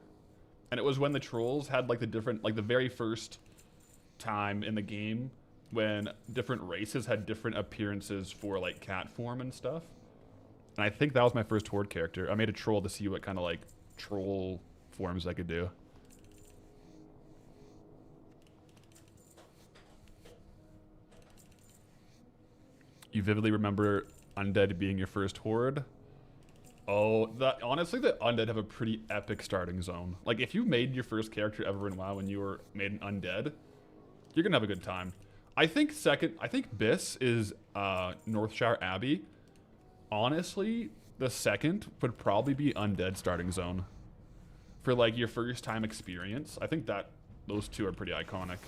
[SPEAKER 1] And it was when the trolls had like the different, like the very first time in the game when different races had different appearances for like cat form and stuff. And I think that was my first horde character. I made a troll to see what kind of like troll forms I could do. You vividly remember undead being your first horde? Oh, honestly, the undead have a pretty epic starting zone. Like, if you made your first character ever in WoW when you were made an undead, you're gonna have a good time. I think Biss is Northshire Abbey. Honestly, the second would probably be undead starting zone. For, like, your first time experience. I think that those two are pretty iconic.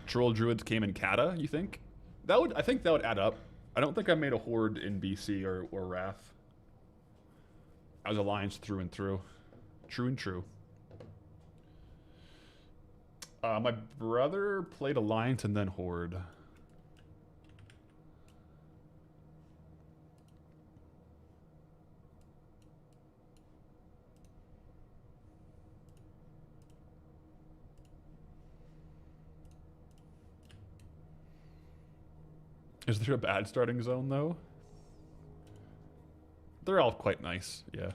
[SPEAKER 1] Troll druids came in Kata, you think? I think that would add up. I don't think I made a horde in BC or Wrath. I was Alliance through and through. True and true. My brother played Alliance and then horde. Is there a bad starting zone, though? They're all quite nice, yeah.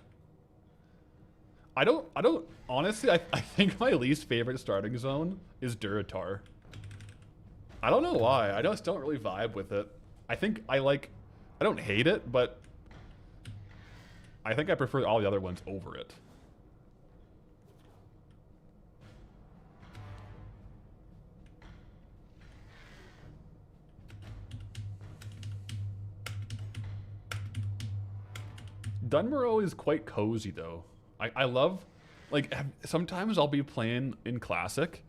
[SPEAKER 1] Honestly, I think my least favorite starting zone is Duratar. I don't know why, I just don't really vibe with it. I don't hate it, but I think I prefer all the other ones over it. Dunmorrow is quite cozy, though. I love, like, sometimes I'll be playing in Classic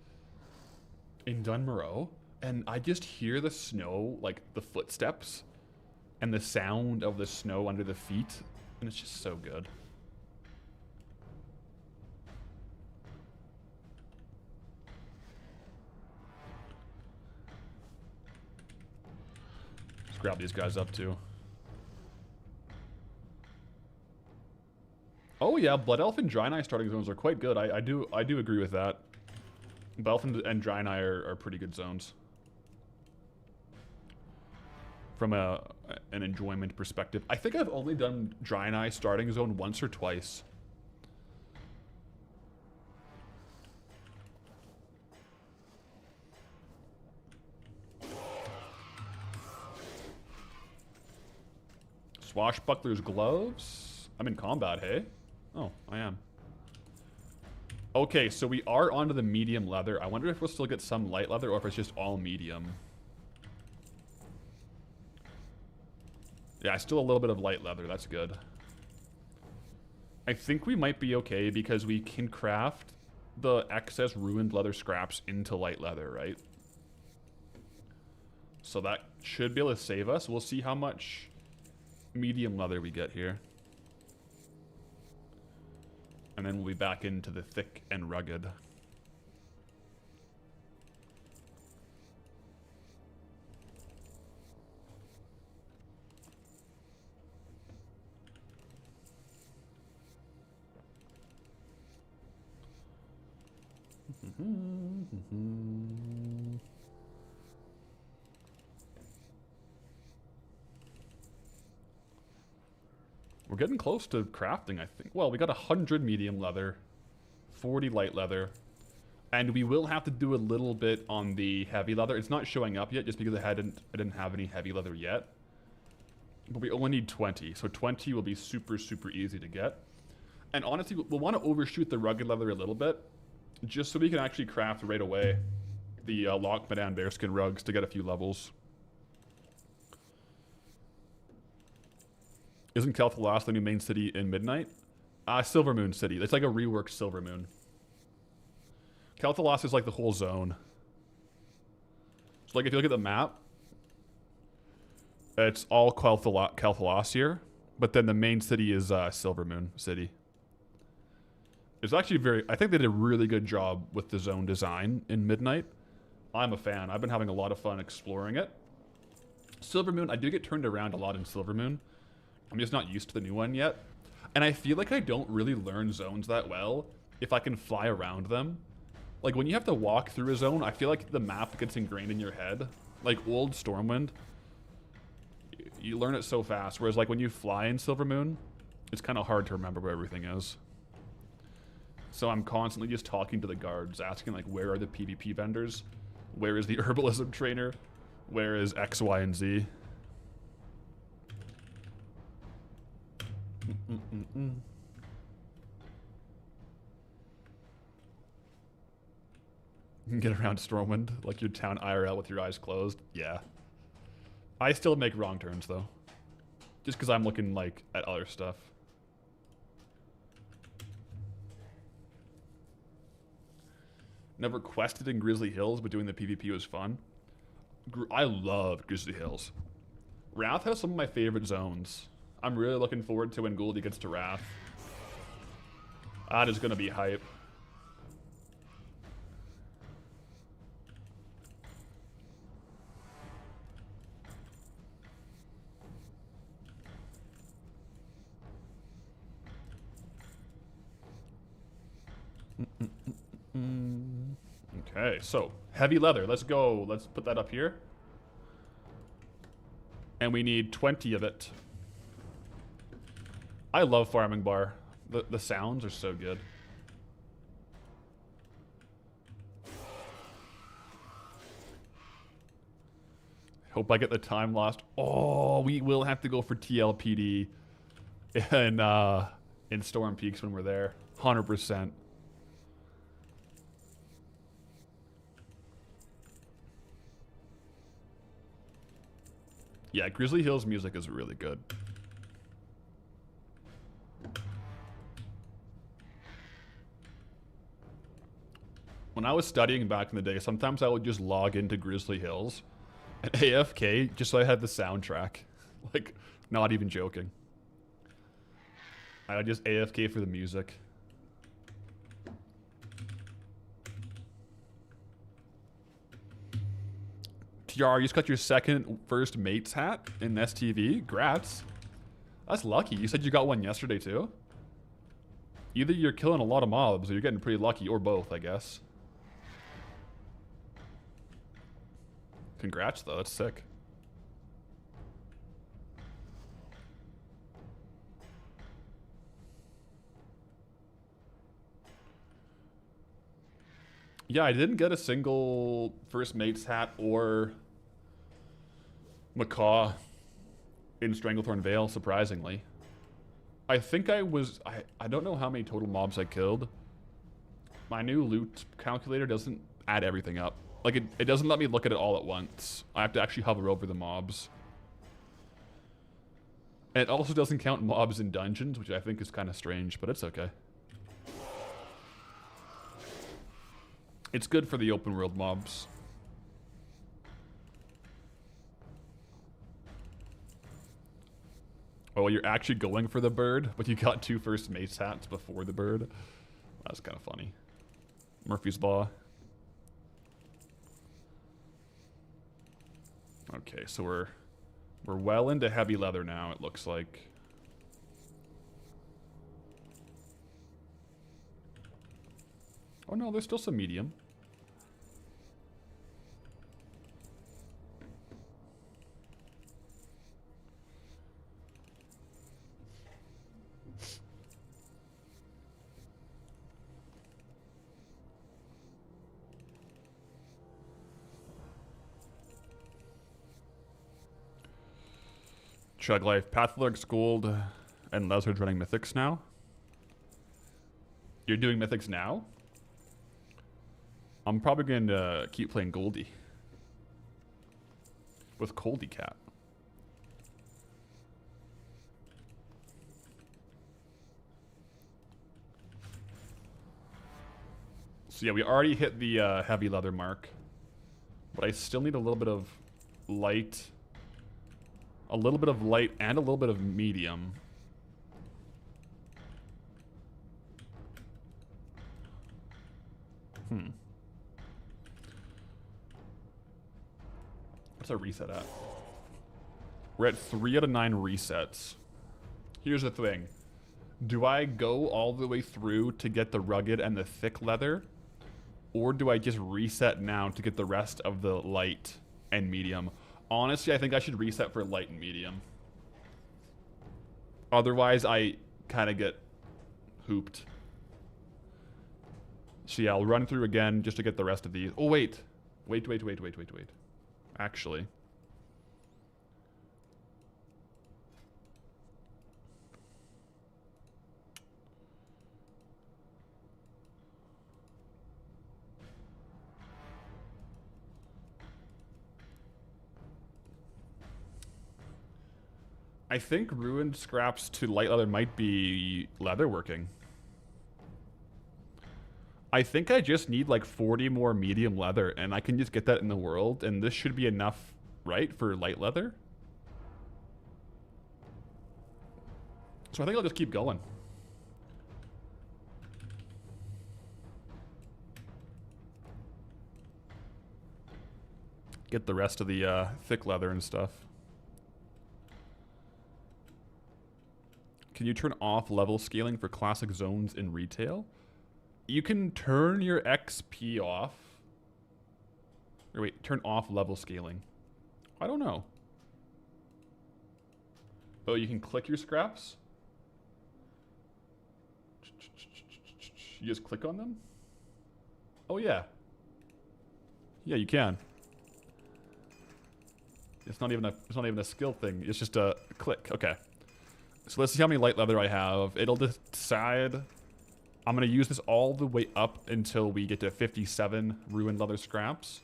[SPEAKER 1] in Dunmorrow, and I just hear the snow, like, the footsteps, and the sound of the snow under the feet, and it's just so good. Let's grab these guys up, too. Oh yeah, Blood Elf and Draenei starting zones are quite good. I do agree with that. Blood Elf and Draenei are pretty good zones. From an enjoyment perspective. I think I've only done Draenei starting zone once or twice. Swashbuckler's gloves? I'm in combat, hey? Oh, I am. Okay, so we are onto the medium leather. I wonder if we'll still get some light leather or if it's just all medium. Yeah, still a little bit of light leather. That's good. I think we might be okay because we can craft the excess ruined leather scraps into light leather, right? So that should be able to save us. We'll see how much medium leather we get here. And then we'll be back into the thick and rugged. We're getting close to crafting, I think. Well, we got 100 medium leather, 40 light leather, and we will have to do a little bit on the heavy leather. It's not showing up yet just because I didn't have any heavy leather yet. But we only need 20, so 20 will be super, super easy to get. And honestly, we'll want to overshoot the rugged leather a little bit, just so we can actually craft right away the Loch Medan bearskin rugs to get a few levels. Isn't Kel'Thuzad the new main city in Midnight? Silvermoon City. It's like a reworked Silvermoon. Kel'Thuzad is like the whole zone. So like if you look at the map, it's all Kel'Thuzad here, but then the main city is Silvermoon City. It's actually very... I think they did a really good job with the zone design in Midnight. I'm a fan. I've been having a lot of fun exploring it. Silvermoon, I do get turned around a lot in Silvermoon. I'm just not used to the new one yet. And I feel like I don't really learn zones that well if I can fly around them. Like, when you have to walk through a zone, I feel like the map gets ingrained in your head. Like, old Stormwind, you learn it so fast. Whereas, like, when you fly in Silvermoon, it's kind of hard to remember where everything is. So I'm constantly just talking to the guards, asking, like, where are the PvP vendors? Where is the herbalism trainer? Where is X, Y, and Z? You can get around Stormwind, like your town IRL with your eyes closed. Yeah. I still make wrong turns, though. Just because I'm looking, like, at other stuff. Never quested in Grizzly Hills, but doing the PvP was fun. I love Grizzly Hills. Wrath has some of my favorite zones. I'm really looking forward to when Goldie gets to Wrath. That is going to be hype. Okay, so heavy leather. Let's go. Let's put that up here. And we need 20 of it. I love farming bar. The sounds are so good. Hope I get the time lost. Oh, we will have to go for TLPD in Storm Peaks when we're there. 100%. Yeah, Grizzly Hills music is really good. When I was studying back in the day, sometimes I would just log into Grizzly Hills and AFK just so I had the soundtrack. Like, not even joking. I would just AFK for the music. TR, you just got your second first mate's hat in STV. Grats. That's lucky. You said you got one yesterday too? Either you're killing a lot of mobs or you're getting pretty lucky, or both, I guess. Congrats though, that's sick. Yeah, I didn't get a single first mate's hat or macaw in Stranglethorn Vale, surprisingly. I think I don't know how many total mobs I killed. My new loot calculator doesn't add everything up. Like, it doesn't let me look at it all at once. I have to actually hover over the mobs. And it also doesn't count mobs in dungeons, which I think is kind of strange, but it's okay. It's good for the open world mobs. Oh, you're actually going for the bird, but you got 2 first mace hats before the bird. That's kind of funny. Murphy's Law. Okay, so we're well into heavy leather now, it looks like. Oh no, there's still some medium. Chug Life, Pathlurk's Gold, and Lizard's running Mythics now. You're doing Mythics now? I'm probably going to keep playing Goldie. With Coldy Cat. So yeah, we already hit the heavy leather mark. But I still need a little bit of light. A little bit of light and a little bit of medium. What's our reset at? We're at 3 out of 9 resets. Here's the thing. Do I go all the way through to get the rugged and the thick leather? Or do I just reset now to get the rest of the light and medium? Honestly, I think I should reset for light and medium. Otherwise, I kind of get hooped. So yeah, I'll run through again just to get the rest of these. Oh, wait. Wait. Actually. I think ruined scraps to light leather might be leatherworking. I think I just need like 40 more medium leather and I can just get that in the world and this should be enough, right, for light leather? So I think I'll just keep going. Get the rest of the thick leather and stuff. Can you turn off level scaling for classic zones in retail? You can turn your XP off. Or wait, turn off level scaling. I don't know. Oh, you can click your scraps? You just click on them? Oh yeah. Yeah, you can. It's not even a skill thing. It's just a click. Okay. So let's see how many light leather I have. It'll decide. I'm going to use this all the way up until we get to 57 ruined leather scraps.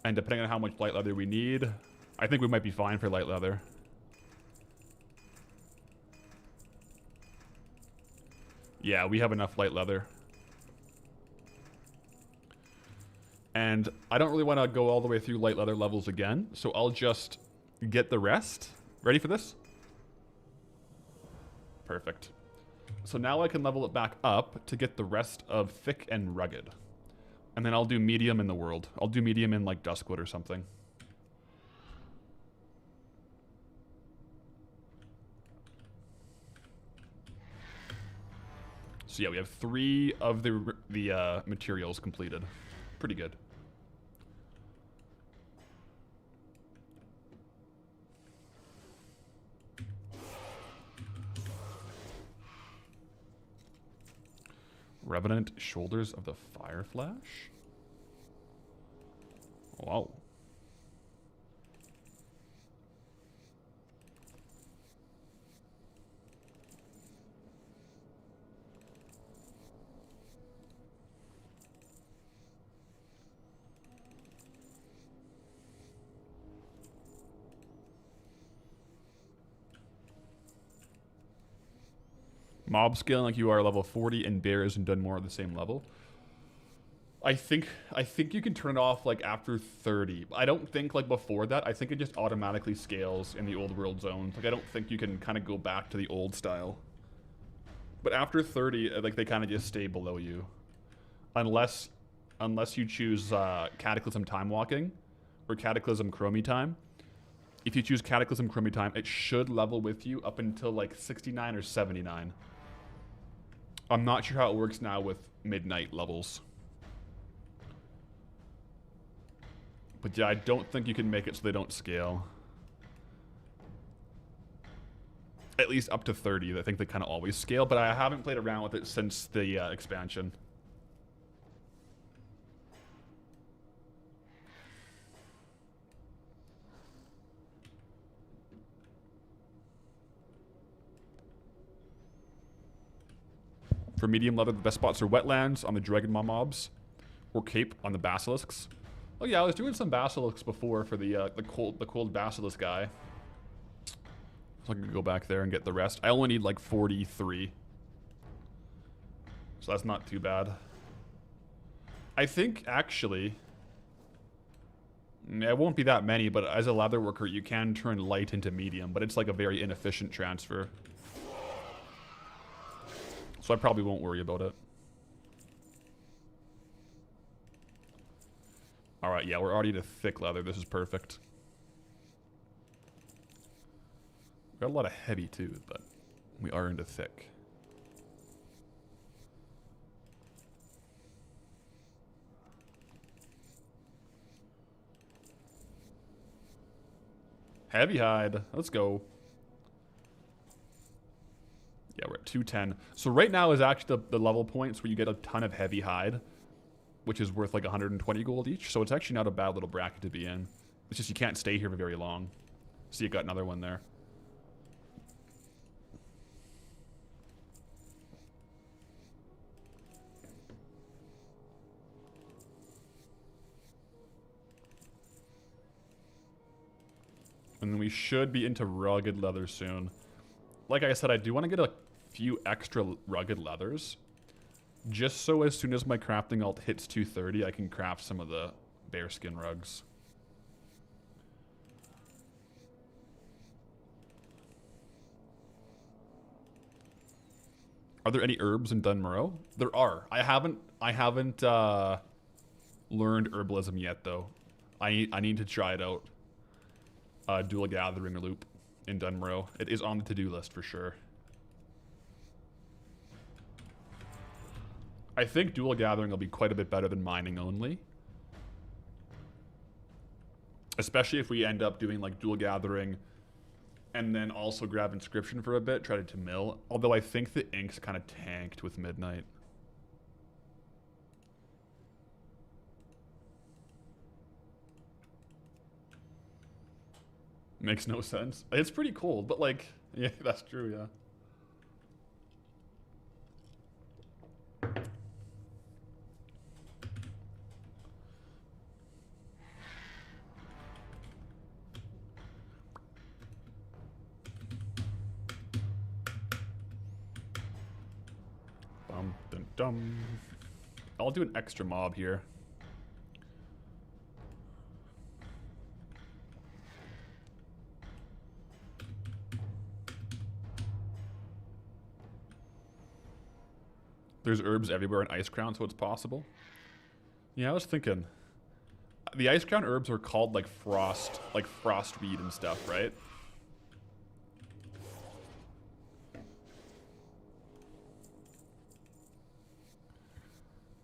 [SPEAKER 1] And depending on how much light leather we need, I think we might be fine for light leather. Yeah, we have enough light leather. And I don't really want to go all the way through light leather levels again, so I'll just get the rest. Ready for this? Perfect. So now I can level it back up to get the rest of thick and rugged. And then I'll do medium in the world. I'll do medium in like Duskwood or something. So yeah, we have 3 of the materials completed. Pretty good. Revenant Shoulders of the Fire Flash? Wow. Mob scaling like you are level 40 and bears and done more at the same level. I think you can turn it off like after 30. I don't think like before that. I think it just automatically scales in the old world zones. Like I don't think you can kind of go back to the old style. But after 30, like they kind of just stay below you. Unless you choose Cataclysm Time Walking or Cataclysm Chromie Time. If you choose Cataclysm Chromie Time, it should level with you up until like 69 or 79. I'm not sure how it works now with midnight levels. But yeah, I don't think you can make it so they don't scale. At least up to 30. I think they kind of always scale, but I haven't played around with it since the expansion. For medium leather, the best spots are wetlands on the Dragon Maw mobs, or Cape on the basilisks. Oh yeah, I was doing some basilisks before for the cold basilisk guy. So I can go back there and get the rest. I only need like 43. So that's not too bad. I think actually, it won't be that many, but as a leatherworker, you can turn light into medium, but it's like a very inefficient transfer. So I probably won't worry about it. All right, yeah, we're already into thick leather. This is perfect. Got a lot of heavy too, but we are into thick. Heavy hide. Let's go. Yeah, we're at 210. So right now is actually the level points where you get a ton of heavy hide, which is worth like 120 gold each. So it's actually not a bad little bracket to be in. It's just you can't stay here for very long. So you got another one there. And then we should be into rugged leather soon. Like I said, I do want to get a few extra rugged leathers. Just so as soon as my crafting alt hits 230, I can craft some of the bearskin rugs. Are there any herbs in Dunmorrow? There are. I haven't learned herbalism yet though. I need to try it out. Dual gathering loop in Dunmorrow. It is on the to-do list for sure. I think dual gathering will be quite a bit better than mining only. Especially if we end up doing like dual gathering and then also grab inscription for a bit, try to mill. Although I think the ink's kind of tanked with midnight. Makes no sense. It's pretty cold, but like, yeah, that's true, yeah. Dum, dum, dum. I'll do an extra mob here. There's herbs everywhere in Ice Crown, so it's possible. Yeah, I was thinking. The Ice Crown herbs are called like frostweed and stuff, right?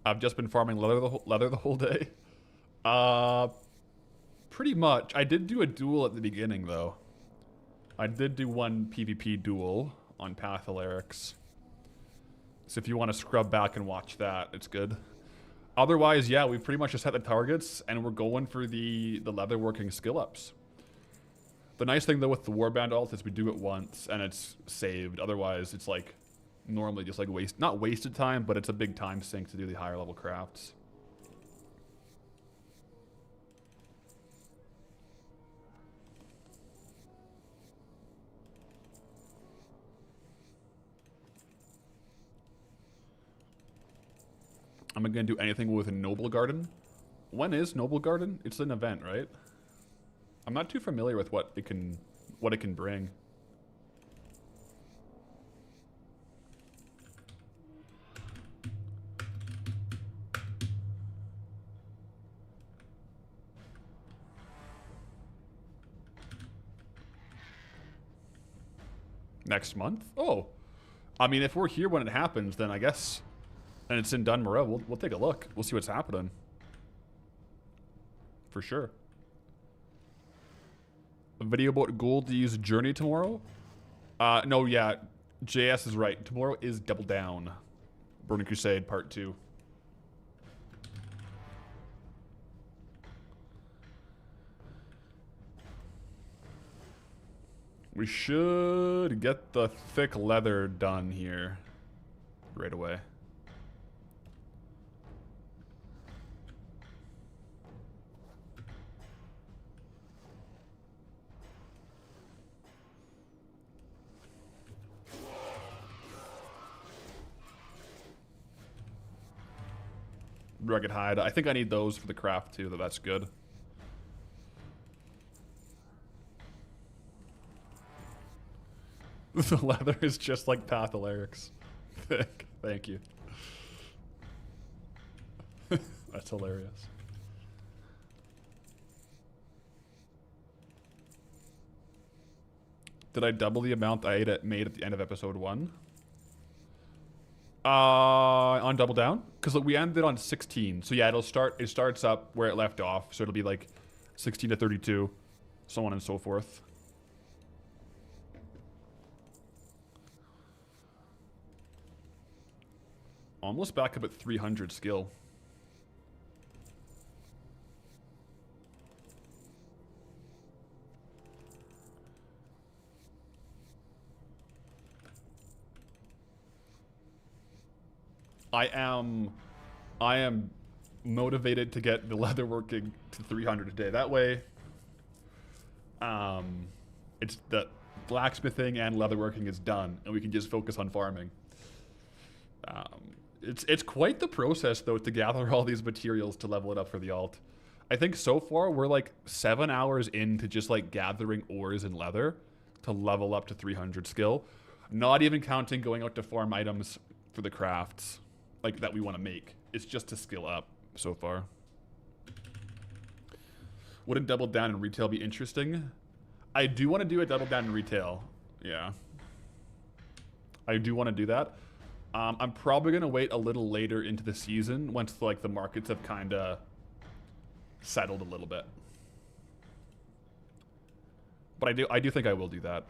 [SPEAKER 1] I've just been farming leather the whole day. Pretty much. I did do a duel at the beginning, though. I did do one PvP duel on Path of Lyrics. So if you want to scrub back and watch that, it's good. Otherwise, yeah, we pretty much just set the targets and we're going for the leatherworking skill ups. The nice thing though with the Warband alt is we do it once and it's saved. Otherwise, it's like normally just like not wasted time, but it's a big time sink to do the higher level crafts. Am I going to do anything with a Noble Garden? When is Noble Garden? It's an event, right? I'm not too familiar with what it can bring. Next month? Oh. I mean, if we're here when it happens, then I guess... And it's in Dunmorrow. We'll take a look. We'll see what's happening. For sure. A video about Goldie's journey tomorrow? No, yeah. JS is right. Tomorrow is Double Down. Burning Crusade Part 2. We should get the thick leather done here right away. Rugged hide. I think I need those for the craft too, though that's good. The leather is just like Path of Lyrics. Thick. Thank you. That's hilarious. Did I double the amount I made at the end of episode 1? On Double Down? Because we ended on 16. So yeah, it starts up where it left off. So it'll be like 16 to 32, so on and so forth. Almost back up at 300 skill. I am motivated to get the leatherworking to 300 a day. That way, it's the blacksmithing and leatherworking is done, and we can just focus on farming. It's quite the process though to gather all these materials to level it up for the alt. I think so far we're like 7 hours into just like gathering ores and leather to level up to 300 skill. Not even counting going out to farm items for the crafts like that we want to make. It's just to skill up so far. Wouldn't Double Down in retail be interesting? I do want to do a Double Down in retail. Yeah. I do want to do that. I'm probably going to wait a little later into the season once like the markets have kind of settled a little bit. But I do think I will do that.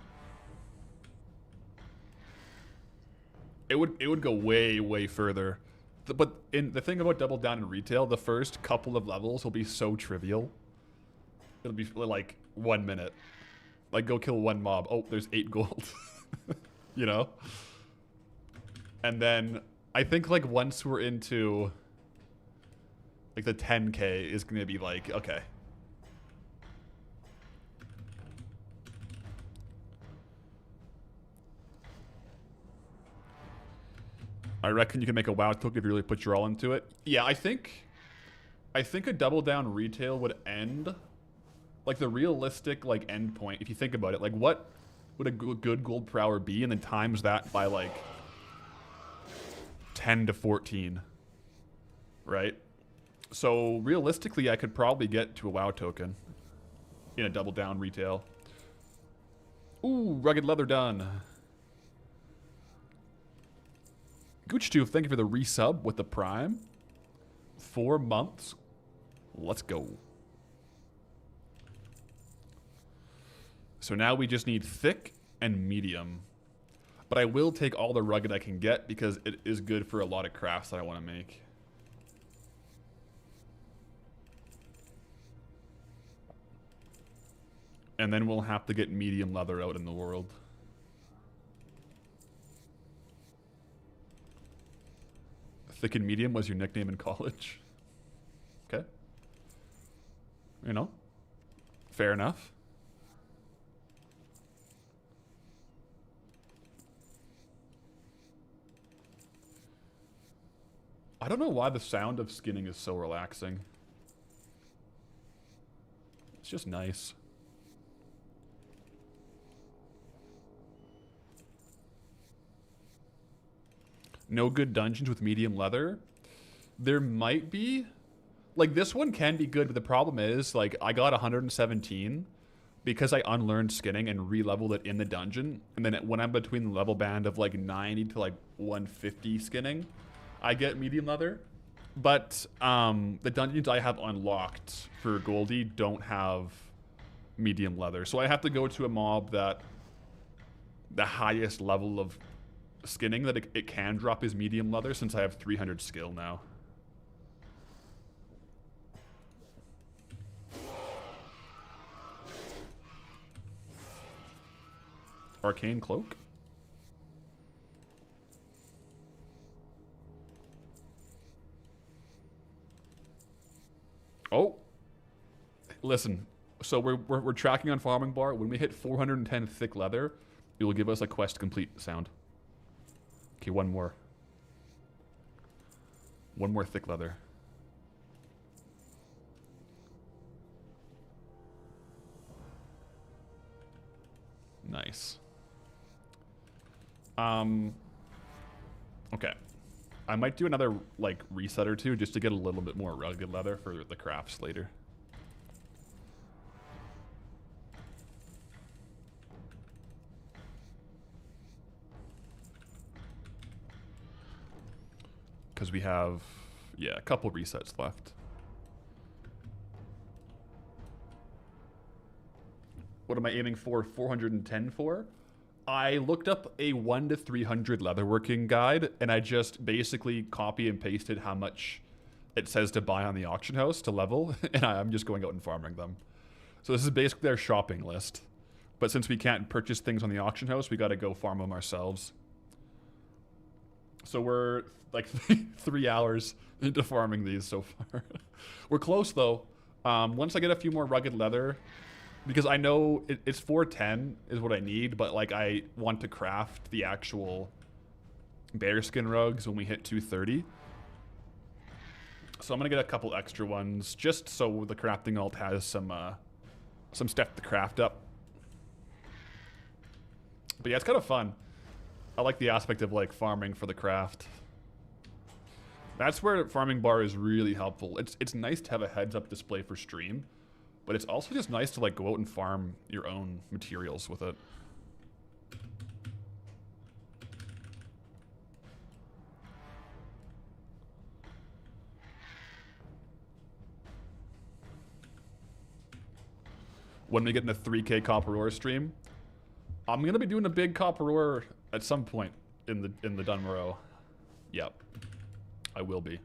[SPEAKER 1] It would go way further. But the thing about Double Down in retail, the first couple of levels will be so trivial. It'll be like 1 minute. Like go kill one mob. Oh, there's 8 gold. You know? And then I think like once we're into like the 10k is going to be like, okay. I reckon you can make a WoW token if you really put your all into it. Yeah, I think a Double Down retail would end like the realistic like end point if you think about it. Like what would a good gold per hour be, and then times that by like 10 to 14, right? So realistically, I could probably get to a WoW token in a Double Down retail. Ooh, rugged leather done. Gooch2, thank you for the resub with the Prime. 4 months. Let's go. So now we just need thick and medium. But I will take all the rugged I can get because it is good for a lot of crafts that I want to make. And then we'll have to get medium leather out in the world. Thick and medium was your nickname in college. Okay. You know, fair enough. I don't know why the sound of skinning is so relaxing. It's just nice. No good dungeons with medium leather. There might be. Like, this one can be good, but the problem is, like, I got 117 because I unlearned skinning and re-leveled it in the dungeon. And then when I'm between the level band of, like, 90 to, like, 150 skinning, I get medium leather. But the dungeons I have unlocked for Goldie don't have medium leather. So I have to go to a mob that the highest level of skinning that it can drop is medium leather, since I have 300 skill now. Arcane cloak. Oh, listen. So we're tracking on farming bar. When we hit 410 thick leather, it will give us a quest complete sound. Okay, one more. One more thick leather. Nice. Okay. I might do another, like, reset or two just to get a little bit more rugged leather for the crafts later. Because we have, yeah, a couple resets left. What am I aiming for 410 for? I looked up a 1 to 300 leatherworking guide, and I just basically copy and pasted how much it says to buy on the auction house to level, and I'm just going out and farming them. So this is basically their shopping list. But since we can't purchase things on the auction house, we got to go farm them ourselves. So we're like 3 hours into farming these so far. We're close though. Once I get a few more rugged leather, because I know it's 410 is what I need, but like I want to craft the actual bearskin rugs when we hit 230. So I'm gonna get a couple extra ones just so the crafting alt has some stuff to craft up. But yeah, it's kind of fun. I like the aspect of like farming for the craft. That's where farming bar is really helpful. It's nice to have a heads up display for stream, but it's also just nice to like go out and farm your own materials with it. When we get in a 3K copper ore stream, I'm gonna be doing a big copper ore at some point in the Dunmorrow. Yep, I will be.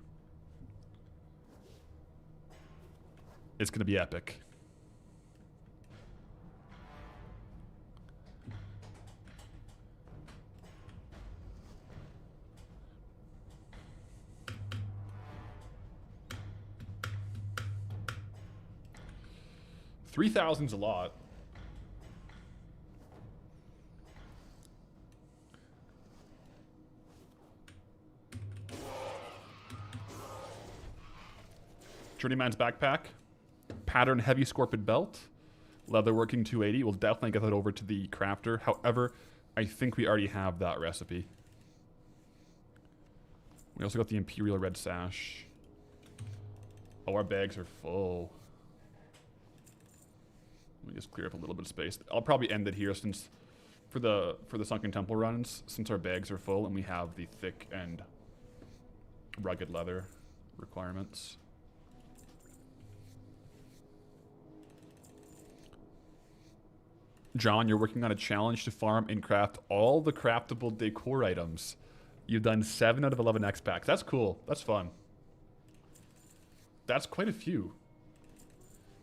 [SPEAKER 1] It's gonna be epic. $3,000's a lot. Journeyman's backpack, pattern heavy scorpion belt, leatherworking 280. We'll definitely get that over to the crafter. However, I think we already have that recipe. We also got the imperial red sash. Oh, our bags are full. Let me just clear up a little bit of space. I'll probably end it here since for the Sunken Temple runs, since our bags are full and we have the thick and rugged leather requirements. John, you're working on a challenge to farm and craft all the craftable decor items. You've done 7 out of 11 X packs. That's cool. That's fun. That's quite a few.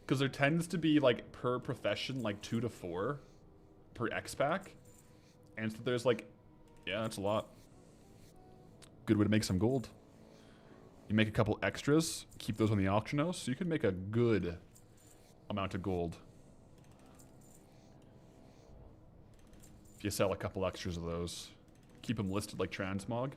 [SPEAKER 1] Because there tends to be, like, per profession, like, 2 to 4 per X pack. And so there's, like, yeah, that's a lot. Good way to make some gold. You make a couple extras, keep those on the auction house, so you can make a good amount of gold. If you sell a couple extras of those. Keep them listed like transmog.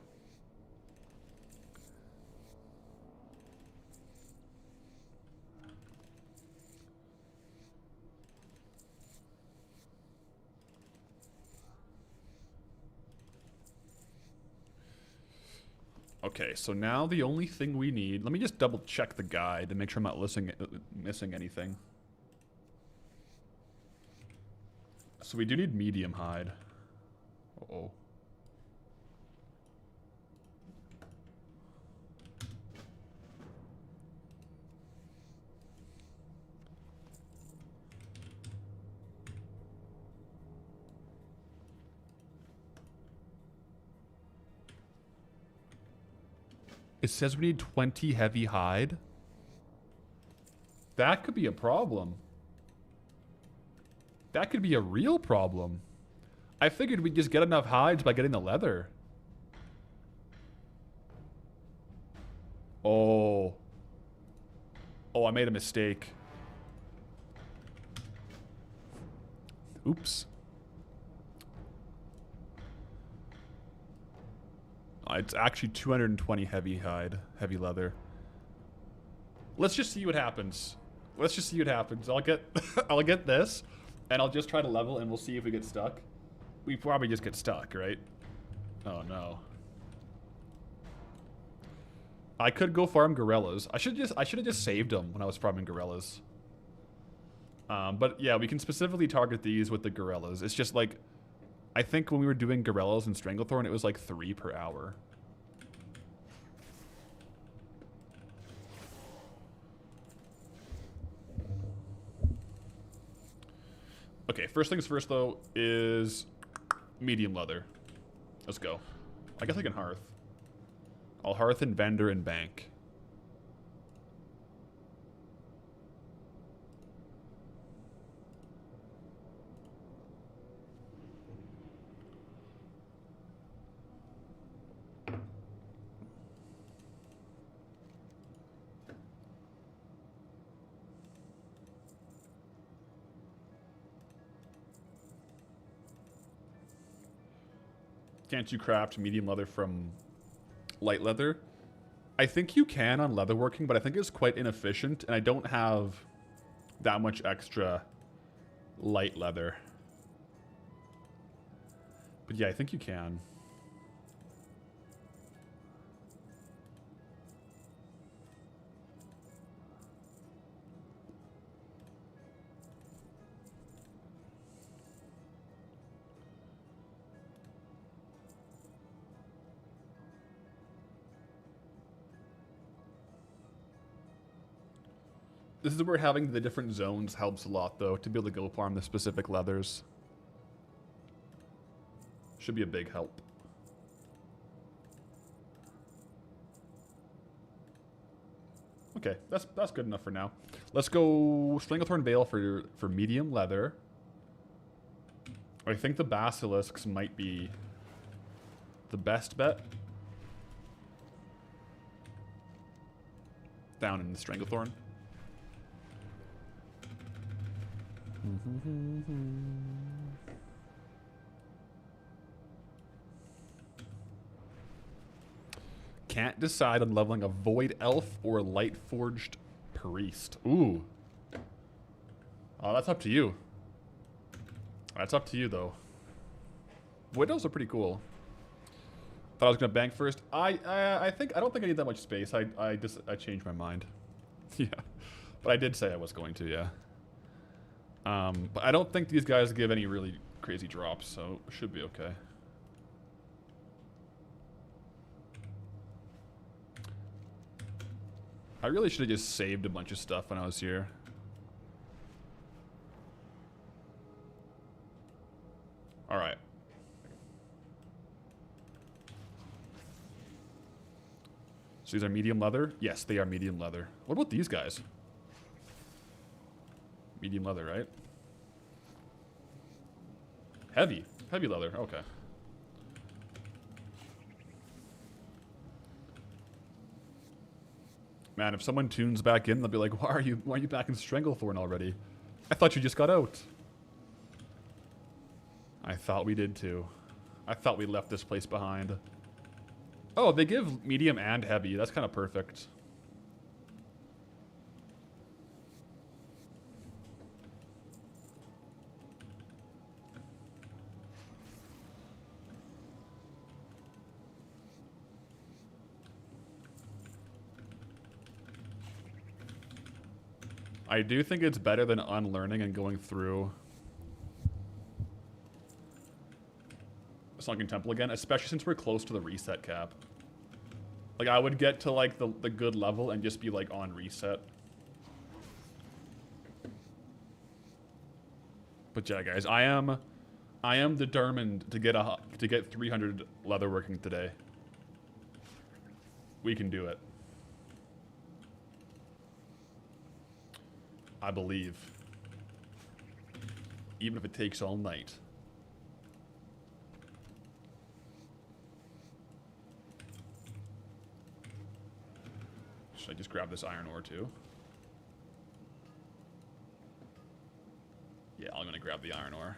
[SPEAKER 1] Okay, so now the only thing we need... Let me just double check the guide to make sure I'm not missing anything. So we do need medium hide. Uh-oh. It says we need 20 heavy hide. That could be a problem. That could be a real problem. I figured we'd just get enough hides by getting the leather. Oh. Oh, I made a mistake. Oops. It's actually 220 heavy hide, heavy leather. Let's just see what happens. Let's just see what happens. I'll get I'll get this, and I'll just try to level, and we'll see if we get stuck. We probably just get stuck, right? Oh no. I could go farm gorillas. I should have just saved them when I was farming gorillas. But yeah, we can specifically target these with the gorillas. It's just like, I think when we were doing gorillas and Stranglethorn, it was like 3 per hour. Okay, first things first, though, is medium leather. Let's go. I guess I can hearth. I'll hearth and vendor and bank. Can't you craft medium leather from light leather? I think you can on leatherworking, but I think it's quite inefficient, and I don't have that much extra light leather. But yeah, I think you can. This is where having the different zones helps a lot, though, to be able to go farm the specific leathers. Should be a big help. Okay, that's good enough for now. Let's go Stranglethorn Veil for medium leather. I think the Basilisks might be the best bet. Down in the Stranglethorn. Can't decide on leveling a Void Elf or Light Forged Priest. Ooh. Oh, that's up to you. That's up to you, though. Void Elves are pretty cool. Thought I was gonna bank first. I don't think I need that much space. I changed my mind. Yeah, but I did say I was going to. Yeah. But I don't think these guys give any really crazy drops, so it should be okay. I really should have just saved a bunch of stuff when I was here. Alright. So these are medium leather? Yes, they are medium leather. What about these guys? Medium leather, right? Heavy. Heavy leather. Okay. Man, if someone tunes back in, they'll be like, why are you back in Stranglethorn already? I thought you just got out. I thought we did too. I thought we left this place behind. Oh, they give medium and heavy. That's kind of perfect. I do think it's better than unlearning and going through Sunken Temple again, especially since we're close to the reset cap. Like, I would get to, like, the good level and just be, like, on reset. But yeah, guys, I am determined to get 300 leatherworking today. We can do it. I believe. Even if it takes all night. Should I just grab this iron ore too? Yeah, I'm gonna grab the iron ore.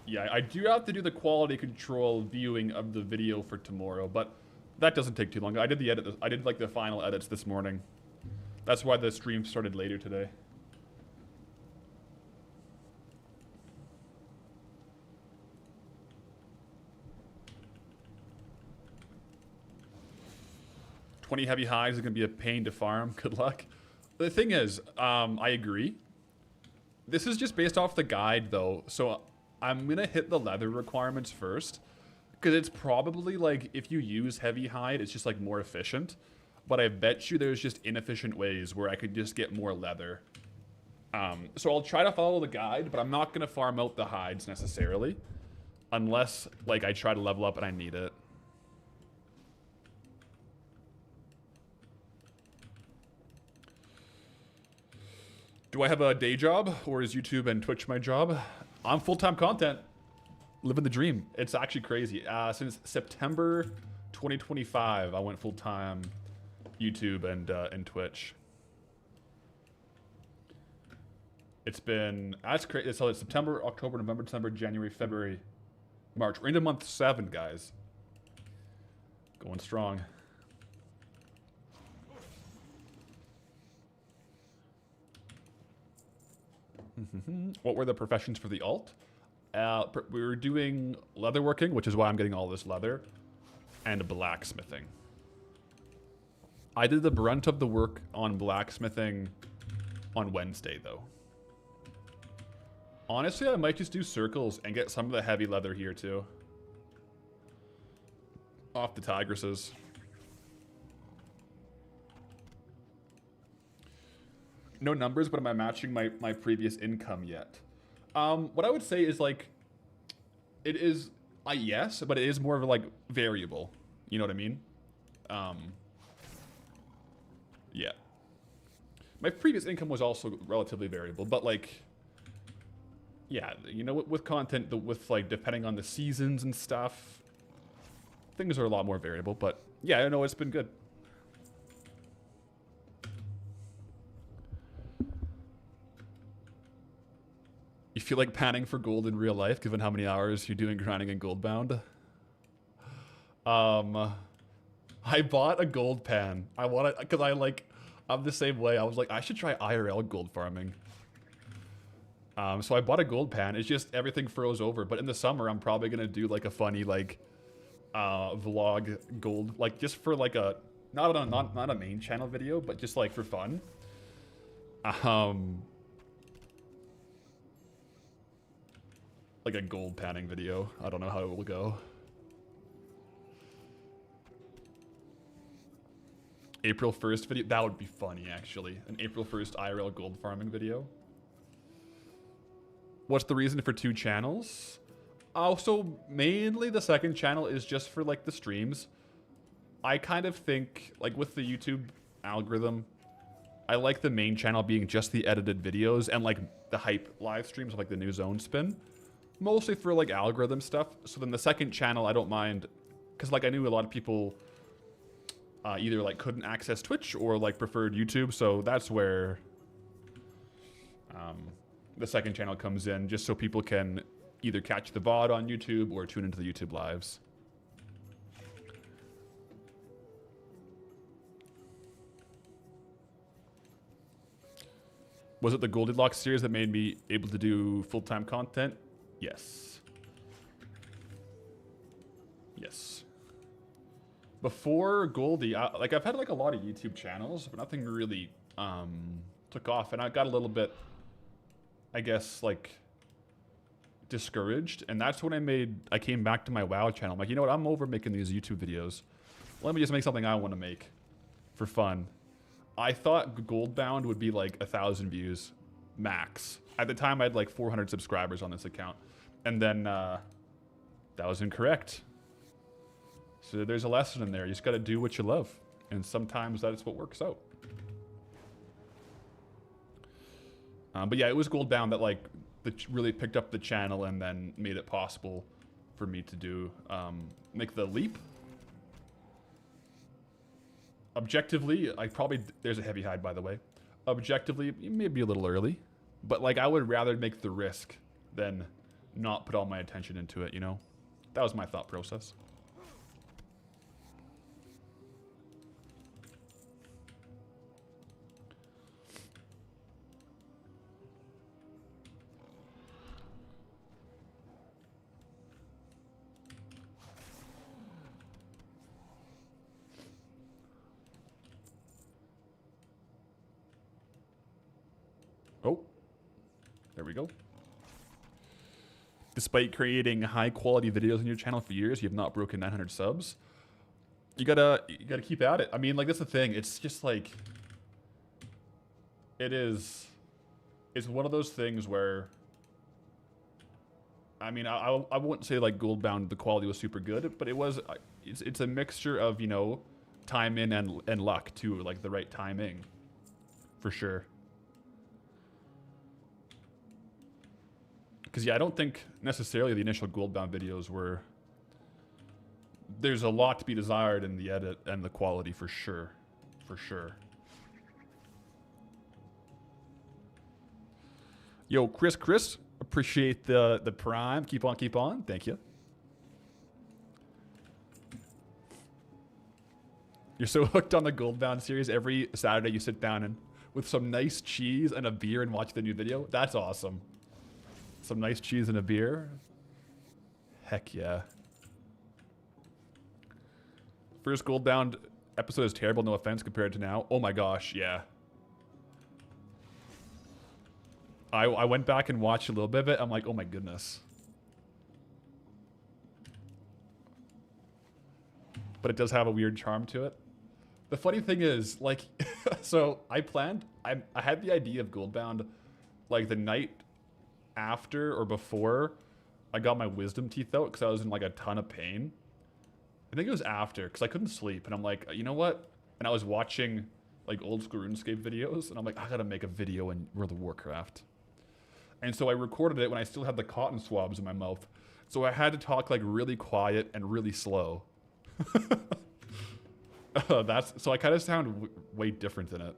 [SPEAKER 1] Yeah, I do have to do the quality control viewing of the video for tomorrow, but that doesn't take too long. I did the edit. I did like the final edits this morning. That's why the stream started later today. "20 heavy highs is going to be a pain to farm. Good luck." The thing is, I agree. This is just based off the guide, though. So I'm going to hit the leather requirements first. Because it's probably, like, if you use heavy hide, it's just, like, more efficient. But I bet you there's just inefficient ways where I could just get more leather. So I'll try to follow the guide, but I'm not going to farm out the hides necessarily. Unless, like, I try to level up and I need it. Do I have a day job, or is YouTube and Twitch my job? I'm full-time content. Living the dream. It's actually crazy. Since September 2025, I went full-time YouTube and Twitch. It's been, that's crazy. So it's September, October, November, December, January, February, March. We're into month 7, guys. Going strong. What were the professions for the alt? We were doing leatherworking, which is why I'm getting all this leather, and blacksmithing. I did the brunt of the work on blacksmithing on Wednesday, though. Honestly, I might just do circles and get some of the heavy leather here, too. Off the tigresses. No numbers, but am I matching my previous income yet? What I would say is, like, it is, yes, but it is more of, like, variable. You know what I mean? Yeah. My previous income was also relatively variable, but, like, yeah, you know, with content, with, like, depending on the seasons and stuff, things are a lot more variable, but, yeah, I know it's been good. You feel like panning for gold in real life, given how many hours you're doing grinding in Goldbound? I bought a gold pan. I want it because I'm the same way. I was like, I should try IRL gold farming. So I bought a gold pan. It's just everything froze over. But in the summer, I'm probably gonna do like a funny vlog gold, like just for like a not a main channel video, but just like for fun. Like a gold panning video. I don't know how it will go. April 1st video. That would be funny, actually. An April 1st IRL gold farming video. What's the reason for 2 channels? Oh, so mainly the second channel is just for like the streams. I kind of think, like with the YouTube algorithm, I like the main channel being just the edited videos and like the hype live streams, like the new zone spin. Mostly for like algorithm stuff. So then the second channel, I don't mind, because like I knew a lot of people either like couldn't access Twitch or like preferred YouTube. So that's where the second channel comes in, just so people can either catch the VOD on YouTube or tune into the YouTube lives. Was it the Goldilocks series that made me able to do full-time content? Yes. Yes. Before Goldie, like I've had like a lot of YouTube channels, but nothing really took off, and I got a little bit, I guess, like discouraged, and that's when I came back to my WoW channel. I'm like, you know what? I'm over making these YouTube videos. Let me just make something I want to make for fun. I thought Goldbound would be like 1,000 views max. At the time, I had like 400 subscribers on this account. And then that was incorrect. So there's a lesson in there. You just got to do what you love. And sometimes that's what works out. But yeah, it was Goldbound that like really picked up the channel and then made it possible for me to do make the leap. Objectively, there's a heavy hide, by the way. Objectively, it may be a little early, but like I would rather make the risk than not put all my attention into it, you know? That was my thought process. Oh, there we go. Despite creating high quality videos on your channel for years, you have not broken 900 subs. You gotta keep at it. I mean, like, that's the thing. It's just like, it is it's one of those things where, I mean, I wouldn't say like Goldbound the quality was super good, but it was. It's a mixture of, you know, time in and luck too, like the right timing, for sure. Because yeah, I don't think necessarily the initial Goldbound videos were. There's a lot to be desired in the edit and the quality for sure, for sure. Yo, Chris, appreciate the prime. Keep on. Thank you. You're so hooked on the Goldbound series. Every Saturday you sit down and with some nice cheese and a beer and watch the new video. That's awesome. Some nice cheese and a beer. Heck yeah. First Goldbound episode is terrible, no offense, compared to now. Oh my gosh, yeah. I went back and watched a little bit of it. I'm like, oh my goodness. But it does have a weird charm to it. The funny thing is, like, so I had the idea of Goldbound, like, the night after or before I got my wisdom teeth out because I was in, like, a ton of pain. I think it was after, because I couldn't sleep. And I'm like, you know what? And I was watching, like, old school RuneScape videos. And I'm like, I gotta make a video in World of Warcraft. And so I recorded it when I still had the cotton swabs in my mouth. So I had to talk, like, really quiet and really slow. So I kind of sound way different in it.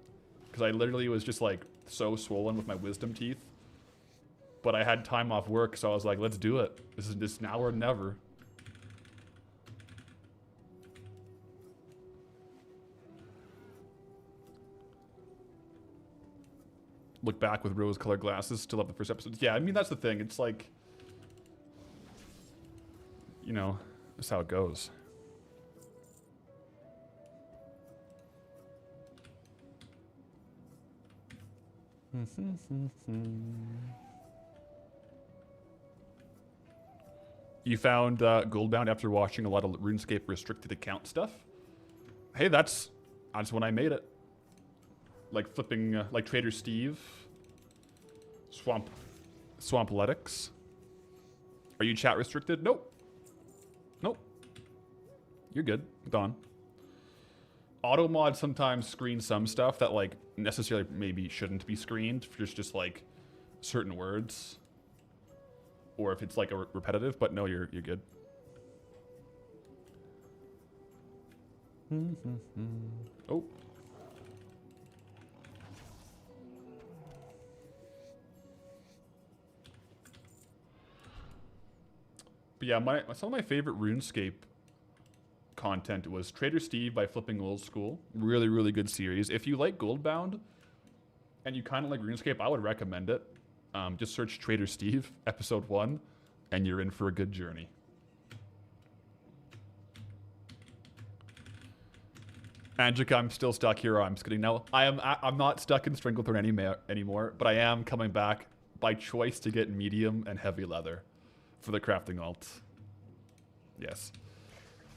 [SPEAKER 1] Because I literally was just, like, so swollen with my wisdom teeth. But I had time off work, so I was like, let's do it. This is just now or never. Look back with rose-colored glasses, still have the first episode. Yeah, I mean, that's the thing. It's like, you know, that's how it goes. You found Goldbound after watching a lot of RuneScape restricted account stuff? Hey, that's when I made it. Like flipping, like Trader Steve, Swampletics. Are you chat restricted? Nope. Nope. You're good. Don. Automod sometimes screens some stuff that like necessarily maybe shouldn't be screened for just like certain words, or if it's like a repetitive. But no, you're good. Oh. But yeah, some of my favorite RuneScape content was Trader Steve by Flipping Old School. Really, really good series. If you like Goldbound and you kind of like RuneScape, I would recommend it. Just search Trader Steve, episode 1, and you're in for a good journey. Angelica, I'm still stuck here. I'm just kidding. No, I'm not stuck in Stranglethorn anymore, but I am coming back by choice to get medium and heavy leather for the crafting alt. Yes.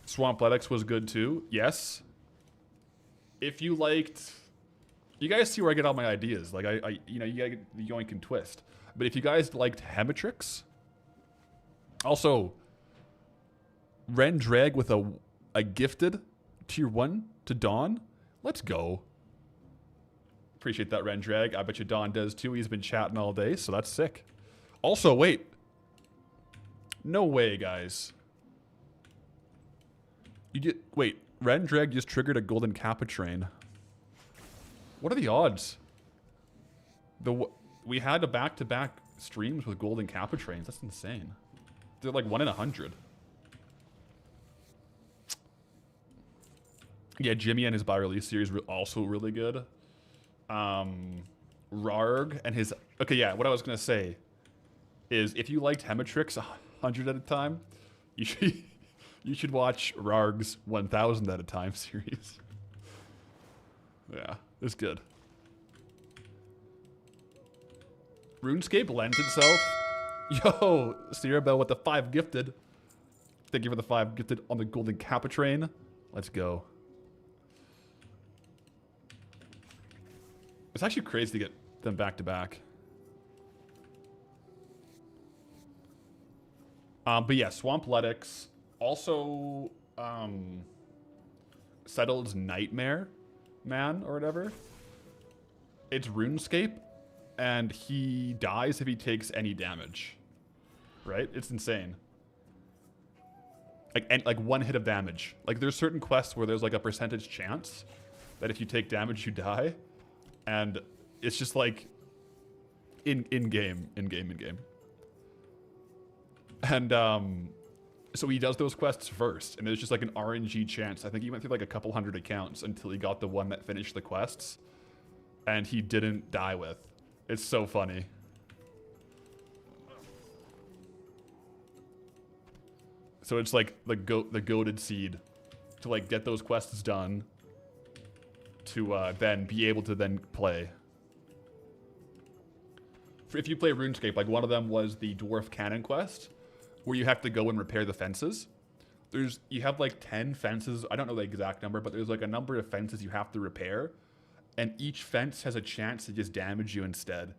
[SPEAKER 1] Swampletics was good too. Yes. If you liked, you guys see where I get all my ideas. Like you know, you gotta get the yoink and twist. But if you guys liked Hematrix, also Ren Drag with a gifted tier 1 to Dawn. Let's go. Appreciate that, Ren Drag. I bet you Dawn does too. He's been chatting all day, so that's sick. Also, wait. No way, guys. Wait, Ren Drag just triggered a golden Kappa train. What are the odds? We had a back-to-back streams with golden Kappa trains. That's insane. They're like 1 in 100. Yeah, Jimmy and his by-release series were also really good. Rarg and his... Okay, yeah, what I was going to say is if you liked Hematrix 100 at a time, you should watch Rarg's 1000 at a time series. Yeah, it's good. RuneScape lends itself... Yo, Sierra with the 5 gifted. Thank you for the 5 gifted on the golden Kappa train. Let's go. It's actually crazy to get them back to back. But yeah, Swampletics. Also, Settled's Nightmare Man or whatever. It's RuneScape, and he dies if he takes any damage. Right? It's insane. Like one hit of damage. Like there's certain quests where there's like a percentage chance that if you take damage you die, and it's just like in game. And so he does those quests first, and there's just like an RNG chance. I think he went through like a couple hundred accounts until he got the one that finished the quests, and he didn't die with. It's so funny. So it's like the goated seed to like get those quests done to then be able to then play. If you play RuneScape, like one of them was the Dwarf Cannon quest, where you have to go and repair the fences. You have like 10 fences. I don't know the exact number, but there's like a number of fences you have to repair, and each fence has a chance to just damage you instead.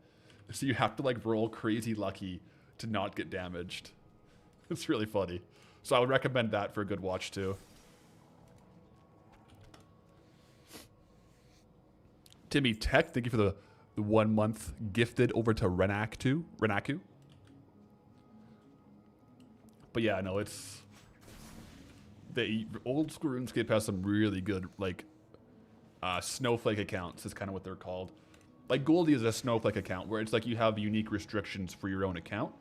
[SPEAKER 1] So you have to like roll crazy lucky to not get damaged. It's really funny. So I would recommend that for a good watch too. Timmy Tech, thank you for the 1 month gifted over to Renaku. But yeah, no, it's the old school RuneScape has some really good like snowflake accounts is kind of what they're called. Like Goldie is a snowflake account where it's like you have unique restrictions for your own account.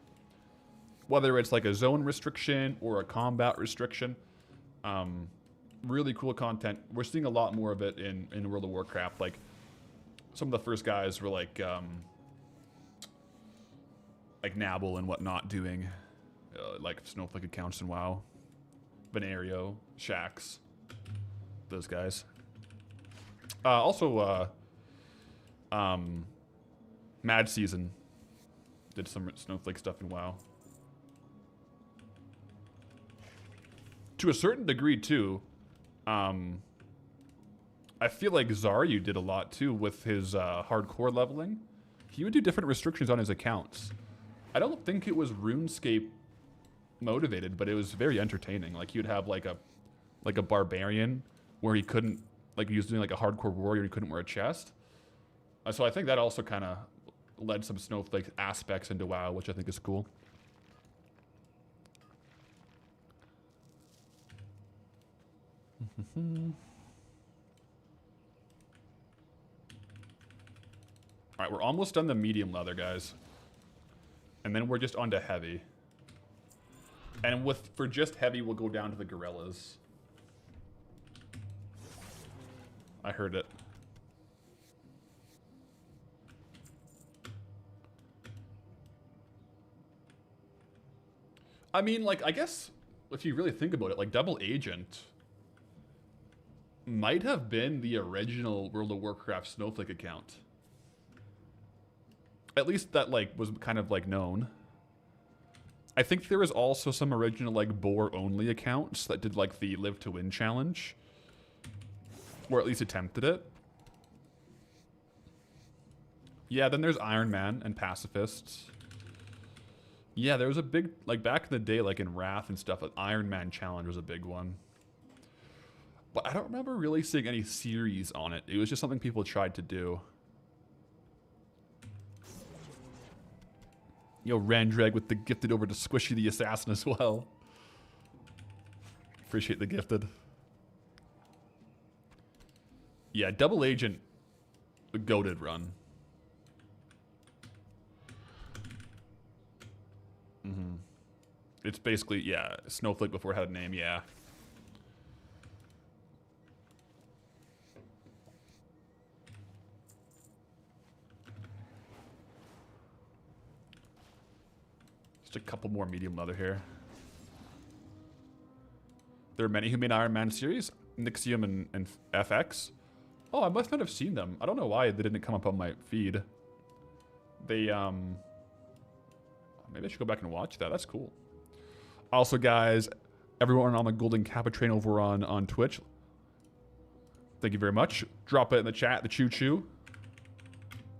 [SPEAKER 1] Whether it's like a zone restriction or a combat restriction. Really cool content. We're seeing a lot more of it in World of Warcraft. Like some of the first guys were like Nabble and whatnot doing like snowflake accounts in WoW. Venario, Shax, those guys. Also, Mad Season did some snowflake stuff in WoW. To a certain degree, too, I feel like Zaryu did a lot, too, with his hardcore leveling. He would do different restrictions on his accounts. I don't think it was RuneScape motivated, but it was very entertaining. Like, he would have, like a barbarian where he couldn't, like, he was doing, like, a hardcore warrior, he couldn't wear a chest. So I think that also kind of led some snowflake aspects into WoW, which I think is cool. Alright, we're almost done the medium leather, guys. And then we're just on to heavy. And for just heavy, we'll go down to the gorillas. I heard it. I mean, like, I guess if you really think about it, like, Double Agent might have been the original World of Warcraft Snowflake account. At least that, like, was kind of, like, known. I think there was also some original, like, boar-only accounts that did, like, the Live to Win challenge. Or at least attempted it. Yeah, then there's Iron Man and Pacifists. Yeah, there was a big, like, back in the day, like, in Wrath and stuff, like, Iron Man challenge was a big one. But I don't remember really seeing any series on it. It was just something people tried to do. Yo, Randrag with the gifted over to Squishy the Assassin as well. Appreciate the gifted. Yeah, Double Agent, a goated run. It's basically, yeah, Snowflake before it had a name, yeah. Just a couple more medium leather here. There are many who made Iron Man series, Nixium and FX. Oh, I must not have seen them. I don't know why they didn't come up on my feed. They, maybe I should go back and watch that. That's cool. Also, guys, everyone on the Golden Kappa train over on Twitch, thank you very much. Drop it in the chat, the choo-choo.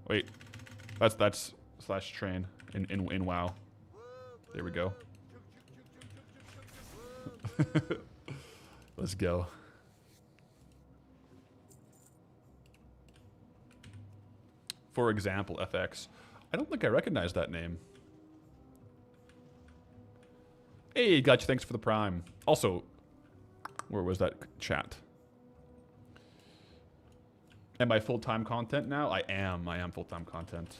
[SPEAKER 1] Wait, that's slash train in WoW. There we go. Let's go. For example, FX. I don't think I recognize that name. Hey, gotcha. Thanks for the prime. Also, where was that chat? Am I full-time content now? I am full-time content.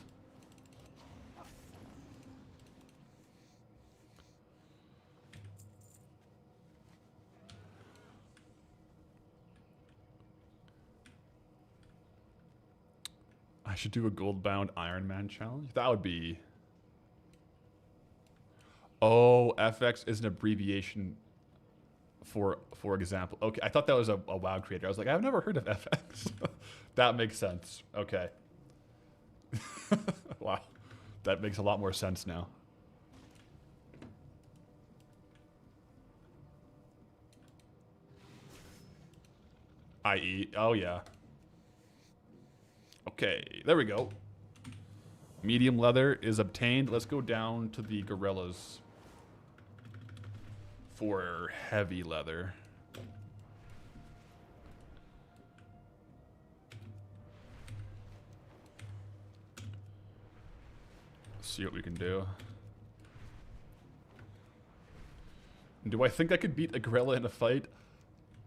[SPEAKER 1] I should do a Goldbound Iron Man challenge. That would be... Oh, FX is an abbreviation for example. Okay, I thought that was a WoW creator. I was like, I've never heard of FX. That makes sense. Okay. Wow. That makes a lot more sense now. I.e. Oh, yeah. Okay, there we go. Medium leather is obtained. Let's go down to the gorillas for heavy leather. See what we can do. Do I think I could beat a gorilla in a fight?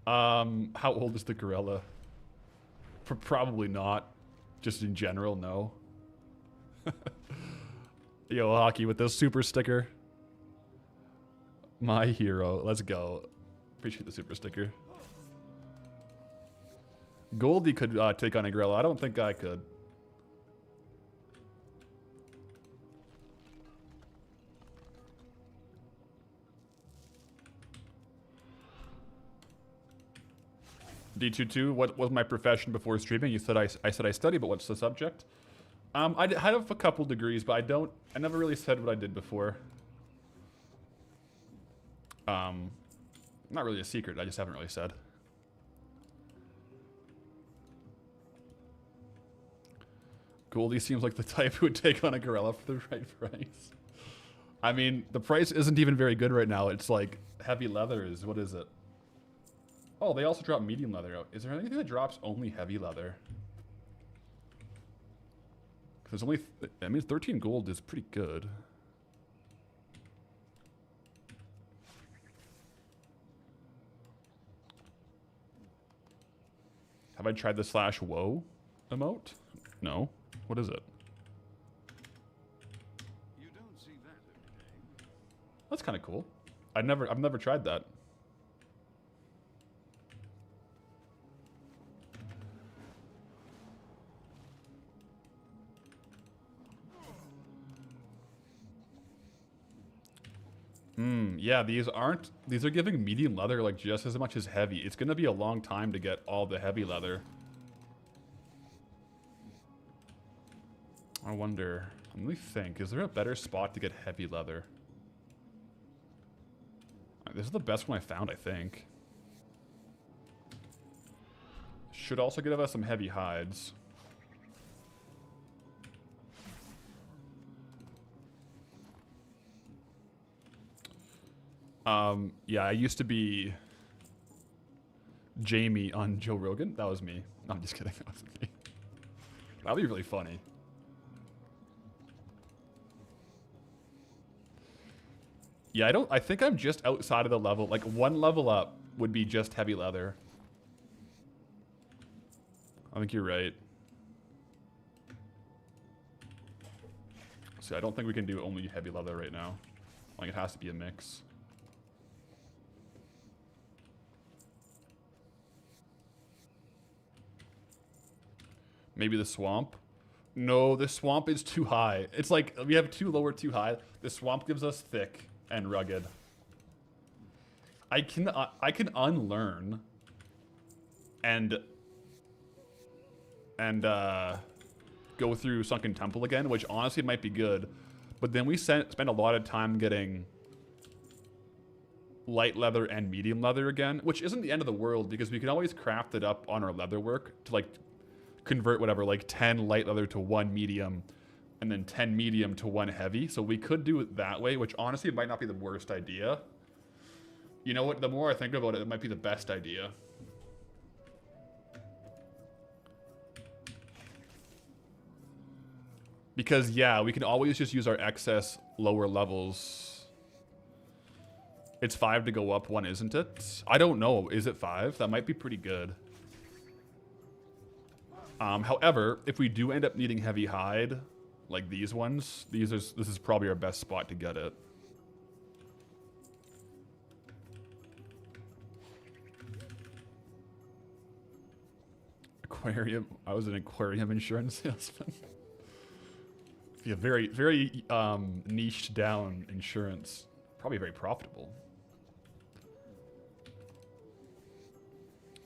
[SPEAKER 1] How old is the gorilla? Probably not. Just in general, no. Yo, Hockey with this super sticker. My hero. Let's go. Appreciate the super sticker. Goldie could take on a gorilla. I don't think I could. D22, what was my profession before streaming? You said I said I study, but what's the subject? I have a couple degrees, but I never really said what I did before. Not really a secret, I just haven't really said. Goldie seems like the type who would take on a gorilla for the right price. I mean, the price isn't even very good right now. It's like heavy leather is, what is it? Oh, they also drop medium leather out. Is there anything that drops only heavy leather? There's only, I mean, 13 gold is pretty good. Have I tried the /woe emote? No. What is it?
[SPEAKER 4] You don't see that every day.
[SPEAKER 1] That's kind of cool. I've never tried that. Yeah, these are giving medium leather like just as much as heavy. It's gonna be a long time to get all the heavy leather. I wonder, let me think, is there a better spot to get heavy leather? This is the best one I found, I think. Should also give us some heavy hides. Yeah, I used to be Jamie on Joe Rogan. That was me. No, I'm just kidding. That was me. That'd be really funny. Yeah, I think I'm just outside of the level. Like, one level up would be just heavy leather. I think you're right. See, I don't think we can do only heavy leather right now. Like, it has to be a mix. Maybe the swamp? No, the swamp is too high. It's like, we have too low or too high. The swamp gives us thick and rugged. I can unlearn and go through Sunken Temple again, which honestly might be good. But then we spend a lot of time getting light leather and medium leather again, which isn't the end of the world because we can always craft it up on our leather work to like convert whatever, like 10 light leather to 1 medium and then 10 medium to 1 heavy. So we could do it that way, which honestly might not be the worst idea. You know what? The more I think about it, it might be the best idea. Because, yeah, we can always just use our excess lower levels. It's 5 to go up, 1 isn't it? I don't know. Is it 5? That might be pretty good. However, if we do end up needing heavy hide, like these ones, this is probably our best spot to get it. Aquarium. I was an aquarium insurance salesman. Yeah, very, very niched down insurance. Probably very profitable.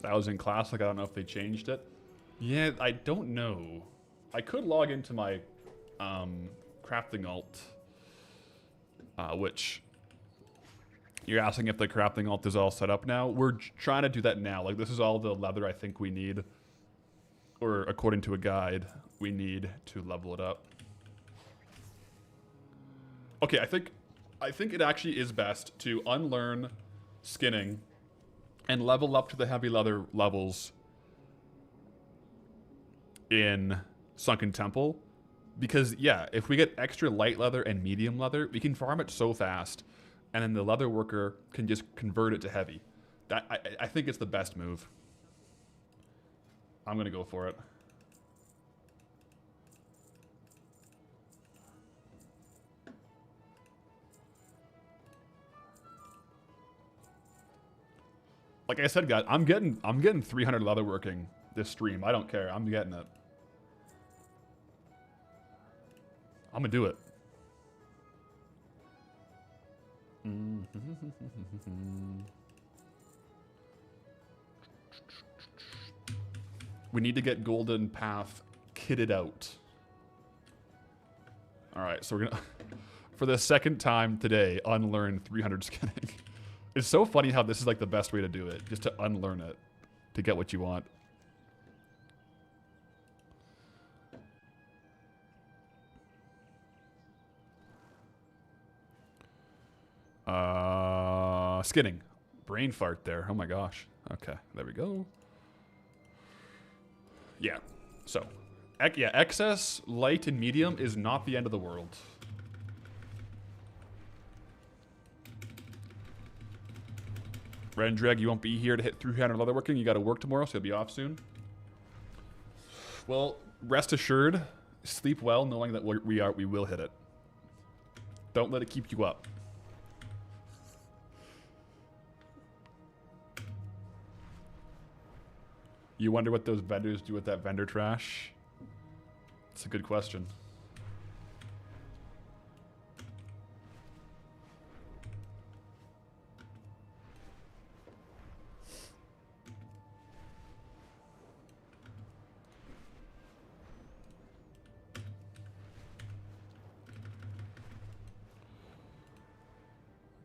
[SPEAKER 1] 1000 classic. I don't know if they changed it. Yeah, I don't know. I could log into my crafting alt, which you're asking if the crafting alt is all set up now. We're trying to do that now. Like, this is all the leather I think we need, or according to a guide, we need to level it up. Okay, I think it actually is best to unlearn skinning and level up to the heavy leather levels in Sunken Temple, because yeah, if we get extra light leather and medium leather, we can farm it so fast, and then the leather worker can just convert it to heavy. I think it's the best move. I'm gonna go for it. Like I said, guys, I'm getting 300 leatherworking this stream. I don't care. I'm getting it. I'm gonna do it. We need to get Golden Path kitted out. All right, so we're gonna, for the second time today, unlearn 300 skinning. It's so funny how this is like the best way to do it, just to unlearn it, to get what you want. Skinning. Brain fart there. Oh my gosh. Okay, there we go. Yeah, so, yeah, excess, light, and medium is not the end of the world. Rendrag, you won't be here to hit 300 leatherworking. You got to work tomorrow, so you'll be off soon. Well, rest assured, sleep well, knowing that we will hit it. Don't let it keep you up. You wonder what those vendors do with that vendor trash? It's a good question.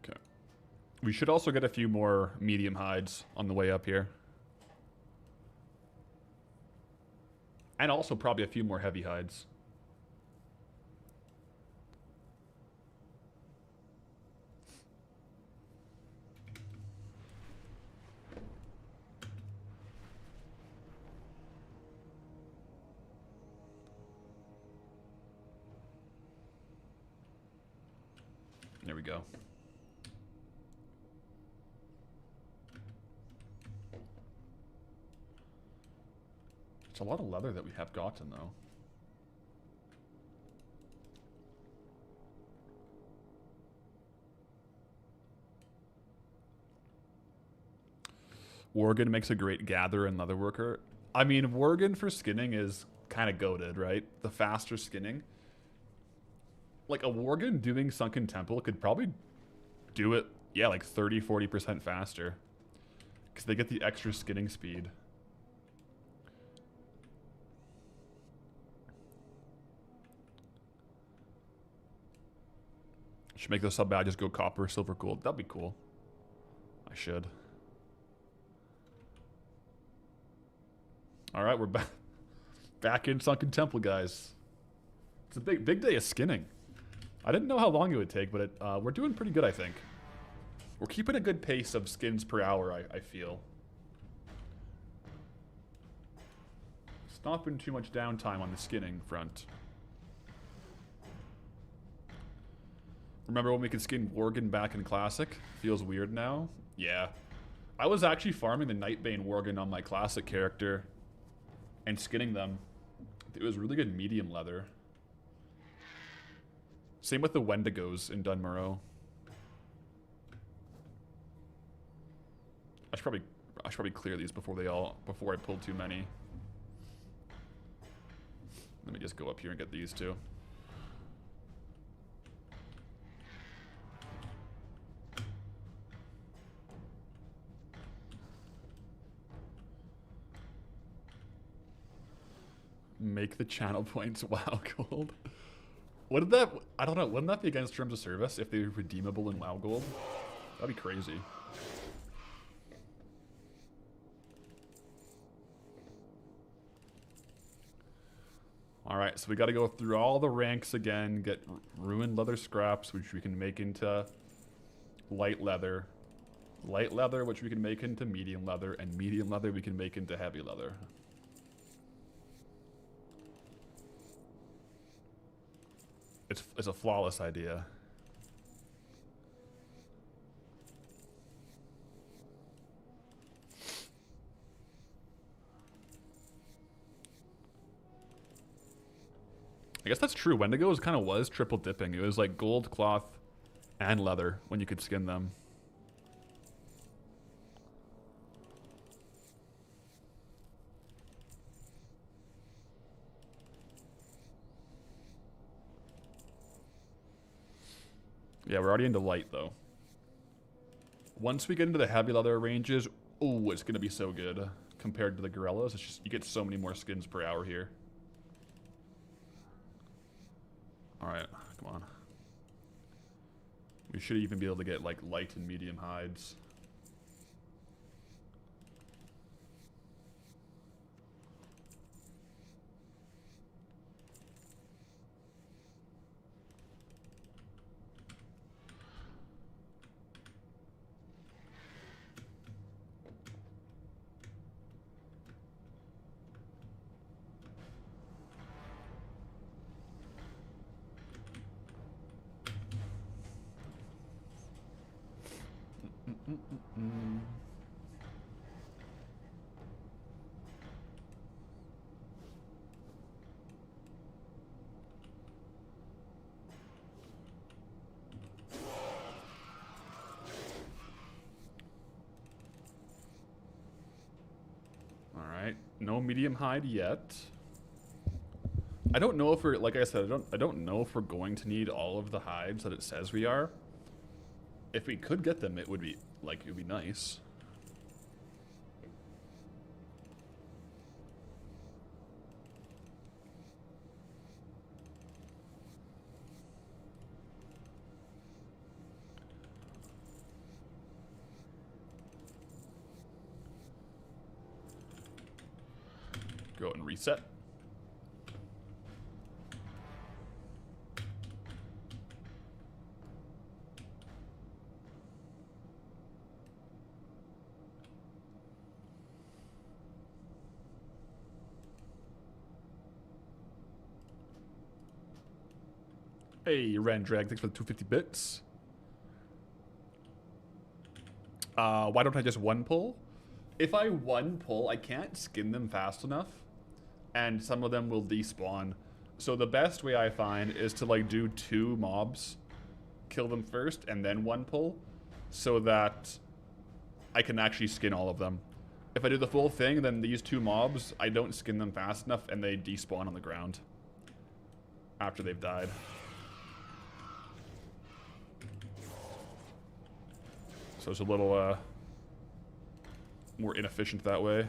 [SPEAKER 1] Okay. We should also get a few more medium hides on the way up here. And also probably a few more heavy hides. There we go. It's a lot of leather that we have gotten, though. Worgen makes a great gatherer and leatherworker. I mean, Worgen for skinning is kind of goated, right? The faster skinning. Like, a Worgen doing Sunken Temple could probably do it, yeah, like 30-40% faster. Because they get the extra skinning speed. Should make those sub badges go copper, silver, gold. That'd be cool. I should. All right, we're back in Sunken Temple, guys. It's a big day of skinning. I didn't know how long it would take, but we're doing pretty good, I think. We're keeping a good pace of skins per hour, I feel. It's not been too much downtime on the skinning front. Remember when we could skin Worgen back in Classic? Feels weird now. Yeah. I was actually farming the Nightbane Worgen on my Classic character and skinning them. It was really good medium leather. Same with the Wendigos in Dunmorrow. I should probably clear these before I pull too many. Let me just go up here and get these two. Make the channel points WoW Gold. Wouldn't that, I don't know, wouldn't that be against terms of service if they were redeemable in WoW Gold? That'd be crazy. Alright, so we gotta go through all the ranks again, get ruined leather scraps, which we can make into light leather. Light leather, which we can make into medium leather, and medium leather we can make into heavy leather. It's a flawless idea. I guess that's true. Wendigo kind of was triple dipping. It was like gold, cloth, and leather when you could skin them. Yeah, we're already into light, though. Once we get into the heavy leather ranges, oh, it's going to be so good. Compared to the gorillas, it's just, you get so many more skins per hour here. Alright, come on. We should even be able to get, like, light and medium hides. Alright, no medium hide yet. I don't know if we're, like I said, I don't know if we're going to need all of the hides that it says we are. If we could get them, it would be, like, it would be nice. Go and reset. Hey, Randrag, thanks for the 250 bits. Why don't I just one pull? If I one pull, I can't skin them fast enough, and some of them will despawn. So the best way I find is to like do 2 mobs, kill them first, and then one pull, so that I can actually skin all of them. If I do the full thing, then these 2 mobs, I don't skin them fast enough, and they despawn on the ground after they've died. So it's a little more inefficient that way.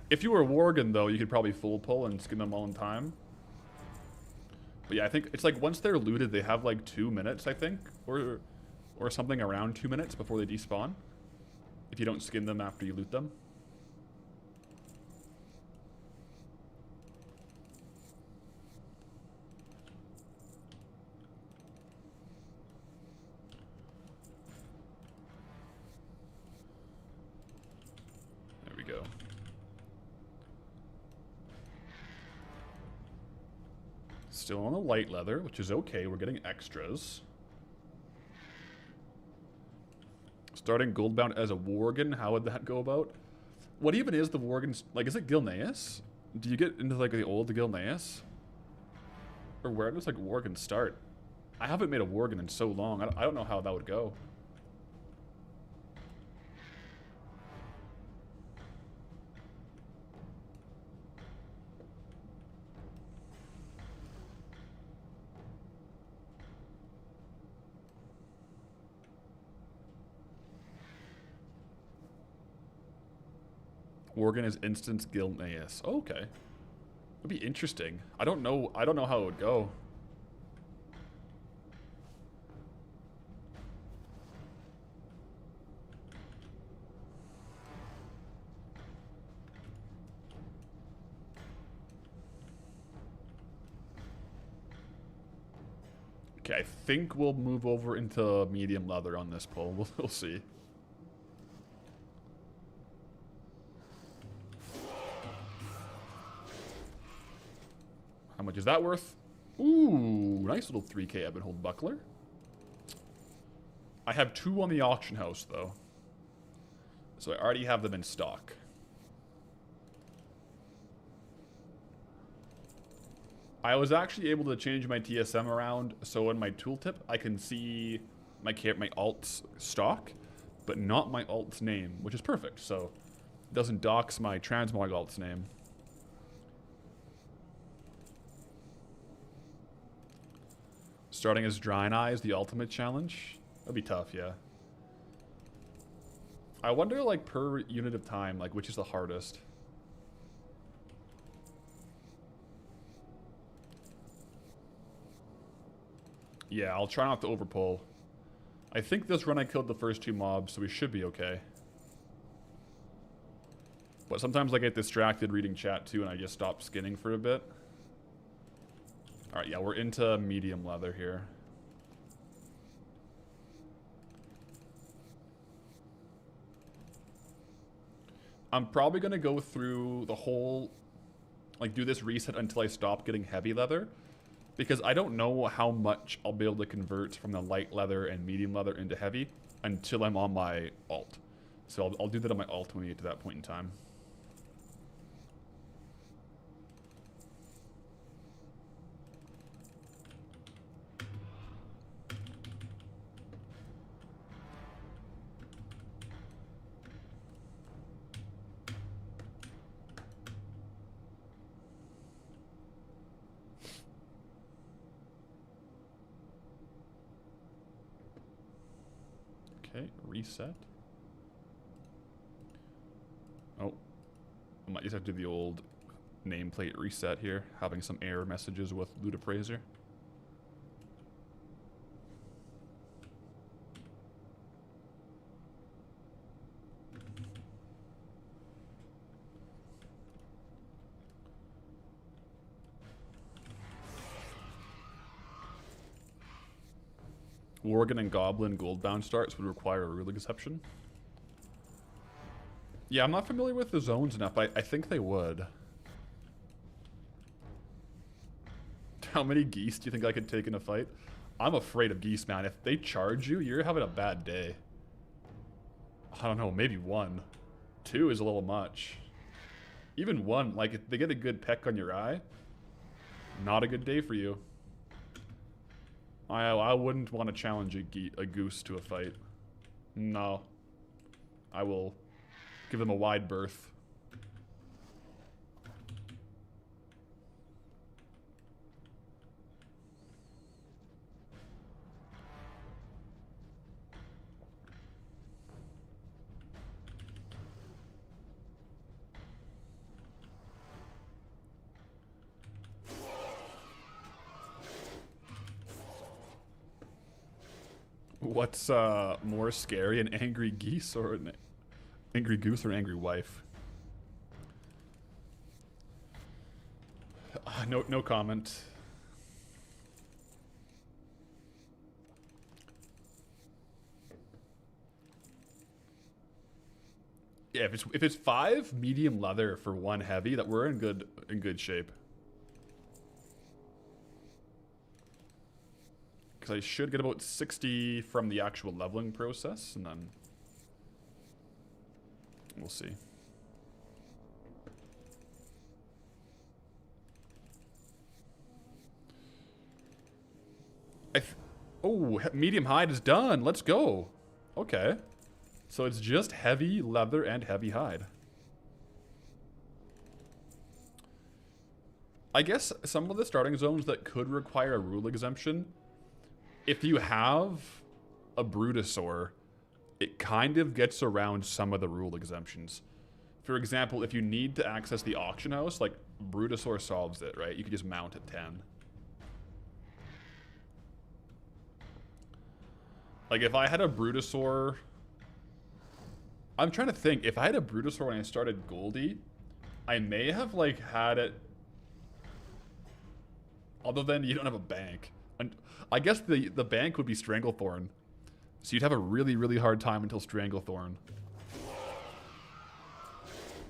[SPEAKER 1] If you were Worgen, though, you could probably full pull and skin them all in time. But yeah, I think it's like once they're looted, they have like 2 minutes, I think, or something around 2 minutes before they despawn. If you don't skin them after you loot them. Still on the light leather, which is okay. We're getting extras. Starting Goldbound as a Worgen, how would that go about? What even is the Worgen? Like, is it Gilneas? Do you get into, like, the old Gilneas? Or where does, like, Worgen start? I haven't made a Worgen in so long. I don't know how that would go. Worgen is instance Gilneas. Oh, okay. That'd be interesting. I don't know how it would go. Okay, I think we'll move over into medium leather on this pull. We'll see. How much is that worth? Ooh, nice little 3K Ebonhold buckler. I have 2 on the auction house, though. So I already have them in stock. I was actually able to change my TSM around, so in my tooltip, I can see my alt's stock, but not my alt's name, which is perfect, so it doesn't dox my transmog alt's name. Starting as Drying Eyes, the ultimate challenge? That'd be tough, yeah. I wonder, like, per unit of time, like, which is the hardest? Yeah, I'll try not to overpull. I think this run I killed the first 2 mobs, so we should be okay. But sometimes I get distracted reading chat, too, and I just stop skinning for a bit. Alright, yeah, we're into medium leather here. I'm probably going to go through the whole, like, do this reset until I stop getting heavy leather. Because I don't know how much I'll be able to convert from the light leather and medium leather into heavy until I'm on my alt. So I'll do that on my alt when we get to that point in time. Okay, reset. Oh, I might just have to do the old nameplate reset here, having some error messages with Loot Appraiser. Worgen and Goblin Goldbound starts would require a rule exception. Yeah, I'm not familiar with the zones enough. I think they would. How many geese do you think I could take in a fight? I'm afraid of geese, man. If they charge you, you're having a bad day. I don't know, maybe 1. 2 is a little much. Even 1, like, if they get a good peck on your eye, not a good day for you. I wouldn't want to challenge a goose to a fight. No. I will give them a wide berth. What's more scary, an angry geese or an angry goose or an angry wife? No comment. Yeah, if it's 5 medium leather for 1 heavy, that we're in good shape. Because I should get about 60 from the actual leveling process, and then we'll see. Oh, medium hide is done. Let's go. Okay. So it's just heavy leather and heavy hide. I guess some of the starting zones that could require a rule exemption, if you have a Brutosaur, it kind of gets around some of the rule exemptions. For example, if you need to access the auction house, like Brutosaur solves it, right? You could just mount at 10. Like if I had a Brutosaur, I'm trying to think, if I had a Brutosaur when I started Goldie, I may have like had it. Although then you don't have a bank. And I guess the bank would be Stranglethorn. So you'd have a really, really hard time until Stranglethorn.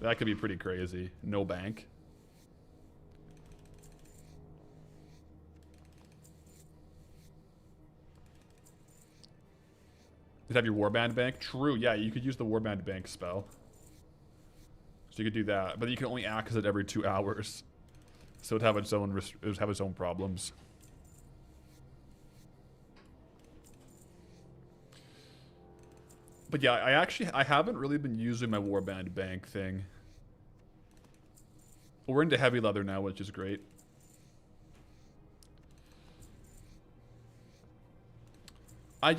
[SPEAKER 1] That could be pretty crazy. No bank. You'd have your Warband bank. True, yeah, you could use the Warband bank spell. So you could do that, but you can only access it every 2 hours. So it'd have its own problems. But yeah, I haven't really been using my Warband bank thing. We're into heavy leather now, which is great. I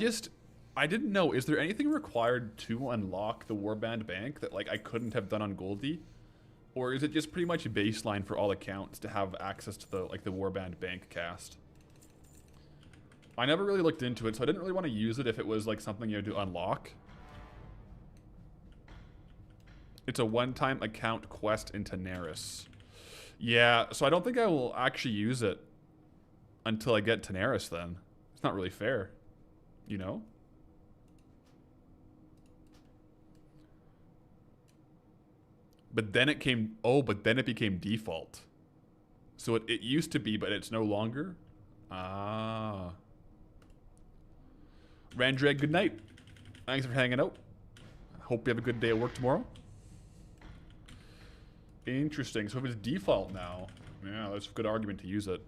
[SPEAKER 1] didn't know, is there anything required to unlock the Warband bank that like I couldn't have done on Goldie? Or is it just pretty much a baseline for all accounts to have access to the Warband bank cast? I never really looked into it, so I didn't really want to use it if it was like something you had to unlock. It's a one-time account quest in Tenaris. Yeah, so I don't think I will actually use it until I get Tenaris then. It's not really fair, you know? But then it came, but then it became default. So it used to be, but it's no longer. Ah. Randrag, good night. Thanks for hanging out. Hope you have a good day at work tomorrow. Interesting. So if it's default now, yeah, that's a good argument to use it.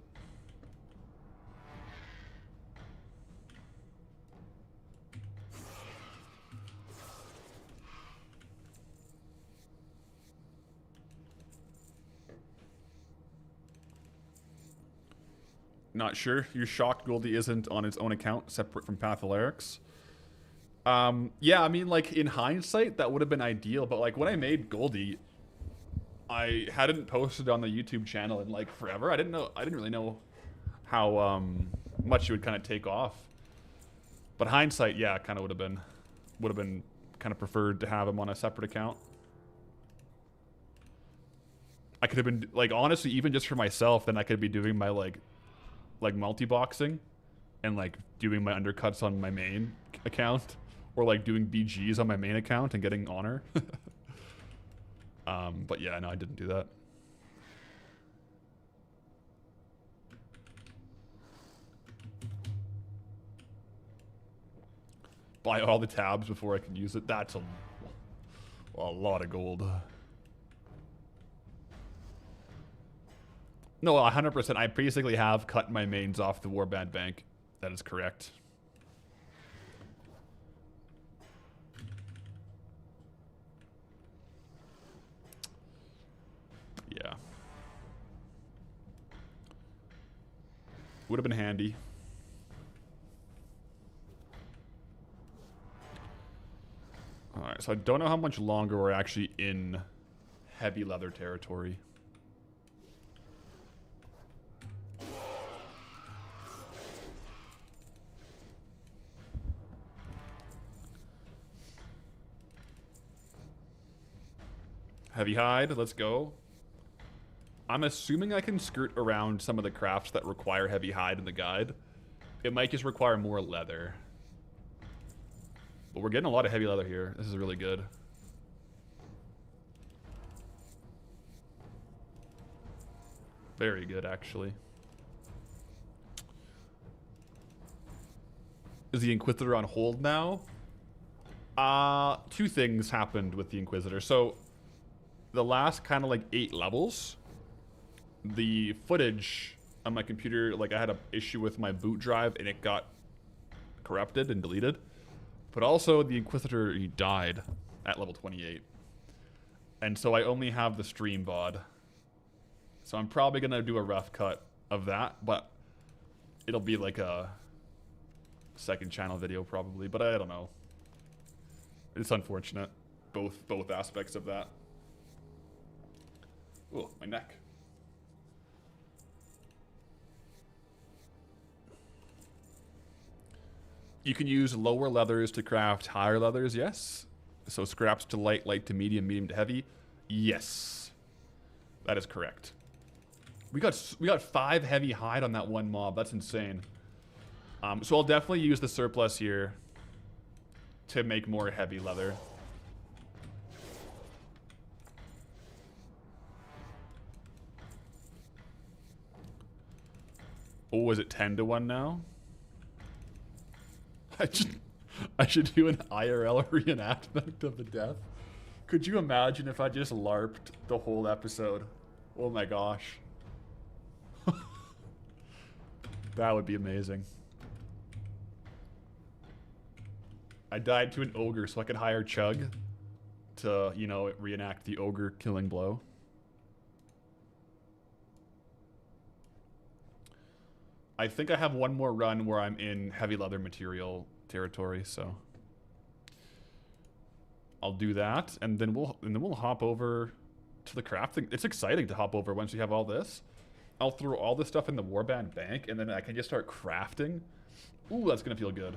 [SPEAKER 1] Not sure. You're shocked Goldie isn't on its own account, separate from Patholerics. Yeah, I mean, like, in hindsight, that would have been ideal, but, like, when I made Goldie, I hadn't posted on the YouTube channel in, like, forever. I didn't really know how, much it would kind of take off. But hindsight, yeah, kind of would have been kind of preferred to have him on a separate account. I could have been, like, honestly, even just for myself, then I could be doing my, like multi-boxing and like doing my undercuts on my main account or like doing BGs on my main account and getting honor. But yeah, no, I didn't do that. Buy all the tabs before I can use it. That's a lot of gold. No, 100%. I basically have cut my mains off the Warband bank. That is correct. Yeah. Would have been handy. Alright, so I don't know how much longer we're actually in heavy leather territory. Heavy hide, let's go. I'm assuming I can skirt around some of the crafts that require heavy hide in the guide. It might just require more leather. But we're getting a lot of heavy leather here. This is really good. Very good, actually. Is the Inquisitor on hold now? Two things happened with the Inquisitor. So, the last kind of like 8 levels, the footage on my computer, like I had an issue with my boot drive and it got corrupted and deleted. But also the Inquisitor, he died at level 28. And so I only have the stream VOD. So I'm probably going to do a rough cut of that, but it'll be like a second channel video probably, but I don't know. It's unfortunate, both aspects of that. Oh, my neck. You can use lower leathers to craft higher leathers, yes. So scraps to light, light to medium, medium to heavy. Yes. That is correct. We got 5 heavy hide on that one mob. That's insane. So I'll definitely use the surplus here to make more heavy leather. Oh, is it 10-1 now? I should do an IRL reenactment of the death. Could you imagine if I just LARPed the whole episode? Oh my gosh. That would be amazing. I died to an ogre so I could hire Chug to, you know, reenact the ogre killing blow. I think I have one more run where I'm in heavy leather material territory, so I'll do that, and then we'll hop over to the crafting. It's exciting to hop over once we have all this. I'll throw all this stuff in the Warband bank, and then I can just start crafting. Ooh, that's gonna feel good.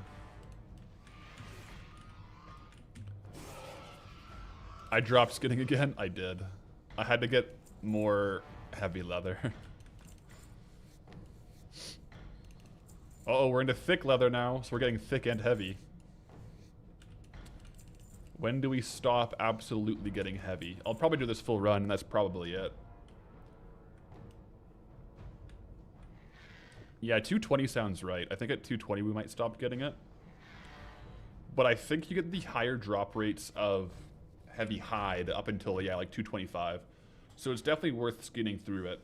[SPEAKER 1] I dropped skinning again. I did. I had to get more heavy leather. Uh-oh, we're into thick leather now, so we're getting thick and heavy. When do we stop absolutely getting heavy? I'll probably do this full run, and that's probably it. Yeah, 220 sounds right. I think at 220 we might stop getting it. But I think you get the higher drop rates of heavy hide up until, yeah, like 225. So it's definitely worth skinning through it.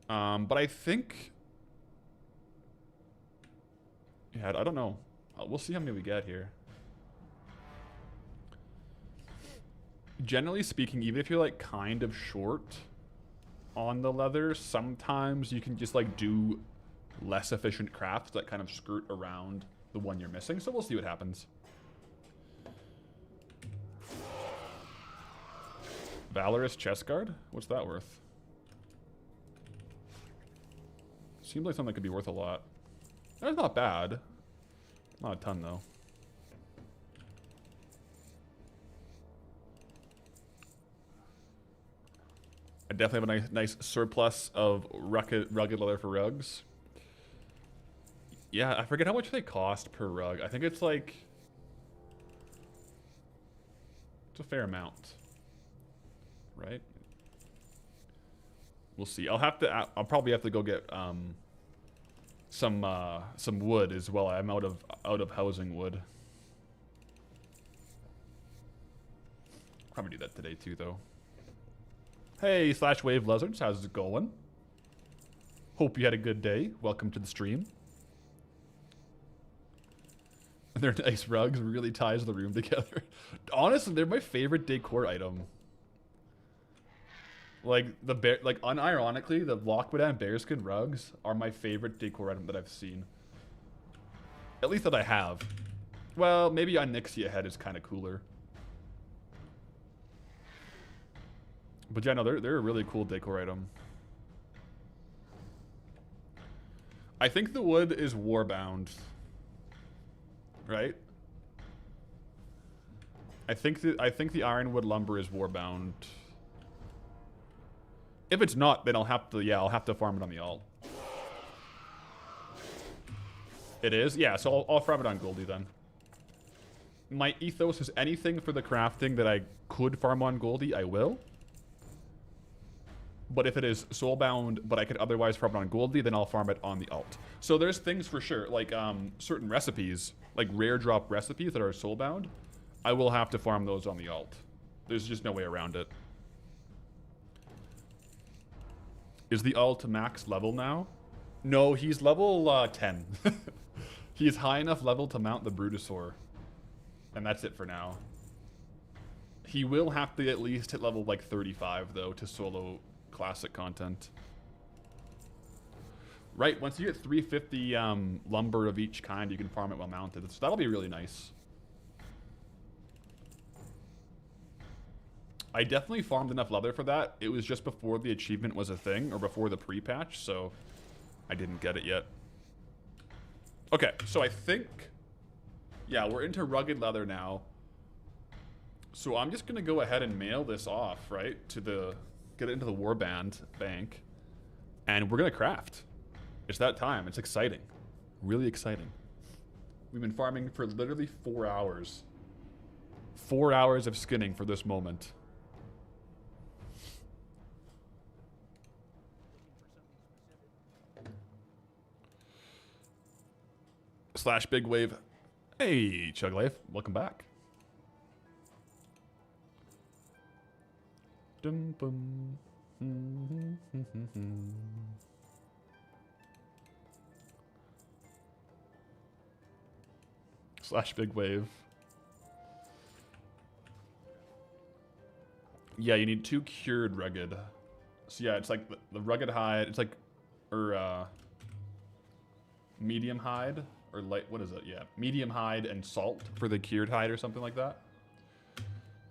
[SPEAKER 1] But I think... yeah, I don't know. We'll see how many we get here. Generally speaking, even if you're like kind of short on the leather, sometimes you can just like do less efficient crafts that kind of skirt around the one you're missing. So we'll see what happens. Valorous chest guard? What's that worth? Seems like something that could be worth a lot. That's not bad. Not a ton, though. I definitely have a nice surplus of rugged leather for rugs. Yeah, I forget how much they cost per rug. I think it's like... it's a fair amount. Right? We'll see. I'll probably have to go get some wood as well. I'm out of housing wood. Probably do that today too, though. Hey, /wave lizards, how's it going? Hope you had a good day. Welcome to the stream. They're nice rugs. Really ties the room together. Honestly, they're my favorite decor item. Like unironically, the Lockwood bearskin rugs are my favorite decor item that I've seen. At least that I have. Well, maybe Onyxia head is kind of cooler. But yeah, no, they're a really cool decor item. I think the wood is Warband. Right? I think the ironwood lumber is Warband. If it's not, then I'll have to farm it on the alt. It is? Yeah, so I'll farm it on Goldie then. My ethos is anything for the crafting that I could farm on Goldie, I will. But if it is soulbound, but I could otherwise farm it on Goldie, then I'll farm it on the alt. So there's things for sure, like certain recipes, like rare drop recipes that are soulbound, I will have to farm those on the alt. There's just no way around it. Is the alt max level now? No, he's level 10. He's high enough level to mount the Brutosaur. And that's it for now. He will have to at least hit level like 35 though to solo classic content. Right, once you get 350 lumber of each kind, you can farm it while mounted. So that'll be really nice. I definitely farmed enough leather for that. It was just before the achievement was a thing, or before the pre-patch, so I didn't get it yet. Okay, so I think, yeah, we're into rugged leather now. So I'm just gonna go ahead and mail this off, right, to the, get it into the Warband bank, and we're gonna craft. It's that time. It's exciting, really exciting. We've been farming for literally 4 hours. 4 hours of skinning for this moment. Slash Big Wave. Hey, Chug Life, welcome back. Dum bum. Slash Big Wave. Yeah, you need 2 cured rugged. So yeah, it's like the rugged hide. It's like, or medium hide. Or light, what is it? Yeah, medium hide and salt for the cured hide or something like that.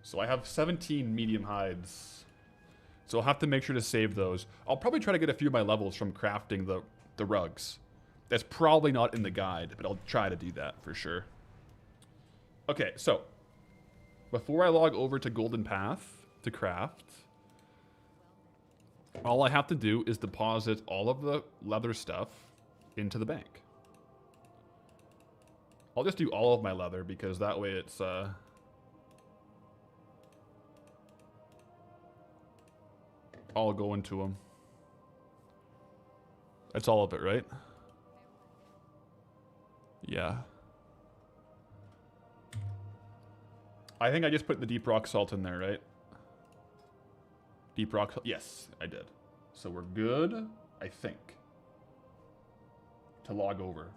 [SPEAKER 1] So I have 17 medium hides. So I'll have to make sure to save those. I'll probably try to get a few of my levels from crafting the rugs. That's probably not in the guide, but I'll try to do that for sure. Okay, so before I log over to Golden Path to craft, all I have to do is deposit all of the leather stuff into the bank. I'll just do all of my leather because that way it's all going to them. That's all of it, right? Yeah. I think I just put the deep rock salt in there, right? Deep rock salt. Yes, I did. So we're good, I think, to log over.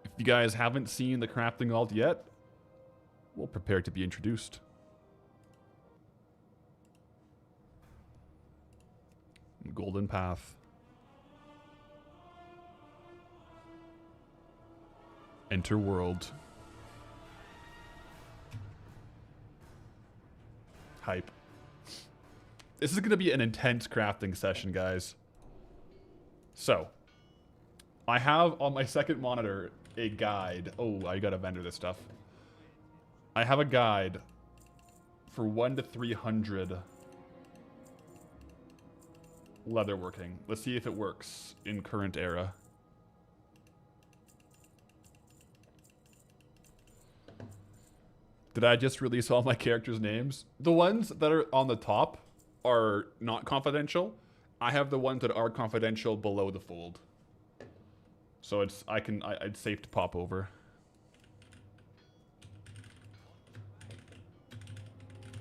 [SPEAKER 1] If you guys haven't seen the crafting alt yet, we'll prepare to be introduced. Golden Path. Enter world. Hype. This is going to be an intense crafting session, guys. So, I have on my second monitor a guide. Oh, I gotta vendor this stuff. I have a guide for 1 to 300 leatherworking. Let's see if it works in current era. Did I just release all my characters' names? The ones that are on the top are not confidential. I have the ones that are confidential below the fold. So it's it's safe to pop over.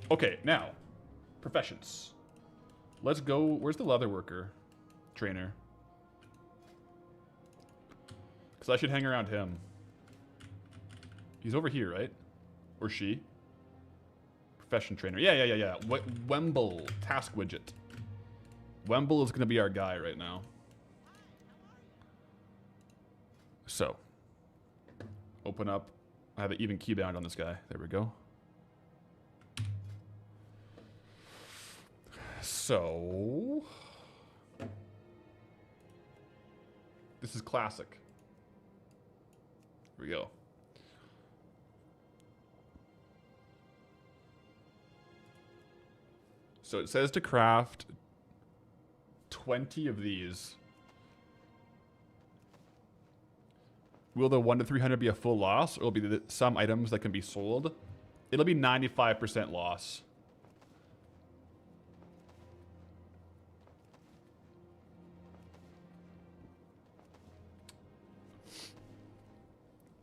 [SPEAKER 1] Okay, now professions. Let's go. Where's the leatherworker trainer? Because I should hang around him. He's over here, right? Or she? Profession trainer. Yeah. Wemble task widget. Wemble is going to be our guy right now. So, open up. I have an even keybound on this guy. There we go. So, this is classic. Here we go. So it says to craft 20 of these. Will the 1 to 300 be a full loss, or will it be some items that can be sold? It'll be 95% loss.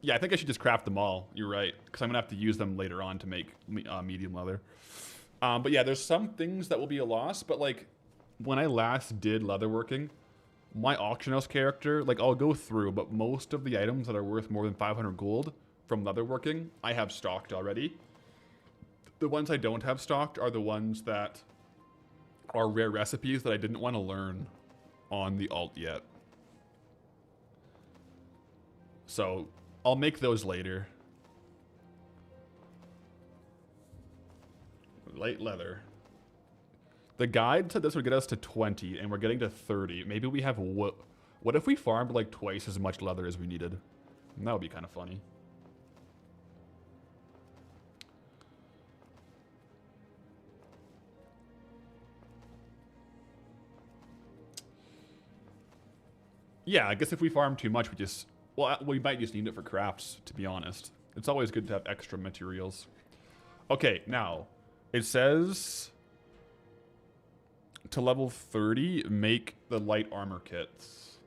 [SPEAKER 1] Yeah, I think I should just craft them all. You're right, because I'm gonna have to use them later on to make medium leather. But yeah, there's some things that will be a loss. But like, when I last did leatherworking, my auction house character, like I'll go through, but most of the items that are worth more than 500 gold from leatherworking, I have stocked already. The ones I don't have stocked are the ones that are rare recipes that I didn't want to learn on the alt yet. So I'll make those later. Light leather. The guide said this would get us to 20, and we're getting to 30. Maybe we have what if we farmed like twice as much leather as we needed? And that would be kind of funny. Yeah, I guess if we farm too much, we might just need it for crafts, to be honest. It's always good to have extra materials. Okay, now, it says to level 30, make the light armor kits.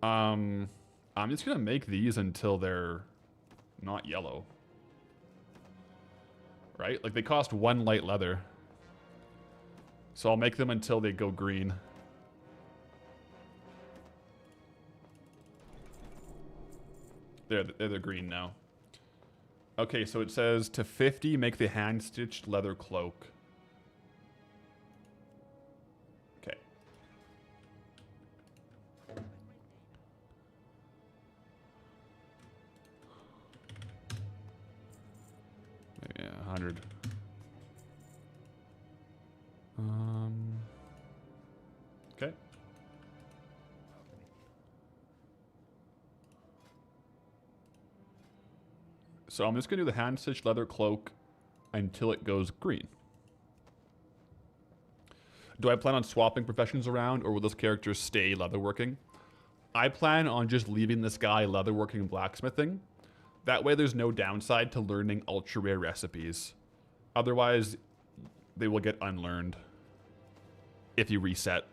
[SPEAKER 1] I'm just gonna make these until they're not yellow. Right? Like, they cost 1 light leather. So I'll make them until they go green. They're green now. Okay, so it says to 50, make the hand-stitched leather cloak. Okay. Yeah, 100. Okay. So I'm just going to do the hand-stitched leather cloak until it goes green. Do I plan on swapping professions around, or will this character stay leatherworking? I plan on just leaving this guy leatherworking and blacksmithing. That way there's no downside to learning ultra-rare recipes. Otherwise, they will get unlearned if you reset.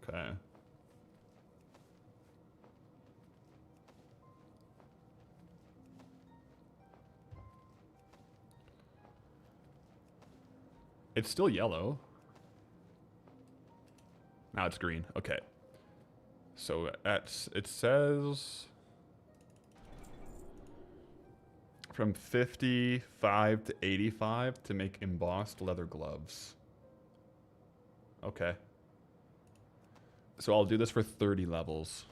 [SPEAKER 1] Okay. It's still yellow. Now it's green. Okay. So it says from 55 to 85 to make embossed leather gloves. Okay. So I'll do this for 30 levels.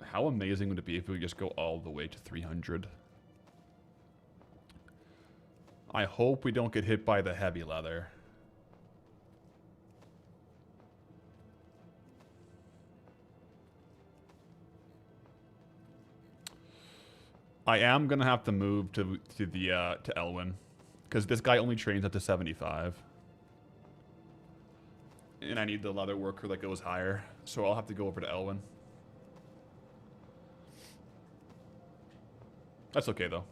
[SPEAKER 1] How amazing would it be if we just go all the way to 300? I hope we don't get hit by the heavy leather. I am gonna have to move to Elwyn, because this guy only trains up to 75, and I need the leather worker that goes higher, so I'll have to go over to Elwyn. That's okay though.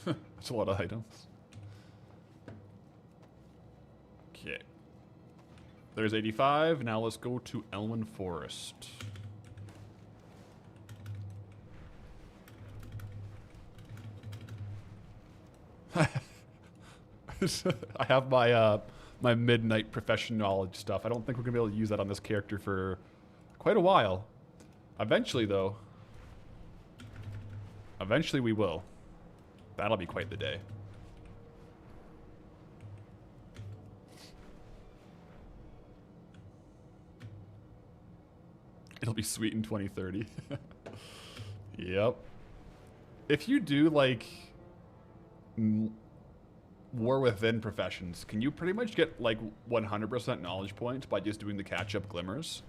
[SPEAKER 1] That's a lot of items. Okay. There's 85. Now let's go to Elwyn Forest. I have my my midnight profession knowledge stuff. I don't think we're gonna be able to use that on this character for quite a while. Eventually, though. Eventually we will. That'll be quite the day. It'll be sweet in 2030. Yep. If you do, like, War Within professions, can you pretty much get, like, 100% knowledge points by just doing the catch-up glimmers?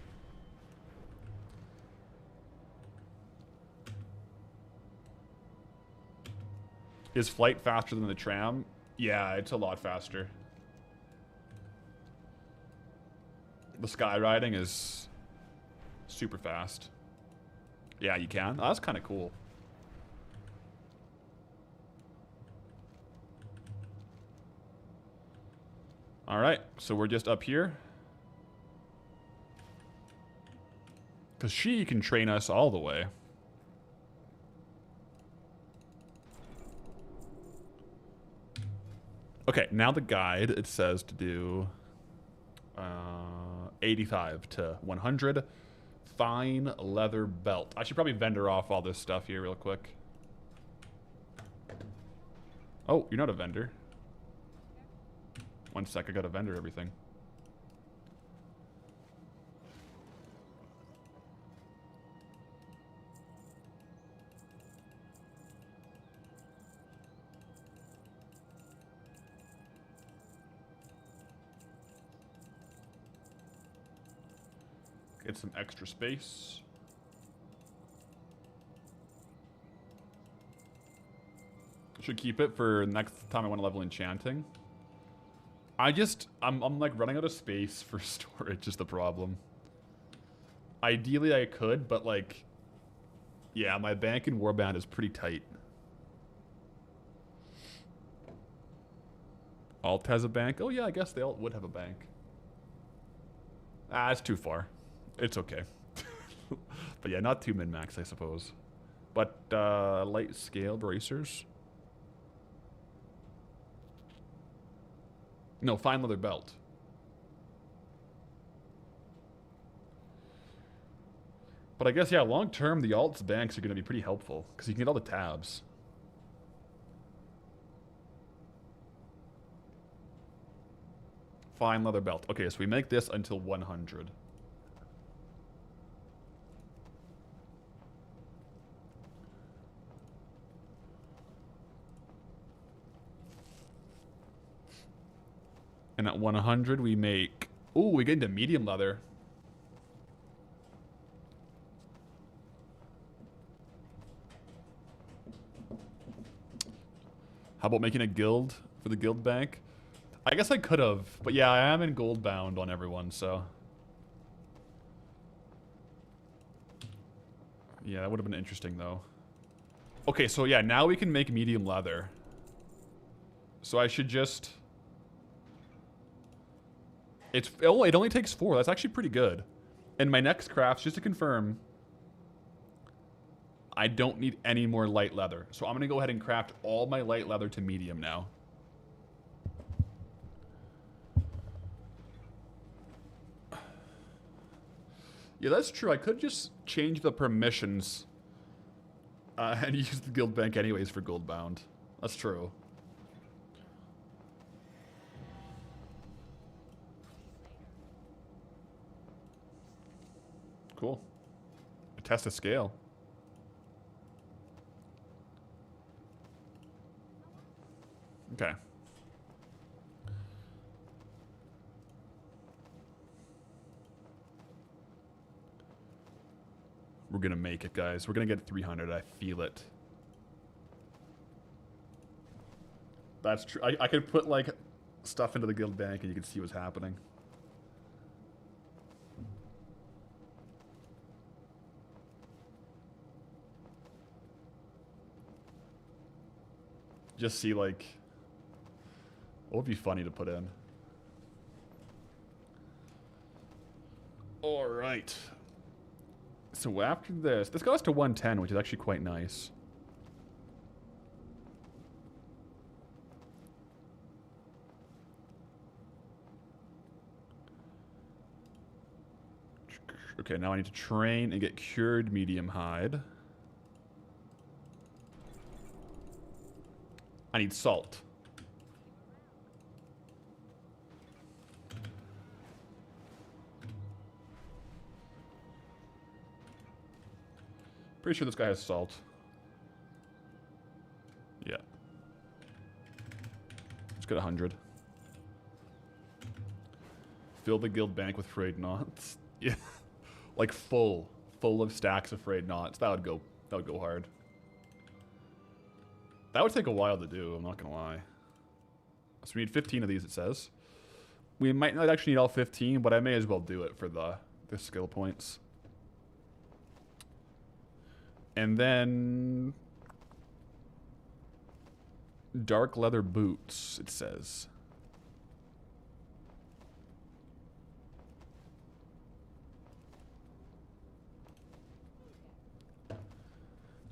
[SPEAKER 1] Is flight faster than the tram? Yeah, it's a lot faster. The skywriting is super fast. Yeah, you can. Oh, that's kind of cool. All right, so we're just up here. Because she can train us all the way. Okay, now the guide, it says to do 85 to 100. Fine leather belt. I should probably vendor off all this stuff here real quick. Oh, you're not a vendor. One sec, I gotta vendor everything. Get some extra space. Should keep it for next time I want to level enchanting. I'm like running out of space for storage is the problem. Ideally I could, but like, yeah, my bank in Warband is pretty tight. Alt has a bank? Oh yeah, I guess they all would have a bank. Ah, it's too far. It's okay. But yeah, not too min-max, I suppose. But light scale bracers. No, fine leather belt. But I guess, yeah, long term, the alts banks are going to be pretty helpful because you can get all the tabs. Fine leather belt. Okay, so we make this until 100. And at 100 we make... Ooh, we get into medium leather. How about making a guild for the guild bank? I guess I could have, but yeah, I am in Goldbound on everyone, so... Yeah, that would have been interesting, though. Okay, so yeah, now we can make medium leather. So I should just... It only takes 4. That's actually pretty good. And my next crafts, just to confirm, I don't need any more light leather. So I'm going to go ahead and craft all my light leather to medium now. Yeah, that's true. I could just change the permissions and use the guild bank anyways for Goldbound. That's true. Cool. Test a scale. Okay. We're gonna make it, guys. We're gonna get 300. I feel it. That's true. I could put, like, stuff into the guild bank and you can see what's happening. Just see, like, what would be funny to put in? All right. So after this got us to 110, which is actually quite nice. Okay, now I need to train and get cured medium hide. I need salt. Pretty sure this guy has salt. Yeah. Let's get 100. Fill the guild bank with frayed knots. Yeah. Like full of stacks of frayed knots. That would go hard. That would take a while to do, I'm not gonna lie. So we need 15 of these, it says. We might not actually need all 15, but I may as well do it for the skill points. And then... dark leather boots, it says.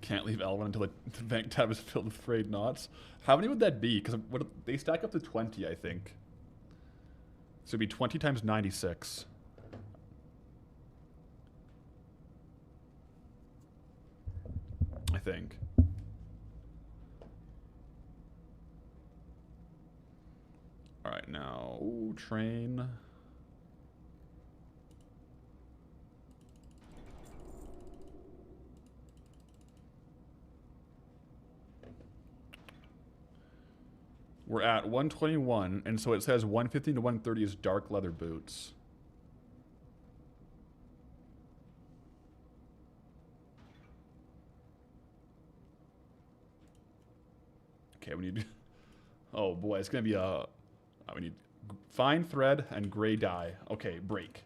[SPEAKER 1] Can't leave Elwyn until the bank tab is filled with frayed knots. How many would that be? Because they stack up to 20, I think. So it'd be 20 times 96. I think. Alright, now... ooh, train... We're at 121, and so it says 115 to 130 is dark leather boots. Okay, we need... oh boy, it's gonna be a... we need fine thread and gray dye. Okay, break.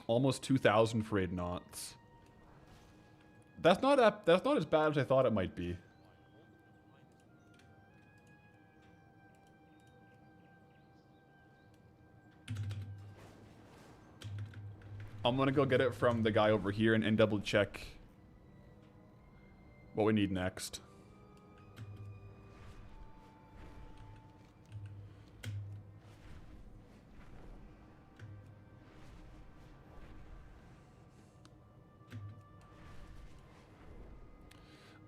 [SPEAKER 1] Almost 2,000 frayed knots. That's not as bad as I thought it might be. I'm gonna go get it from the guy over here and double check what we need next.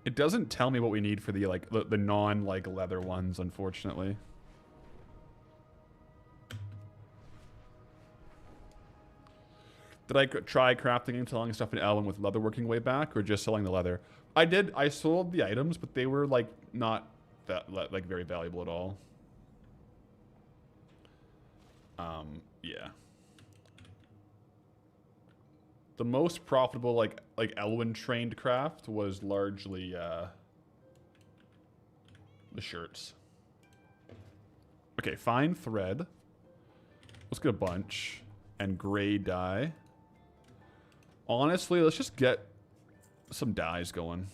[SPEAKER 1] It doesn't tell me what we need for the the non leather ones, unfortunately. Did I try crafting and selling stuff in Elwyn with leatherworking way back, or just selling the leather? I did. I sold the items, but they were not that very valuable at all. Yeah. The most profitable like Elwyn trained craft was largely the shirts. Okay, fine thread. Let's get a bunch. And gray dye. Honestly, let's just get some dyes going.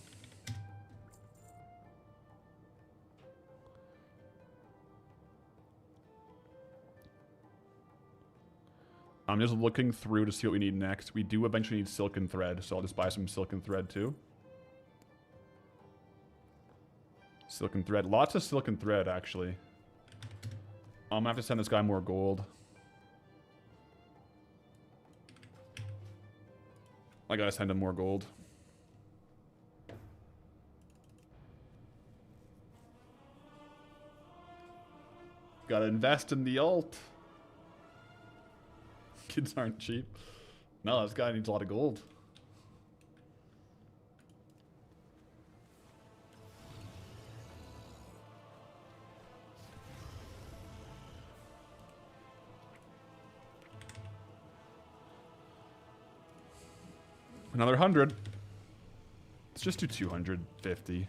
[SPEAKER 1] I'm just looking through to see what we need next. We do eventually need silken thread, so I'll just buy some silken thread too. Silken thread. Lots of silken thread, actually. I'm gonna have to send this guy more gold. I gotta send him more gold. Gotta invest in the alt. Kids aren't cheap. No, this guy needs a lot of gold. Another 100. Let's just do 250.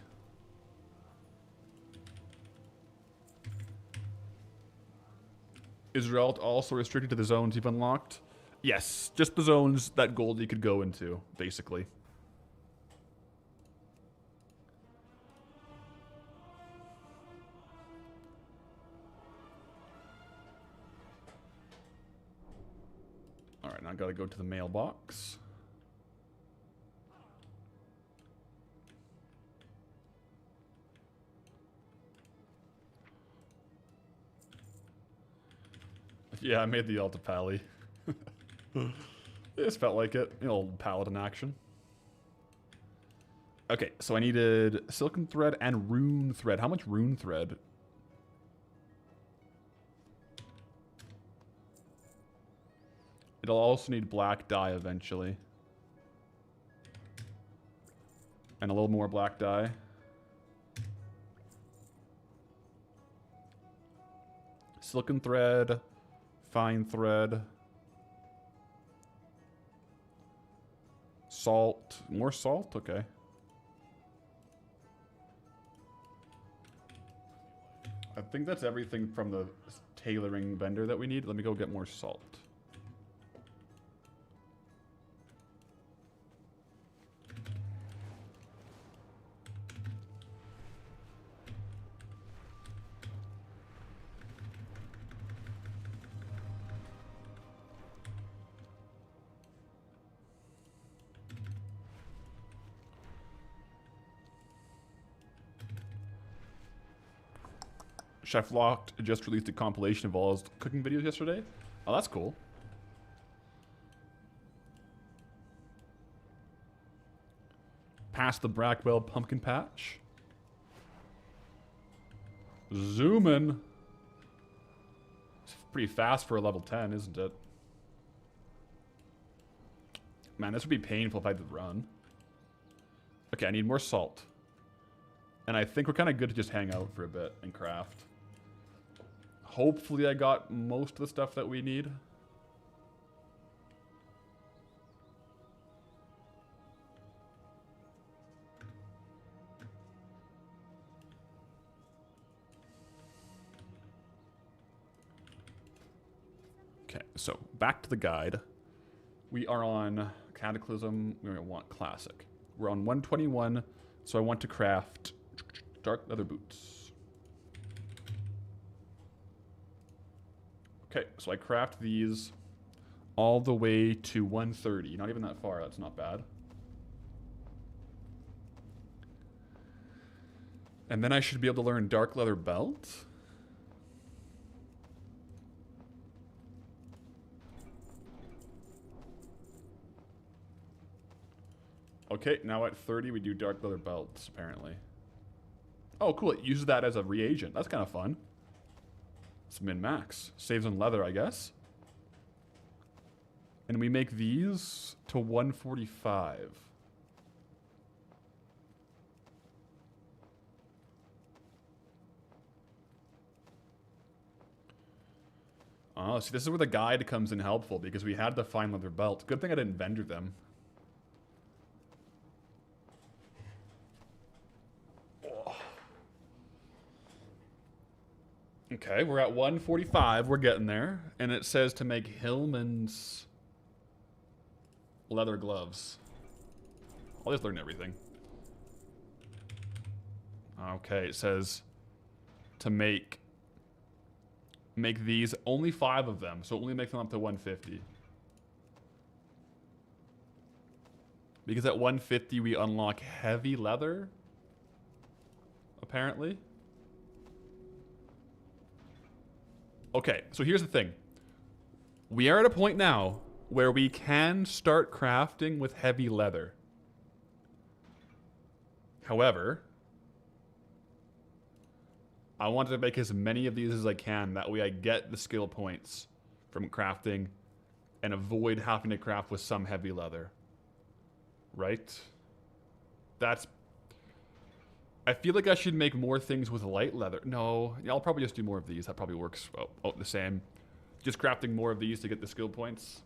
[SPEAKER 1] Is Relt also restricted to the zones you've unlocked? Yes, just the zones that Goldie could go into, basically. Alright, now I gotta go to the mailbox. Yeah, I made the Alta Pally. It just felt like it. You know, old paladin action. Okay, so I needed silken thread and rune thread. How much rune thread? It'll also need black dye eventually. And a little more black dye. Silken thread. Fine thread. Salt. More salt? Okay. I think that's everything from the tailoring vendor that we need. Let me go get more salt. Chef Locked just released a compilation of all his cooking videos yesterday. Oh, that's cool. Past the Brackwell Pumpkin Patch. Zoom in. It's pretty fast for a level 10, isn't it? Man, this would be painful if I had to run. Okay, I need more salt. And I think we're kind of good to just hang out for a bit and craft. Hopefully I got most of the stuff that we need. Okay, so back to the guide. We are on Cataclysm. We want Classic. We're on 121, so I want to craft dark leather boots. Okay, so I craft these all the way to 130. Not even that far, that's not bad. And then I should be able to learn dark leather belt. Okay, now at 30 we do dark leather belts, apparently. Oh, cool, it uses that as a reagent. That's kind of fun. It's min-max. Saves on leather, I guess. And we make these to 145. Oh, see, this is where the guide comes in helpful, because we had the fine leather belt. Good thing I didn't vendor them. Okay, we're at 145. We're getting there. And it says to make Hillman's leather gloves. I'll just learn everything. Okay, it says to make these, only 5 of them. So only make them up to 150. Because at 150 we unlock heavy leather, apparently. Okay, so here's the thing. We are at a point now where we can start crafting with heavy leather. However, I want to make as many of these as I can. That way I get the skill points from crafting and avoid having to craft with some heavy leather. Right? That's... I feel like I should make more things with light leather. No, I'll probably just do more of these. That probably works the same. Just crafting more of these to get the skill points.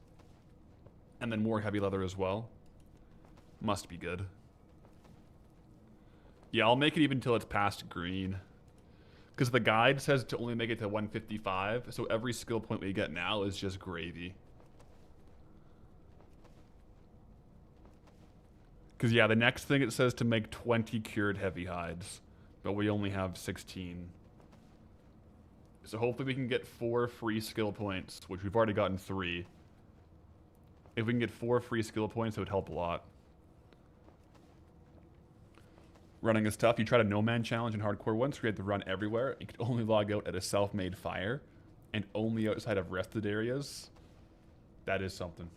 [SPEAKER 1] And then more heavy leather as well. Must be good. Yeah, I'll make it even until it's past green. Because the guide says to only make it to 155. So every skill point we get now is just gravy. Because, yeah, the next thing it says to make 20 cured heavy hides. But we only have 16. So hopefully we can get 4 free skill points, which we've already gotten 3. If we can get 4 free skill points, it would help a lot. Running is tough. You tried a no-man challenge in hardcore once, where you had to run everywhere. You could only log out at a self-made fire, and only outside of rested areas. That is something.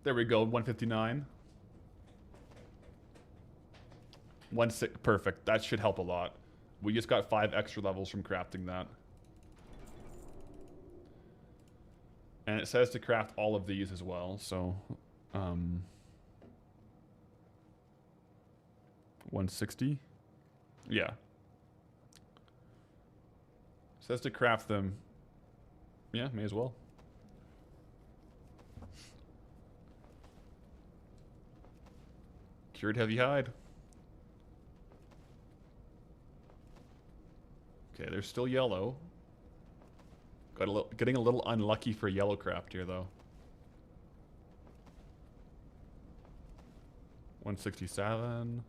[SPEAKER 1] There we go, 159. 16, perfect. That should help a lot. We just got 5 extra levels from crafting that. And it says to craft all of these as well, so... 160? Yeah. It says to craft them. Yeah, may as well. Cured heavy hide. Okay, they're still yellow. Getting a little unlucky for yellow craft here, though. 167.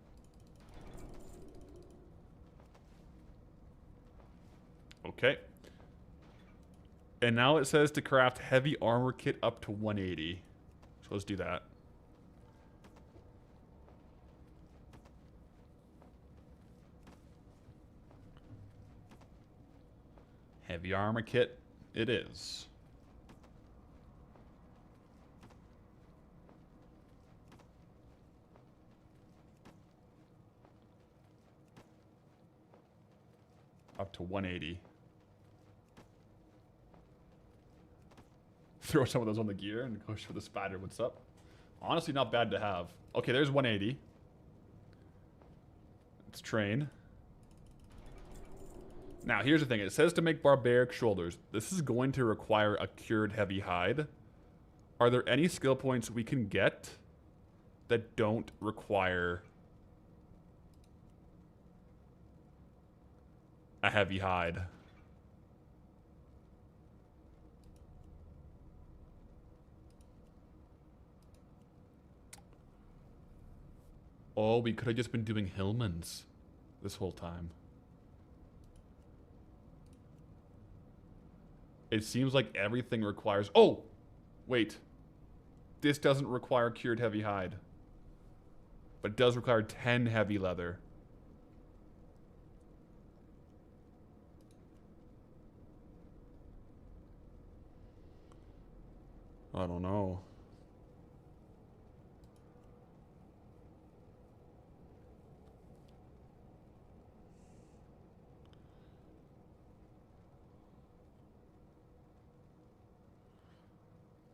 [SPEAKER 1] Okay. And now it says to craft heavy armor kit up to 180. So let's do that. Heavy armor kit it is. Up to 180. Throw some of those on the gear and go for the spider. What's up? Honestly, not bad to have. Okay, there's 180. Let's train. Now, here's the thing. It says to make barbaric shoulders. This is going to require a cured heavy hide. Are there any skill points we can get that don't require a heavy hide? Oh, we could have just been doing Hillman's this whole time. It seems like everything requires... Oh! Wait. This doesn't require cured heavy hide. But it does require 10 heavy leather. I don't know.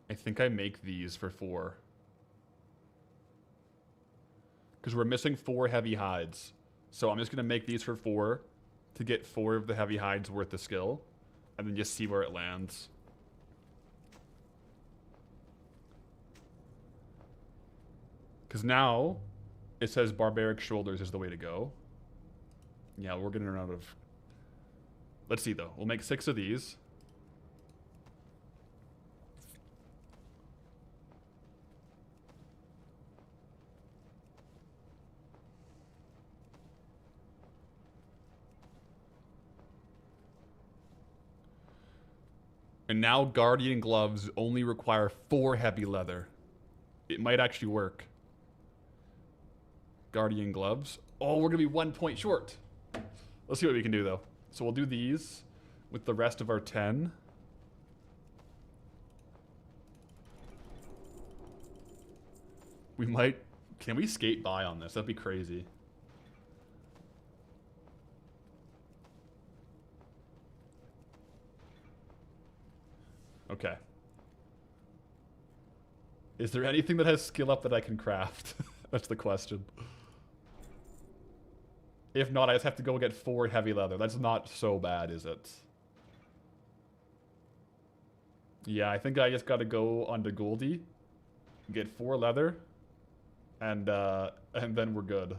[SPEAKER 1] I think I make these for 4. Because we're missing 4 heavy hides. So I'm just going to make these for 4 to get 4 of the heavy hides worth the skill. And then just see where it lands. Because now it says barbaric shoulders is the way to go. Yeah, we're getting out of... Let's see though. We'll make 6 of these. And now Guardian gloves only require 4 heavy leather. It might actually work. Guardian gloves. Oh, we're going to be 1 point short. Let's see what we can do, though. So we'll do these with the rest of our 10. We might... Can we skate by on this? That'd be crazy. Okay. Is there anything that has skill up that I can craft? That's the question. If not, I just have to go get 4 heavy leather. That's not so bad, is it? Yeah, I think I just gotta go onto Goldie, get 4 leather, and then we're good.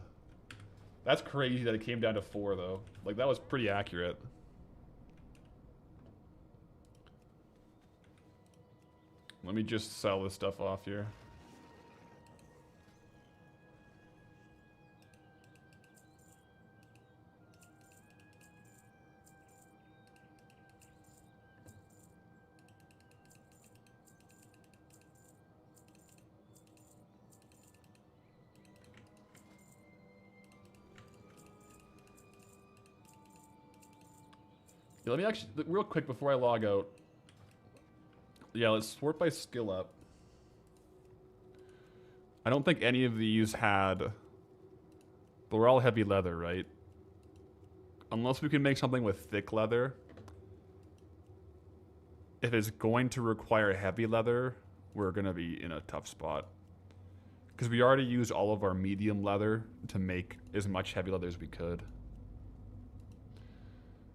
[SPEAKER 1] That's crazy that it came down to 4, though. Like, that was pretty accurate. Let me just sell this stuff off here. Yeah, let me actually, real quick before I log out. Yeah, let's sort by skill up. I don't think any of these had... But we're all heavy leather, right? Unless we can make something with thick leather. If it's going to require heavy leather, we're going to be in a tough spot. Because we already used all of our medium leather to make as much heavy leather as we could.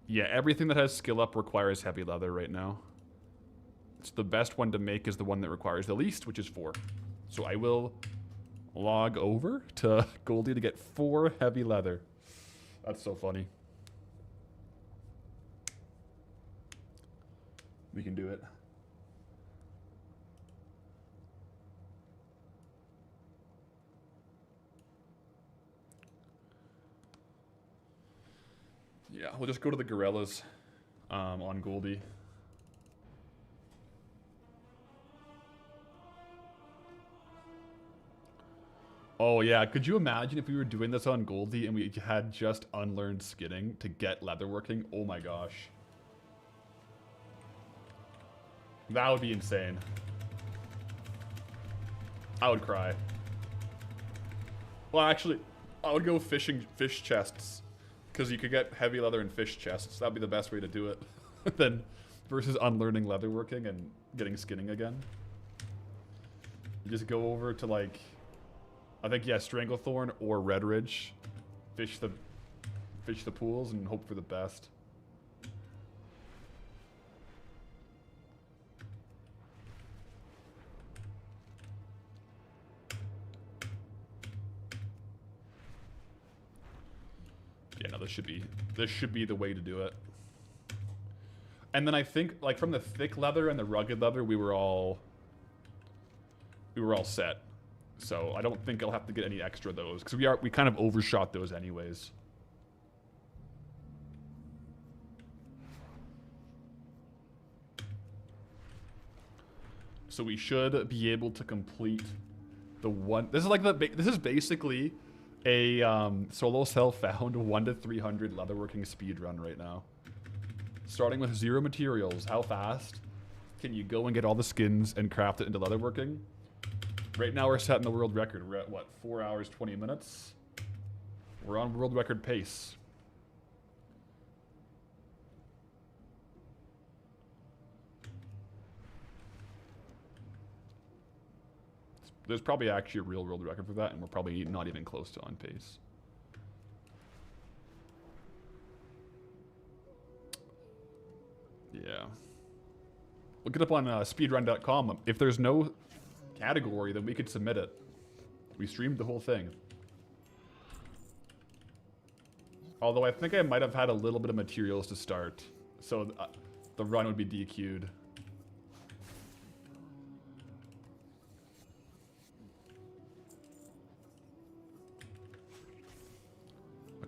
[SPEAKER 1] Yeah, everything that has skill up requires heavy leather right now. So the best one to make is the one that requires the least, which is 4. So I will log over to Goldie to get 4 heavy leather. That's so funny. We can do it. Yeah, we'll just go to the gorillas on Goldie. Oh yeah, could you imagine if we were doing this on Goldie and we had just unlearned skinning to get leatherworking? Oh my gosh. That would be insane. I would cry. Well, actually, I would go fishing fish chests. Because you could get heavy leather in fish chests. That'd be the best way to do it. Then versus unlearning leatherworking and getting skinning again. You just go over to like, I think yeah, Stranglethorn or Redridge. Fish the pools and hope for the best. Yeah, no, this should be the way to do it. And then I think like from the thick leather and the rugged leather, we were all set. So I don't think I'll have to get any extra of those because we kind of overshot those anyways. So we should be able to complete the one. This is like this is basically a solo self-found 1 to 300 leatherworking speedrun right now. Starting with 0 materials, how fast can you go and get all the skins and craft it into leatherworking? Right now we're setting the world record. We're at what, 4 hours 20 minutes? We're on world record pace. There's probably actually a real world record for that, and we're probably not even close to on pace. Yeah. Look it up on speedrun.com. If there's no category, then we could submit it. We streamed the whole thing. Although I think I might have had a little bit of materials to start, so the run would be DQ'd.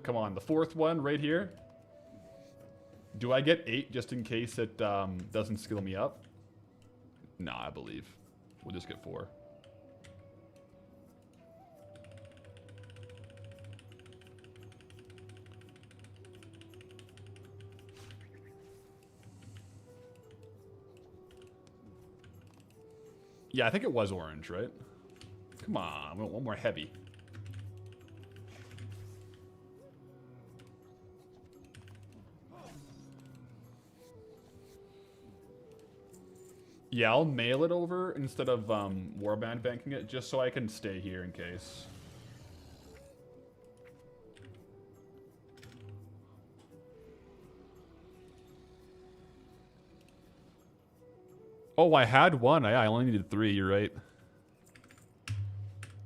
[SPEAKER 1] Come on, the 4th one right here. Do I get 8 just in case it doesn't skill me up? Nah, I believe. We'll just get 4. Yeah, I think it was orange, right? Come on, we want one more heavy. Yeah, I'll mail it over instead of Warband banking it, just so I can stay here in case. Oh, I had 1. I only needed 3, you're right.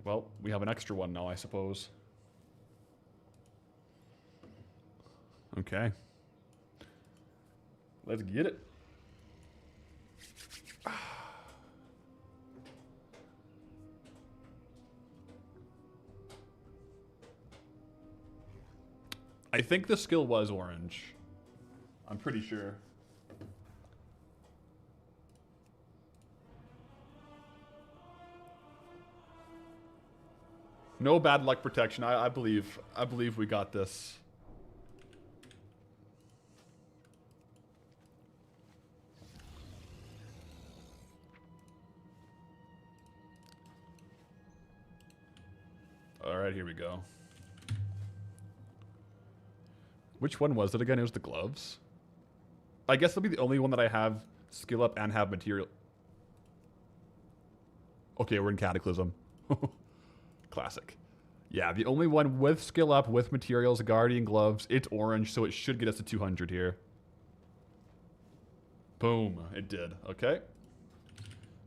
[SPEAKER 1] Well, we have an extra one now, I suppose. Okay. Let's get it. I think the skill was orange. I'm pretty sure. No bad luck protection. I believe we got this. All right, here we go. Which one was it again? It was the gloves. I guess it'll be the only one that I have skill up and have material. Okay, we're in Cataclysm. Classic. Yeah, the only one with skill up, with materials, guardian gloves. It's orange, so it should get us to 200 here. Boom, it did. Okay.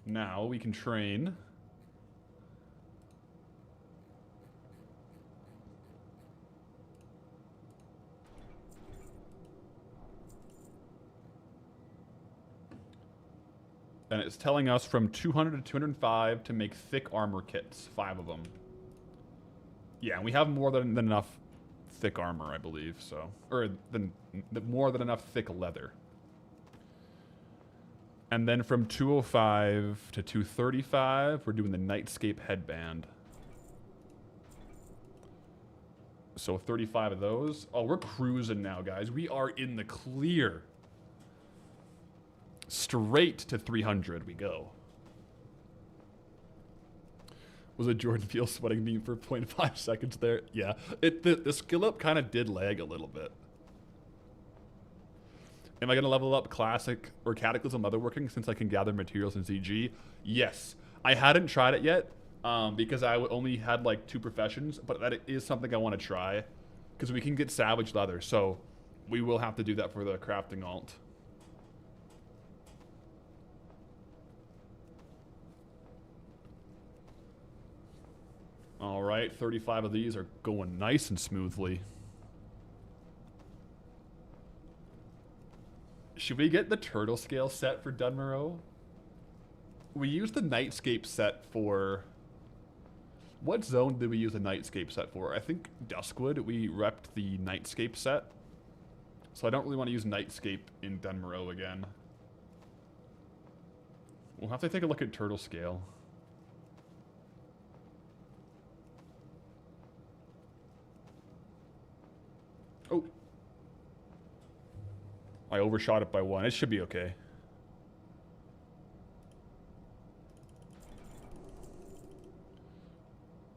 [SPEAKER 1] Now we can train. And it's telling us from 200 to 205 to make thick armor kits, 5 of them. Yeah, and we have more than enough thick armor, I believe, so. Or more than enough thick leather. And then from 205 to 235, we're doing the Nightscape headband. So 35 of those. Oh, we're cruising now, guys. We are in the clear. Straight to 300 we go. Was a Jordan Peele sweating meme for 0.5 seconds there? Yeah. The skill up kind of did lag a little bit. Am I going to level up Classic or Cataclysm Leatherworking since I can gather materials in ZG? Yes. I hadn't tried it yet because I only had like 2 professions, but that is something I want to try because we can get Savage Leather, so we will have to do that for the crafting alt. All right, 35 of these are going nice and smoothly. Should we get the turtle scale set for Dunmorrow? We used the Nightscape set for... What zone did we use the Nightscape set for? I think Duskwood, we repped the Nightscape set. So I don't really want to use Nightscape in Dunmorrow again. We'll have to take a look at turtle scale. Oh. I overshot it by 1. It should be okay.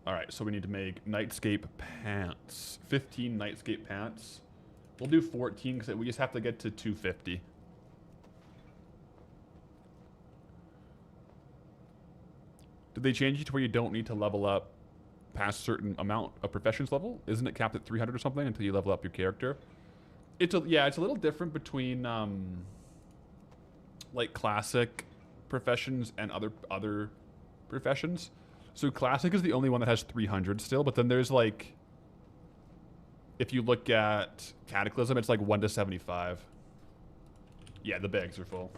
[SPEAKER 1] Alright, so we need to make Nightscape pants. 15 Nightscape pants. We'll do 14 because we just have to get to 250. Did they change it to where you don't need to level up past a certain amount of professions level? Isn't it capped at 300 or something until you level up your character? Yeah, it's a little different between like classic professions and other professions. So classic is the only one that has 300 still, but then there's like, if you look at Cataclysm, it's like 1 to 75. Yeah, the bags are full.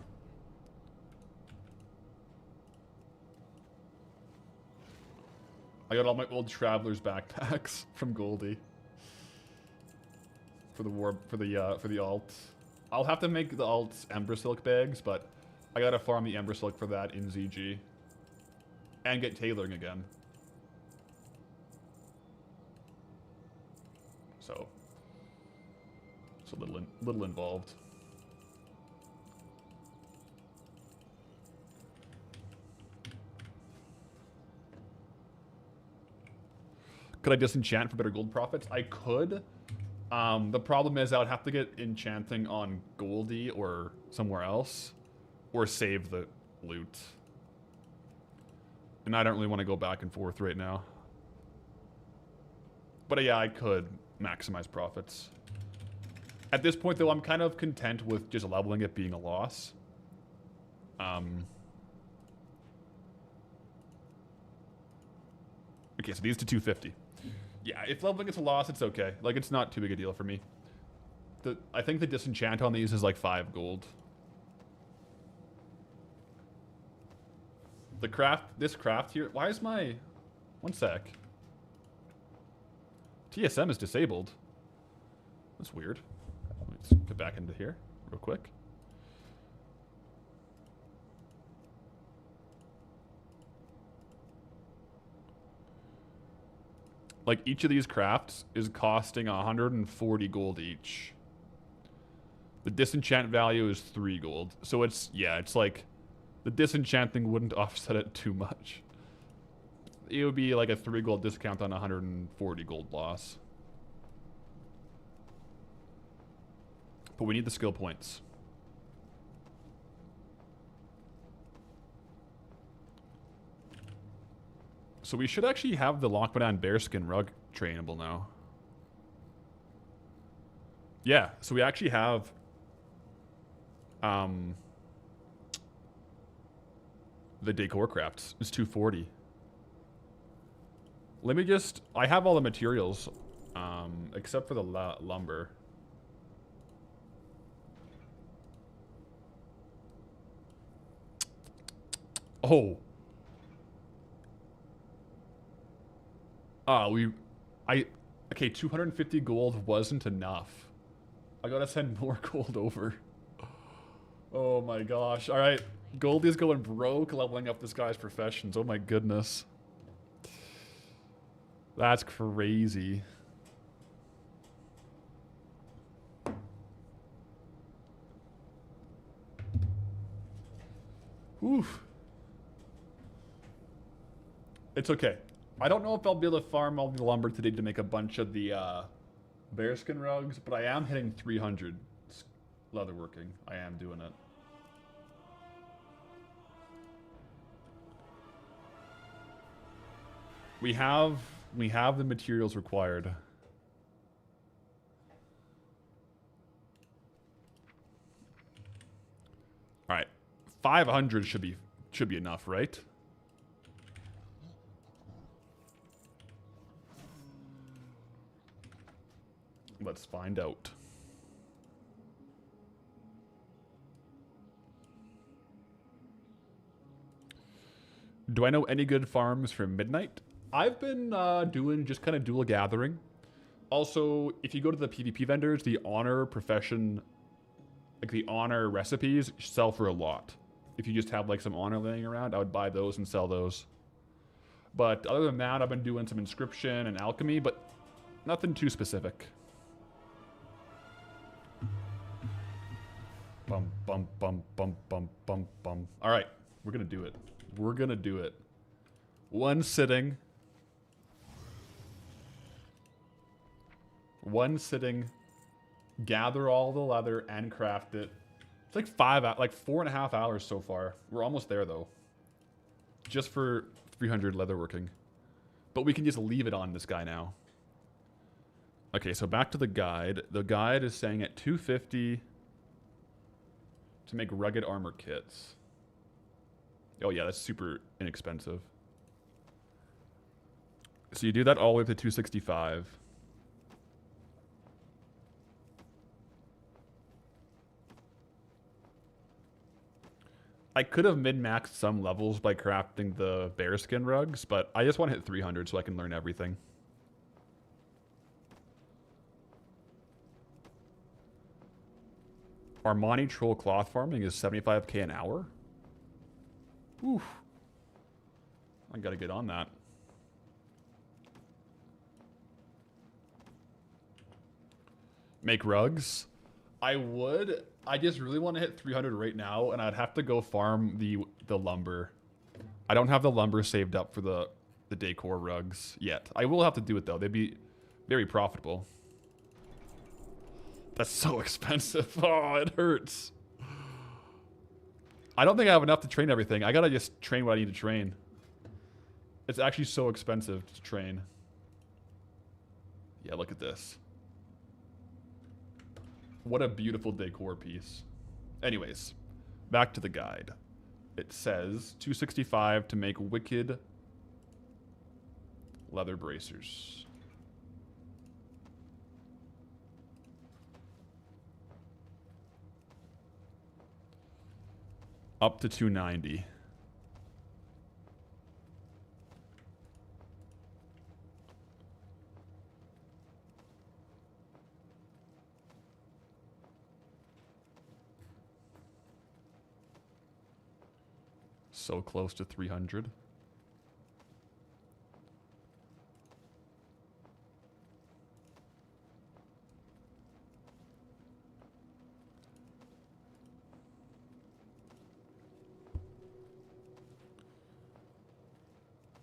[SPEAKER 1] I got all my old Traveler's backpacks from Goldie for the alt. I'll have to make the alt Ember Silk bags, but I gotta farm the Ember Silk for that in ZG and get tailoring again. So it's a little involved. Could I disenchant for better gold profits? I could. The problem is I would have to get enchanting on Goldie or somewhere else, or save the loot. And I don't really want to go back and forth right now. But yeah, I could maximize profits. At this point, though, I'm kind of content with just leveling it being a loss. Okay, so these to 250. Yeah, if leveling is a loss, it's okay. Like, it's not too big a deal for me. I think the disenchant on these is like 5 gold. This craft here, why is my... One sec. TSM is disabled. That's weird. Let's get back into here real quick. Like, each of these crafts is costing 140 gold each. The disenchant value is 3 gold. So it's, yeah, it's like, the disenchanting wouldn't offset it too much. It would be like a 3 gold discount on 140 gold loss. But we need the skill points. So we should actually have the Lockmadan Bearskin Rug trainable now. Yeah, so we actually have the Decor crafts. It's 240. Let me just... I have all the materials, except for the lumber. Oh. Okay, 250 gold wasn't enough. I gotta send more gold over. Oh my gosh. Alright. Goldie's going broke leveling up this guy's professions. Oh my goodness. That's crazy. Oof. It's okay. I don't know if I'll be able to farm all the lumber today to make a bunch of the bearskin rugs, but I am hitting 300 leatherworking. I am doing it. We have the materials required. All right. 500 should be enough, right? Let's find out. Do I know any good farms for midnight? I've been doing just kind of dual gathering. Also, if you go to the PvP vendors, the honor profession, like the honor recipes, sell for a lot. If you just have like some honor laying around, I would buy those and sell those. But other than that, I've been doing some inscription and alchemy, but nothing too specific. Bum, bum, bum, bum, bum, bum, bum. All right, we're gonna do it. We're gonna do it. One sitting. One sitting. Gather all the leather and craft it. It's like 4.5 hours so far. We're almost there though. Just for 300 leatherworking. But we can just leave it on this guy now. Okay, so back to the guide. The guide is saying at 250 to make rugged armor kits. Oh yeah, that's super inexpensive. So you do that all the way up to 265. I could have min-maxed some levels by crafting the bearskin rugs, but I just want to hit 300 so I can learn everything. Armani troll cloth farming is 75k an hour? Oof. I gotta get on that. Make rugs? I would. I just really want to hit 300 right now, and I'd have to go farm the lumber. I don't have the lumber saved up for the decor rugs yet. I will have to do it though. They'd be very profitable. That's so expensive. Oh, it hurts. I don't think I have enough to train everything. I gotta just train what I need to train. It's actually so expensive to train. Yeah, look at this. What a beautiful decor piece. Anyways, back to the guide. It says 265 to make wicked leather bracers. Up to 290. So close to 300.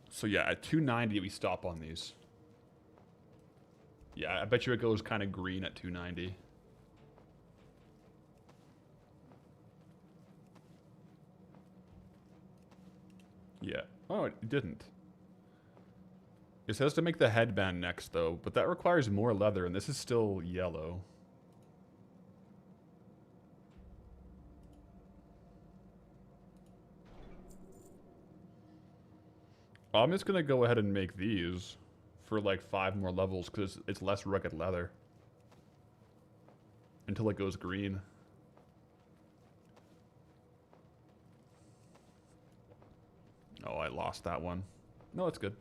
[SPEAKER 1] So yeah, at 290 we stop on these. Yeah, I bet you it goes kind of green at 290. Yeah. Oh, it didn't. It says to make the headband next, though, but that requires more leather, and this is still yellow. I'm just going to go ahead and make these for like 5 more levels, because it's less rugged leather. Until it goes green. Oh, I lost that one. No, it's good.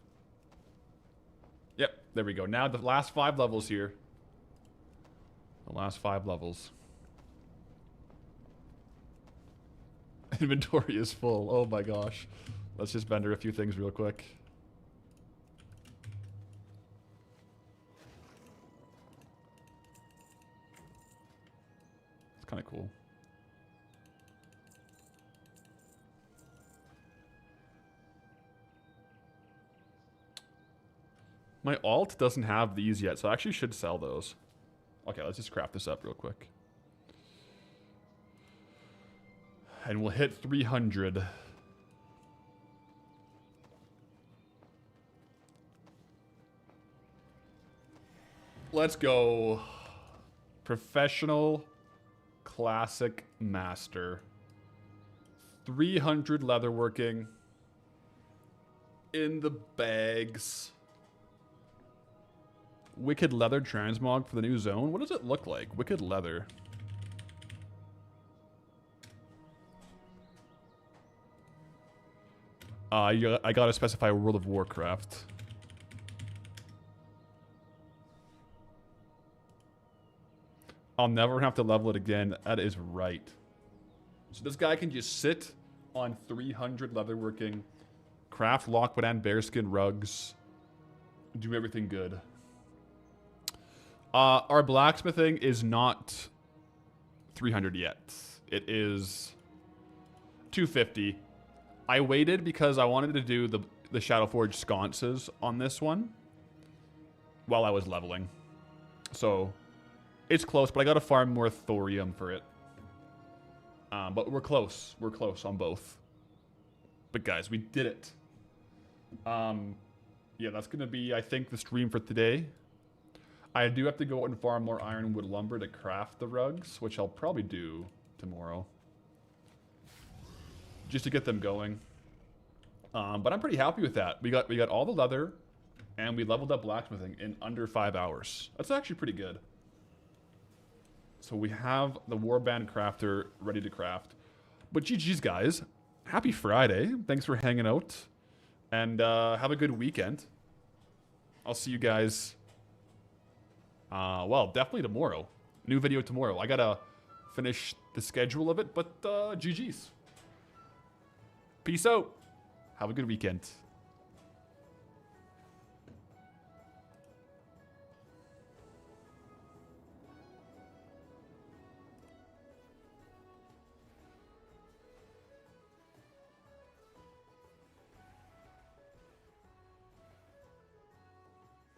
[SPEAKER 1] Yep, there we go. Now the last 5 levels here. The last 5 levels. Inventory is full. Oh my gosh. Let's just vendor a few things real quick. It's kind of cool. My alt doesn't have these yet, so I actually should sell those. Okay, let's just craft this up real quick. And we'll hit 300. Let's go. Professional Classic Master. 300 leatherworking. In the bags. Wicked Leather transmog for the new zone. What does it look like? Wicked Leather. I gotta specify World of Warcraft. I'll never have to level it again. That is right. So this guy can just sit on 300 leatherworking, craft lockwood and bearskin rugs, do everything good. Our blacksmithing is not 300 yet. It is 250. I waited because I wanted to do the Shadowforge sconces on this one while I was leveling. So it's close, but I got to farm more thorium for it. But we're close. We're close on both. But guys, we did it. Yeah, that's going to be, I think, the stream for today. I do have to go out and farm more ironwood lumber to craft the rugs, which I'll probably do tomorrow. Just to get them going. But I'm pretty happy with that. We got all the leather, and we leveled up blacksmithing in under 5 hours. That's actually pretty good. So we have the Warband crafter ready to craft. But GG's, guys. Happy Friday. Thanks for hanging out. And have a good weekend. I'll see you guys... well, definitely tomorrow. New video tomorrow. I gotta finish the schedule of it, but GG's. Peace out. Have a good weekend.